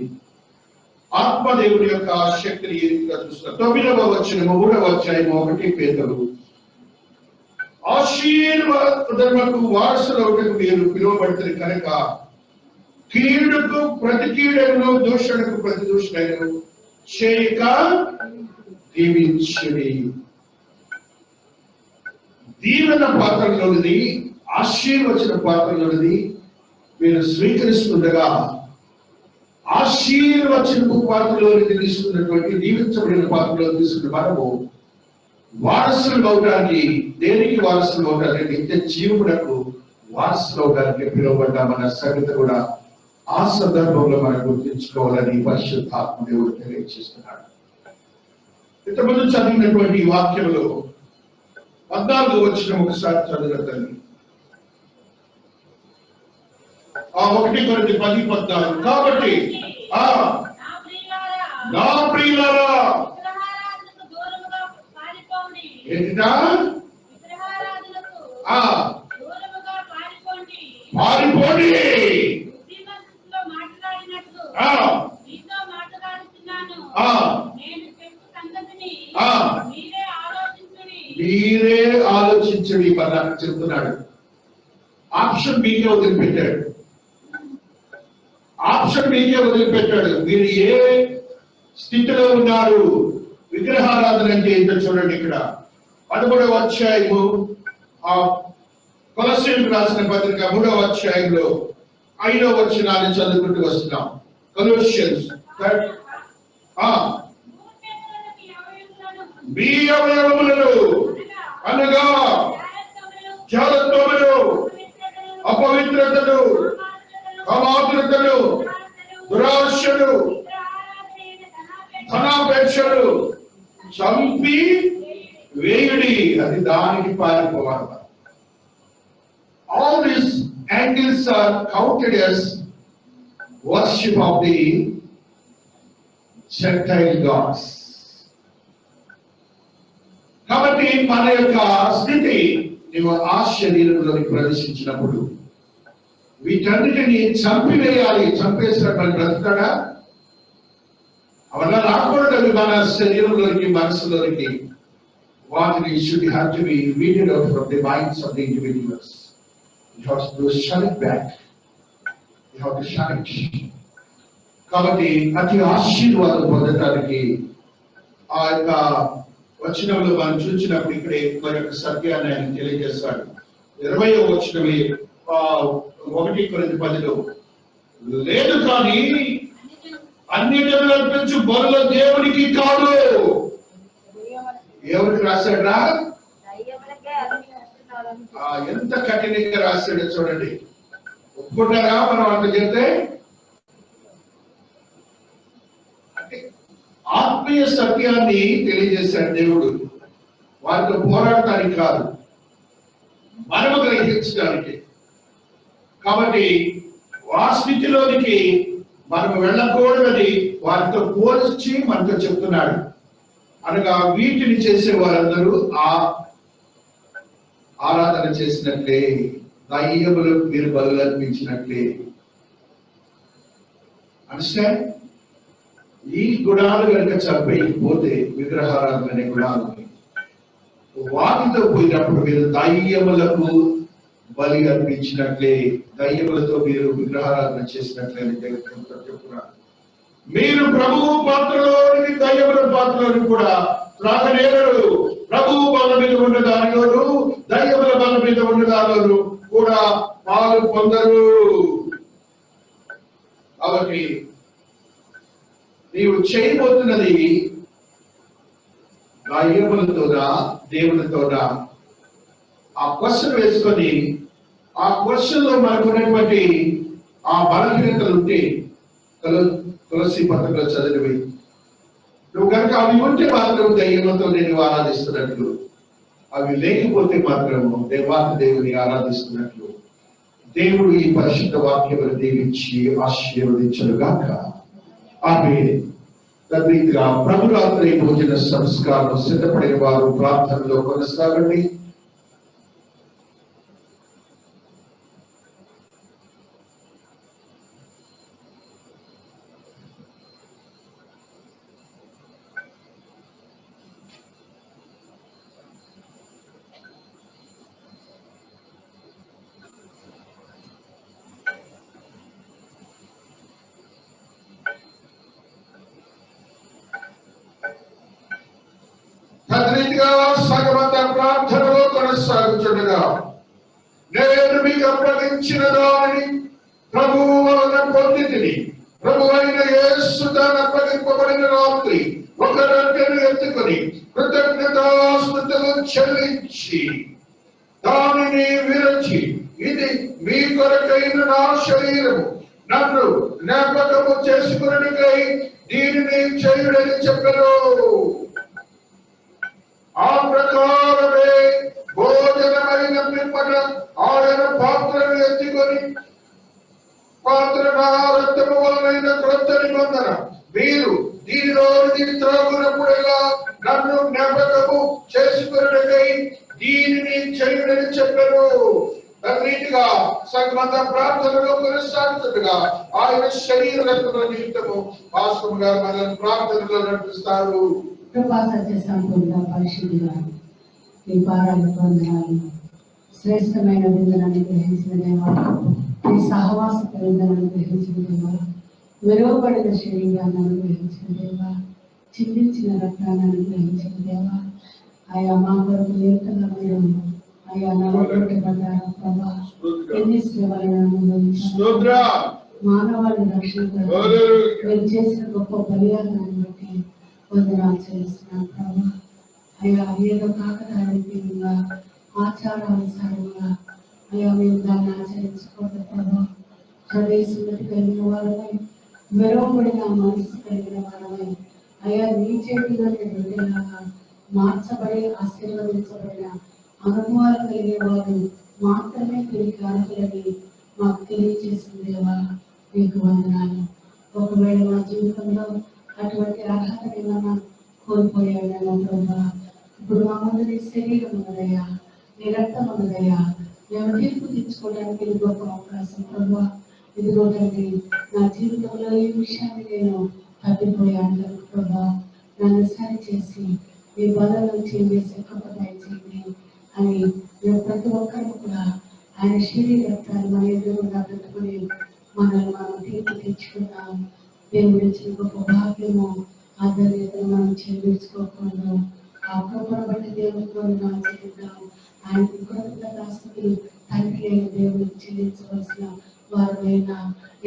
ఆత్మదేవుడి యొక్క శక్తిని ఏ రీతిగా చూస్తున్నారు. 9వ వచనము 3వ అధ్యాయము 1 పేతురు. ఆశీర్వాదములకు వారసులవుటకు మీరు పిలువబడుతుంది కనుక కీడుకు ప్రతి కీడను దూషణకు ప్రతి దూషణను చేయక దీవించుడి. దీవెన పాత్రలోనిది, ఆశీర్వచన పాత్రలోనిది మీరు స్వీకరిస్తుండగా ఆశీర్వచనపు పాత్రలోనిది తీసుకున్నటువంటి దీవించబడిన పాత్రలో తీసుకున్న మనము వారసులు అవడానికి, దేనికి వారసులు అవడానికి, నిత్య జీవులకు వారసులు అవడానికి పిలువబడ్డామన్న సంగతి కూడా ఆ సందర్భంలో మనం గుర్తించుకోవాలని పరిశుద్ధాత్మ దేవుడు తెలియజేస్తున్నాడు. ఇంతకుముందు చదివినటువంటి వాక్యంలో 14వ వచనం ఒకసారి చదవండి. 1 కొరింథీ 10:14. కాబట్టి నా ప్రియులారా ఏంటిదా పొడి. బుద్ధిమంతులతో మాట్లాడినట్లు ఆ మీతో మాట్లాడుతున్నాను. ఆ నేను చెప్పు సంగతిని ఆ మీరే ఆలోచించుడి. మీరే ఆలోచించండి. మళ్ళా చెప్తున్నాడు, ఆప్షన్ మీకే వదిలిపెట్టాడు. ఆప్షన్ మీకే వదిలిపెట్టాడు. మీరు ఏ స్థితిలో ఉన్నారు? విగ్రహారాధన అంటే ఏంటో చూడండి. ఇక్కడ 13వ అధ్యాయము ఆ కొలస్సీయులకు రాసిన పత్రిక 3వ అధ్యాయంలో 5వ వచనాన్ని చదువుకుంటూ వస్తున్నాం. కొలస్సియన్స్ మీ అవయవములను అనగా జాలత్వములు, అపవిత్రతలు, అమాతృతలు, దురాశలు, ధనాపేక్షలు చంపి వేయుడి. అది దానికి పారిపోవాలి. All these angles are counted as worship of the Gentile gods. కాబట్టి మన యొక్క స్థితి, నీవు ఆ శరీరంలోకి ప్రవేశించినప్పుడు వీటన్నిటిని చంపివేయాలి. చంపేసినట్టు మనం బ్రతుకుతాడా? అవన్నీ రాకూడదు. అవి మన శరీరంలోకి, మనసులోకి వాటిని should have to be weeded out from the minds of the individuals. You have to shun it back. You have to shun it. కాబట్టి అతి ఆశీర్వాదం పొందడానికి ఆ యొక్క వచనంలో మనం చూసినప్పుడు ఇక్కడే మరొక సత్యాన్ని ఆయన తెలియజేస్తాడు. 20వ వచనమే 1 కొరింథీ 10లో, లేదు కానీ అన్ని జనులు అర్పించు బలుల దేవునికి కాదు. ఎవరికి రాశాడు రా? ఎంత కఠినంగా రాశాడో చూడండి. ఒప్పుకుంటారా మనం అంత చెప్తే? అంటే ఆత్మీయ సత్యాన్ని తెలియజేశాడు దేవుడు. వారితో పోరాడటానికి కాదు, మనము గ్రహించడానికి. కాబట్టి ఆ స్థితిలోనికి మనం వెళ్ళకూడదని వారితో పోల్చి మనతో చెప్తున్నాడు. అనగా వీటిని చేసే వారందరూ ఆ ఆరాధన చేసినట్లే, దయ్యములకు మీరు బలులు అర్పించినట్లే. అండర్స్టాండ్? ఈ గుణాలు కనుక చంపేయకపోతే విగ్రహారాధన అనే గుణాలు వాటితో పోయినప్పుడు మీరు దయ్యములకు బలి అర్పించినట్లే, దయ్యములతో మీరు విగ్రహారాధన చేసినట్లే చెప్తున్నారు. మీరు ప్రభువు పాత్రలోని దయ్యముల పాత్రలోని కూడా త్రాగనేరరు. ప్రభువు బల మీద ఉన్న దానిలోను దయ్యముల బల మీద ఉన్న దానిలోను కూడా పాలు పొందరు. కాబట్టి నీవు చేయబోతున్నది దయ్యములతోనా దేవునితోనా? ఆ క్వశ్చన్ వేసుకొని ఆ క్వశ్చన్ లో మనకున్నటువంటి ఆ బలహీనతలు ఉంటే తులసి పత్రికలో చదివి నువ్వు కనుక అవి ఉంటే మాత్రం దయ్యములతో నేను ఆరాధిస్తున్నట్లు, అవి లేకపోతే మాత్రం దేవాతి దేవుని ఆరాధిస్తున్నట్లు. దేవుడు ఈ పరిశుద్ధ వాక్యమును దీవించి ఆశీర్వదించుగాక. ఆమేన్. తద్రీతిగా ప్రభురాత్రి భోజన సంస్కారం సిద్ధపడిన వారు ప్రార్థనలో కొనసాగండి. తద్రీతిగా సగమంత ప్రార్థనలో కొనసాగుతుండగా నేను మీకు అప్పగించిన దానిని ప్రభువు వలన పొందితిని. ప్రభువైన యేసు తాను అప్పగింపబడిన రాత్రి ఒక రొట్టెను ఎత్తుకొని కృతజ్ఞతాస్తుతులు చెల్లించి దానిని విరచి, ఇది మీ కొరకైన నా శరీరము, నన్ను జ్ఞాపకము చేసుకున్నకై దీనిని చేయుడని చెప్పెను. ఆ ప్రకారమే భోజనమైన పిమ్మట ఆయన పాత్రను ఎత్తుకొని, పాత్ర నా రక్తము వలనైన క్రొత్త నిబంధన, మీరు దీనిలోని త్రాగునప్పుడెల్లా నన్ను జ్ఞాపకము చేసుకున్నకై దీనిని చేయుడని చెప్పెను. రీతిగా సంగమంత ప్రార్థనలో కొనసాగుతుండగా ఆయన శరీర రక్తముల నిమిత్తము పాస్టర్ గారు మనల్ని ప్రార్థనలో నడిపిస్తారు. కృపా సత్య సంపూర్ణ పరిశుద్ధుడా, మీ పాదాలకు వందనాలు. శ్రేష్టమైన విందులను గ్రహించిన దేవా, మీ సహవాస విందులను గ్రహించిన దేవా, విలువబడిన శరీరాన్ని అనుగ్రహించిన దేవా, చిందించిన రక్తాన్ని అనుగ్రహించిన దేవా, ఆయా మా కొరకు లేఖగా మీరు ఆయా నలగొట్టబడ్డారు ప్రభా. ఎన్ని శ్రమలను అనుభవించారు, మానవాళి రక్షణ మీరు చేసిన గొప్ప బలియాదాన్ని బట్టి వందనాలు చేస్తున్నాం ప్రభా. అయ్యా ఏదో కాకతాళీయంగా ఆచారానుసారంగా అయ్యా మేము దాన్ని ఆచరించుకోవడం ప్రభా. ప్రవేశంలోకి కలిగిన వాళ్ళమై, మెరుగుపడిన మనసు కలిగిన వాళ్ళమై, అయ్యా నీ చేతిలో ఉండేలాగా మార్చబడి ఆశీర్వదించబడిన అనుభవాలు కలిగే వారు మాత్రమే తిరిగి అర్హులని మాకు తెలియజేసిందేవా, మీకు వందనాలు. ఒకవేళ మా జీవితంలో అటువంటి అర్హత ఏమన్నా కోల్పోయాడేమో ప్రభా, ఇప్పుడు మా ముందు నీ శరీరం ఉన్నదయ్యా, నీ రక్తం ఉన్నదయ్యా, మేము తీర్పు తీర్చుకోవడానికి ఇది గొప్ప అవకాశం ప్రభా. ఇదిగో తండ్రి, నా జీవితంలో ఈ విషయాన్ని నేను తప్పిపోయాను ప్రభా, నన్ను సరి చేసి మీ బలను చేసి దయచేయండి అని మేము ప్రతి ఒక్కరు కూడా ఆయన శరీర రక్తాన్ని మన ఎదురుగా పెట్టుకుని మనల్ని మనం తీర్పు తెచ్చుకున్నాం. దేవుడి ఇచ్చిన గొప్ప భాగ్యము ఆధ్వర్యతను మనం చెల్లించుకోకుండా ఆ కృపను బట్టి దేవుడితో మనం చెల్లిద్దాం. ఆయనకు కృతజ్ఞతాస్తుతులు తండ్రి అయిన దేవుడికి చెల్లించవలసిన వారైనా,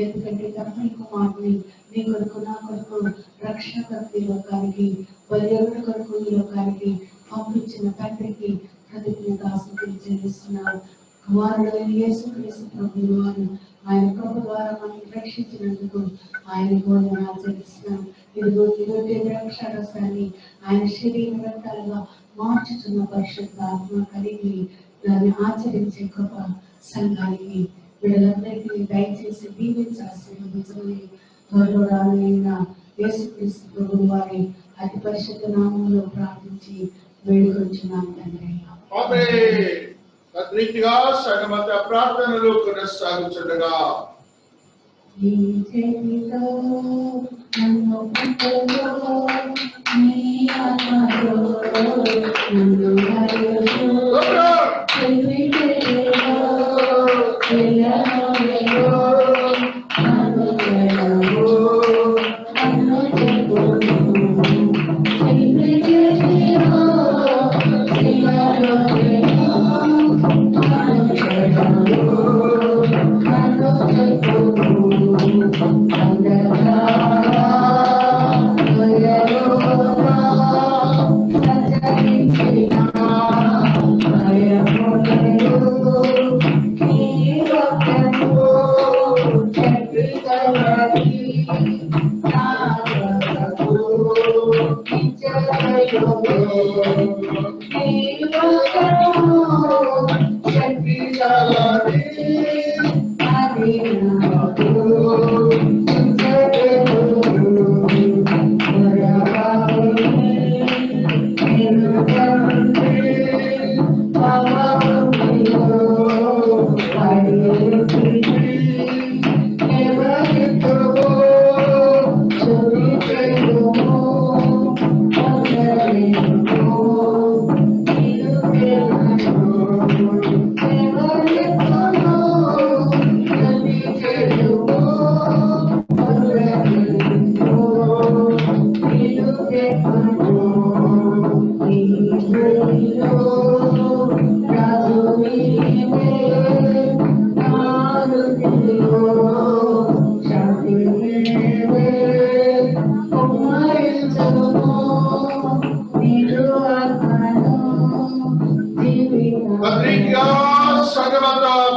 ఎందుకంటే తండ్రి కుమారుని నీ కొరకు నా కొరకు రక్షణ లోకానికి బలియగుడి కొరకు ఈ లోకానికి పంపించిన తండ్రికి కృతజ్ఞతాస్తుతులు చెల్లిస్తున్నారు. కుమారుడైన యేసుక్రీస్తు ప్రభువు వారు ఆయన కృప ద్వారా మనల్ని రక్షించినందుకు ఆయనకు వందనాలు చెల్లిస్తున్నాం. ఇదిగో ఇదొకే ద్రాక్షారసాన్ని ఆయన శరీర రక్తాలుగా మార్చుతున్న పరిశుద్ధ ఆత్మ కలిగి దాన్ని ఆచరించే కృప సంఘానికి వీళ్ళందరికీ దయచేసి దీవించి ఆశీర్వదించమని త్వరలో రానున్న యేసుక్రీస్తు ప్రభువు వారి అతి పరిశుద్ధ నామంలో ప్రార్థించి వేడుకొంచున్నాం తండ్రి. రీతిగా సగమత ప్రార్థనలు కొనసాగుతుండగా నీ చేతిలో నన్ను పట్టుకో, నీ ఆత్మలో నన్ను హరిలో చెవిటిలో ఎల్లవేళలో నన్ను చెడవు నన్ను చెప్పును చెవిటిలో శిలలో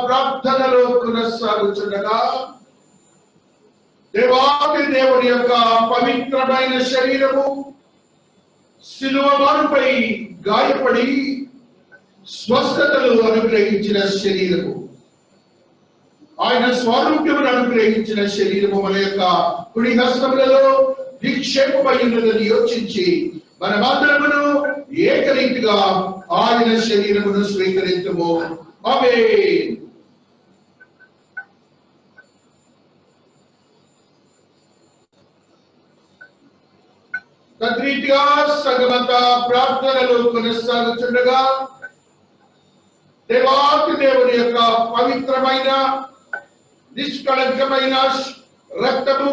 ప్రార్థనలో కొనసాగుతుండగా దేవాది దేవుడి యొక్క పవిత్రమైన శరీరము శిలువ వారిపై గాయపడి స్వస్థతలు అనుగ్రహించిన శరీరము, ఆయన స్వారూప్యమును అనుగ్రహించిన శరీరము మన యొక్క కుడి హస్తములలో నిక్షేపమైనదని యోచించి మనమందరమును ఏకరీతిగా ఆయన శరీరమును స్వీకరించుము. ఆమేన్. తద్రీతిగా సంగమంతా ప్రార్థనలు కొనసాగుతుండగా దేవాతి దేవుని యొక్క పవిత్రమైన నిష్కళంకమైన రక్తము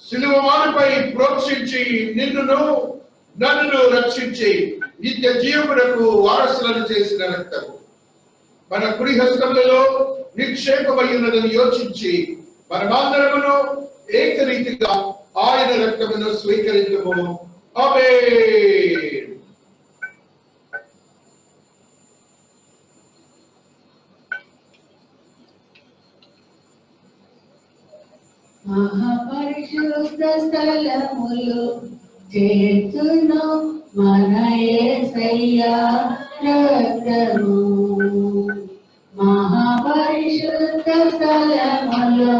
శిలువమానుపై ప్రోక్షించి నన్ను రక్షించి నిత్య జీవమునకు వారసులను చేసిన రక్తము మన కుడి హస్తములలో నిక్షేపమైనదని యోచించి మనమందరమును ఏకరీతిగా ఆయన రక్తమును స్వీకరించము. ఆమేన్. మహాపరిశుద్ధ స్థలములు చేర్చును మన యేసయ్య రక్తము. మహాపరిశుద్ధ స్థలములు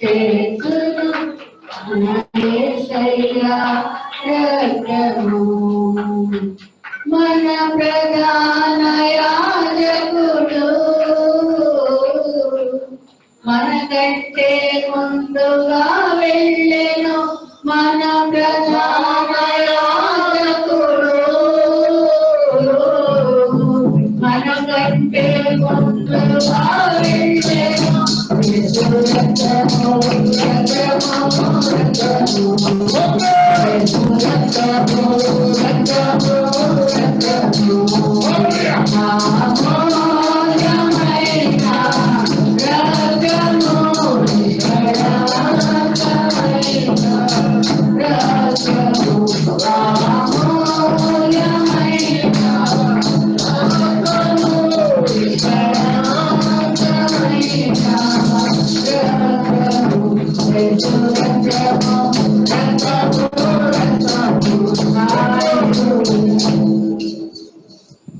చేర్చును మన యేసయ్య రక్తము. మన ప్రధాన యాజకుడు మనకంటే ముందుగా వెళ్ళెను. మన ప్రధాన యాజకుడు మనకంటే ముందుగా వెళ్ళెను.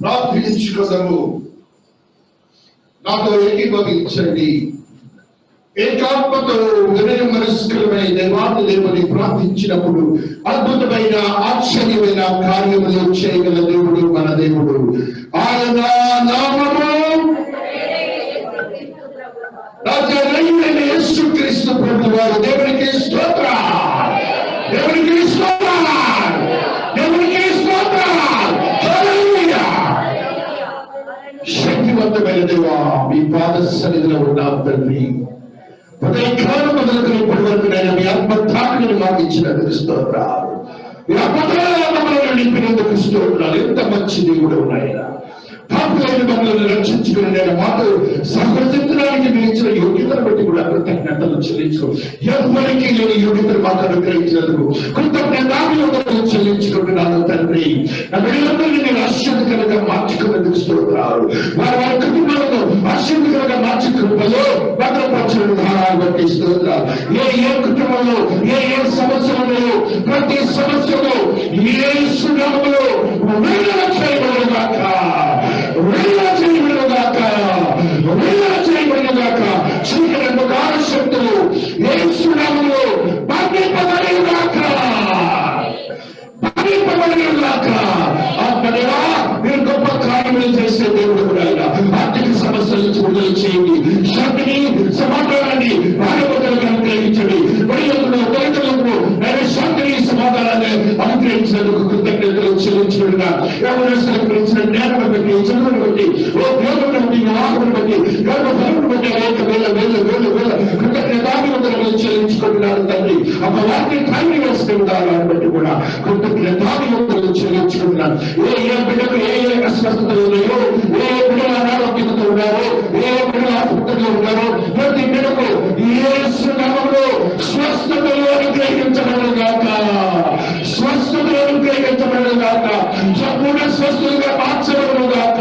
ప్రార్థించుకోదము. నాతో ఏకీభవించండి. ఏకాత్మతో వినయ మనస్కులమైన దేవాది దేవుని ప్రార్థించినప్పుడు అద్భుతమైన ఆశ్చర్యమైన కార్యములు చేయగల దేవుడు మన దేవుడు. ఆయన నామము నజరేయుడైన యేసుక్రీస్తు ప్రభువారు. దేవునికి స్తోత్రం, దేవునికి స్తోత్రం, దేవునికి స్తోత్రం. హల్లెలూయా. శక్తివంతమైన దేవా, మీ పాద సన్నిధిలో ఉన్నాం తండ్రి. ఉదయకాలం మొదలుకొని ఇప్పటి వరకు నేను మీ ఆత్మ తాకుని మాకు ఇచ్చినందుకు స్తోత్రాలు. మీ ఆత్మలో నింపినందుకు స్తోత్రాలు. ఎంత మంచి దేవుడు ఉన్నాయన. పాపులైన మమ్మల్ని రక్షించుకుని నేను మాతో సహకరించడానికి మీరు ఇచ్చిన యోగ్యతను బట్టి కూడా కృతజ్ఞతలు చెల్లించు. ఎవరికి లేని యోగ్యతను మాకు అనుగ్రహించినందుకు కృతజ్ఞతలు చెల్లించుకుంటున్నాను తండ్రి. నా బిడ్డలందరినీ నేను ఆశ్చర్యకరంగా మార్చుకున్నందుకు స్తోత్రాలు. వారి వారి కుటుంబాలను ఆశ్చర్యకరంగా మార్చుకున్నలో భద్రపరచిన విధానాలు బట్టి స్తోత్రాలు. ఏ కుటుంబంలో ఏ సమస్యలలో ప్రతి సమస్యలో యేసు నామములో విడుదల చేయబడుగాక, విడుదల చేయబడుగాక, విడుదల చేయబడుగాక. చీకటి అంధకార శక్తులు యేసు నామములో బంధింపబడుగాక, బంధింపబడుగాక. ఆత్మదేవా, మీరు గొప్ప కార్యములు చేసే దేవుడు కూడా. ఆర్థిక సమస్యల నుంచి విడుదల చేయండి. శాంతిని సమాధానాన్ని భార్యభర్తలకు అనుగ్రహించండి. బడిలకు తల్లిదండ్రులకు శాంతిని సమాధానాన్ని అనుగ్రహించినందుకు కృతజ్ఞతలు చెల్లించుకుంటున్నా. ఎవరెస్టులకు ఇచ్చిన జ్ఞానం బట్టి, చదువును బట్టి, ఉద్యోగం బట్టి, వివాహం బట్టి, గర్భఫలమును బట్టి అనేక వేల వేల వేల వేల కృతజ్ఞతాభివందనలు చెల్లించుకుంటున్నారు తండ్రి. ఒక వాటిని టైం వేసుకుంటారు బట్టి కూడా కృతజ్ఞతాభివందనలు చెల్లించుకుంటున్నారు. ఏ బిడ్డకు ఏ అస్వస్థతలు ఉన్నాయో, ఏ బిడ్డలు అనారోగ్యంతో ఉన్నారో, ఏ బిడ్డలు ఆసుపత్రిలో ఉన్నారో, ప్రతి బిడ్డకు యేసు నామములో స్వస్థతలు అనుగ్రహించబడుగాక, స్వస్థతలు అనుగ్రహించబడుగాక, సంపూర్ణ స్వస్థులుగా మార్చబడుగాక,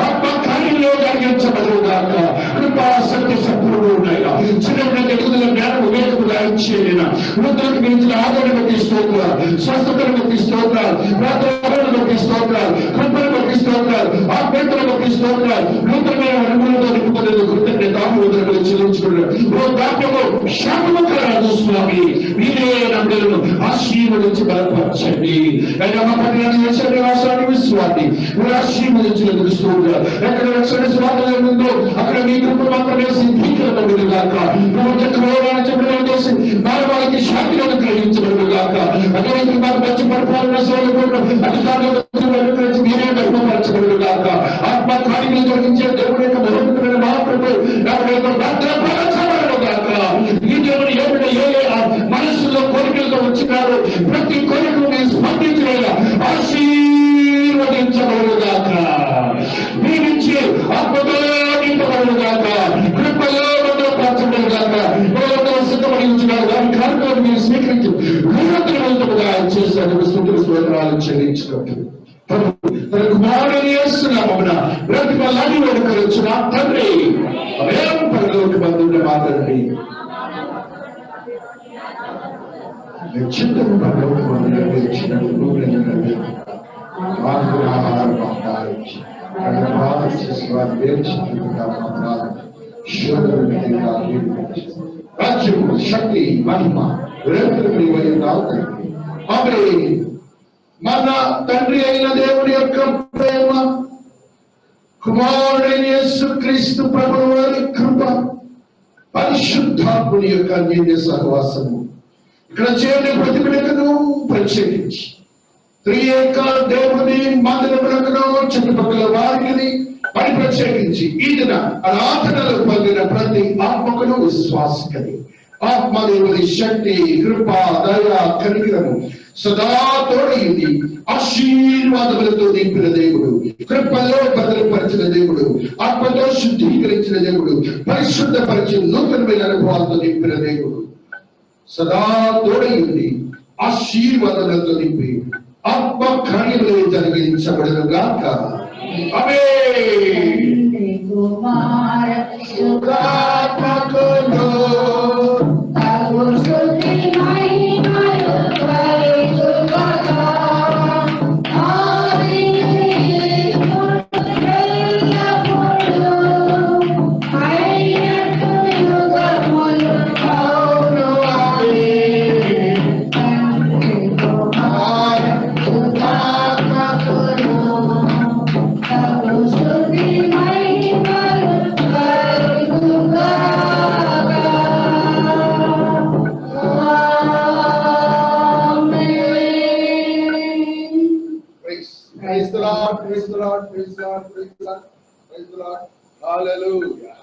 ఆత్మ కార్యంలో కలిగించబడుగాక. కృపా సత్య సంపూర్ణ ఉన్నాయా. చిన్న ఎదుగుదల జ్ఞానం వివేకముగా ఇచ్చేనా. వృద్ధులకు మించిన ఆదరణ బట్టి స్తోత్రాలు, స్వస్థతను బట్టి స్తోత్రాలు, ప్రార్థనలను బట్టి స్తోత్రాలు, కృపను బట్టి స్తోత్రాలు, ఆత్మీయతను బట్టి స్తోత్రాలు. నూతనమైన అనుభవంతో నింపుకునేందుకు కృతజ్ఞతాభివందనలు చెల్లించుకున్నారు. ఓ దాప్యము శాపము కలదు స్వామి. మీరే నమ్మలను ఆశీర్వదించి బలపరచండి. నివాసాన్ని విశ్వాన్ని మీరు ఆశీర్వదించినందుకు స్తోత్రాలు. ఎక్కడ రక్షణ స్వాతంత్రం ఉందో అక్కడ మీ కృప మాత్రమే సిద్ధీకరించబడుగాక. నువ్వు చక్రవర్తి చేసి మానవాళికి శాంతిని అనుగ్రహించబడును గాక. అదేవిధంగా మాకు మంచి పరిపాలన సౌలభ్యం అధికారులకు అనుగ్రహించి మీరే మహిమపరచబడును గాక. ఆత్మ కార్యములు జరిగించే దేవుని యొక్క మహోన్నతమైన మహాప్రభు నాకు యొక్క భద్రపరచబడును గాక. ఈ దేవుని ఏమైనా మనస్సులో కోరికలతో వచ్చినారు ప్రతి కోరికను స్పందించలేదా ఆశీర్వదించబడును గాక. మీ నుంచి ఆత్మతో నింపబడును గాక. కృపలో భద్రపరచబడును గాక. సిద్ధపడి ఉంచున్నారు వారి కార్యక్రమాన్ని మీరు స్వీకరించి వినూత్నవంతముగా చేశారు. స్తుతులు స్తోత్రాలు చెల్లించినట్టు తన కుమారుని యేసునామమున బ్రతిమలాడి వేడుకొనుచున్న తండ్రి అవేం పరలోక బంధువుల మాట్లాడండి చిత్తము పరలోక బంధువులు ఇచ్చినట్టు మాకు ఆహారం ఆహారించి బాధ చేసి వారు వేర్చిగా రాజ్యము శక్తి మహిమ ఆమె మన తండ్రి అయిన దేవుని యొక్క ప్రేమ కుమారుడైన యేసుక్రీస్తు ప్రభువు వారి కృప పరిశుద్ధాత్ముని యొక్క అన్యోన్య సహవాసము ఇక్కడ చేరిన ప్రతి బిడ్డకును ప్రత్యేకించి త్రియేక దేవుని మందిరములకును చుట్టుపక్కల వారిని మరి ప్రత్యేకించి ఈ దిన ఆరాధనలు పొందిన ప్రతి ఆత్మకును విశ్వాసకని ఆత్మదేవుని శక్తి కృప దయ కనికరము సదా తోడయింది. ఆశీర్వాదములతో నింపిన దేవుడు, కృపలో భద్రపరిచిన దేవుడు, ఆత్మతో శుద్ధీకరించిన దేవుడు, పరిశుద్ధపరిచిన నూతనమైన అనుభవాలతో నింపిన దేవుడు సదా తోడయింది. ఆశీర్వాదములతో నింపి ఆత్మ కార్యములు జరిగించబడును గాక. ఆమేన్. కుమార సుఖాత్మకులు Praise the Lord, praise the Lord, praise the Lord, praise the Lord, praise the Lord. Hallelujah.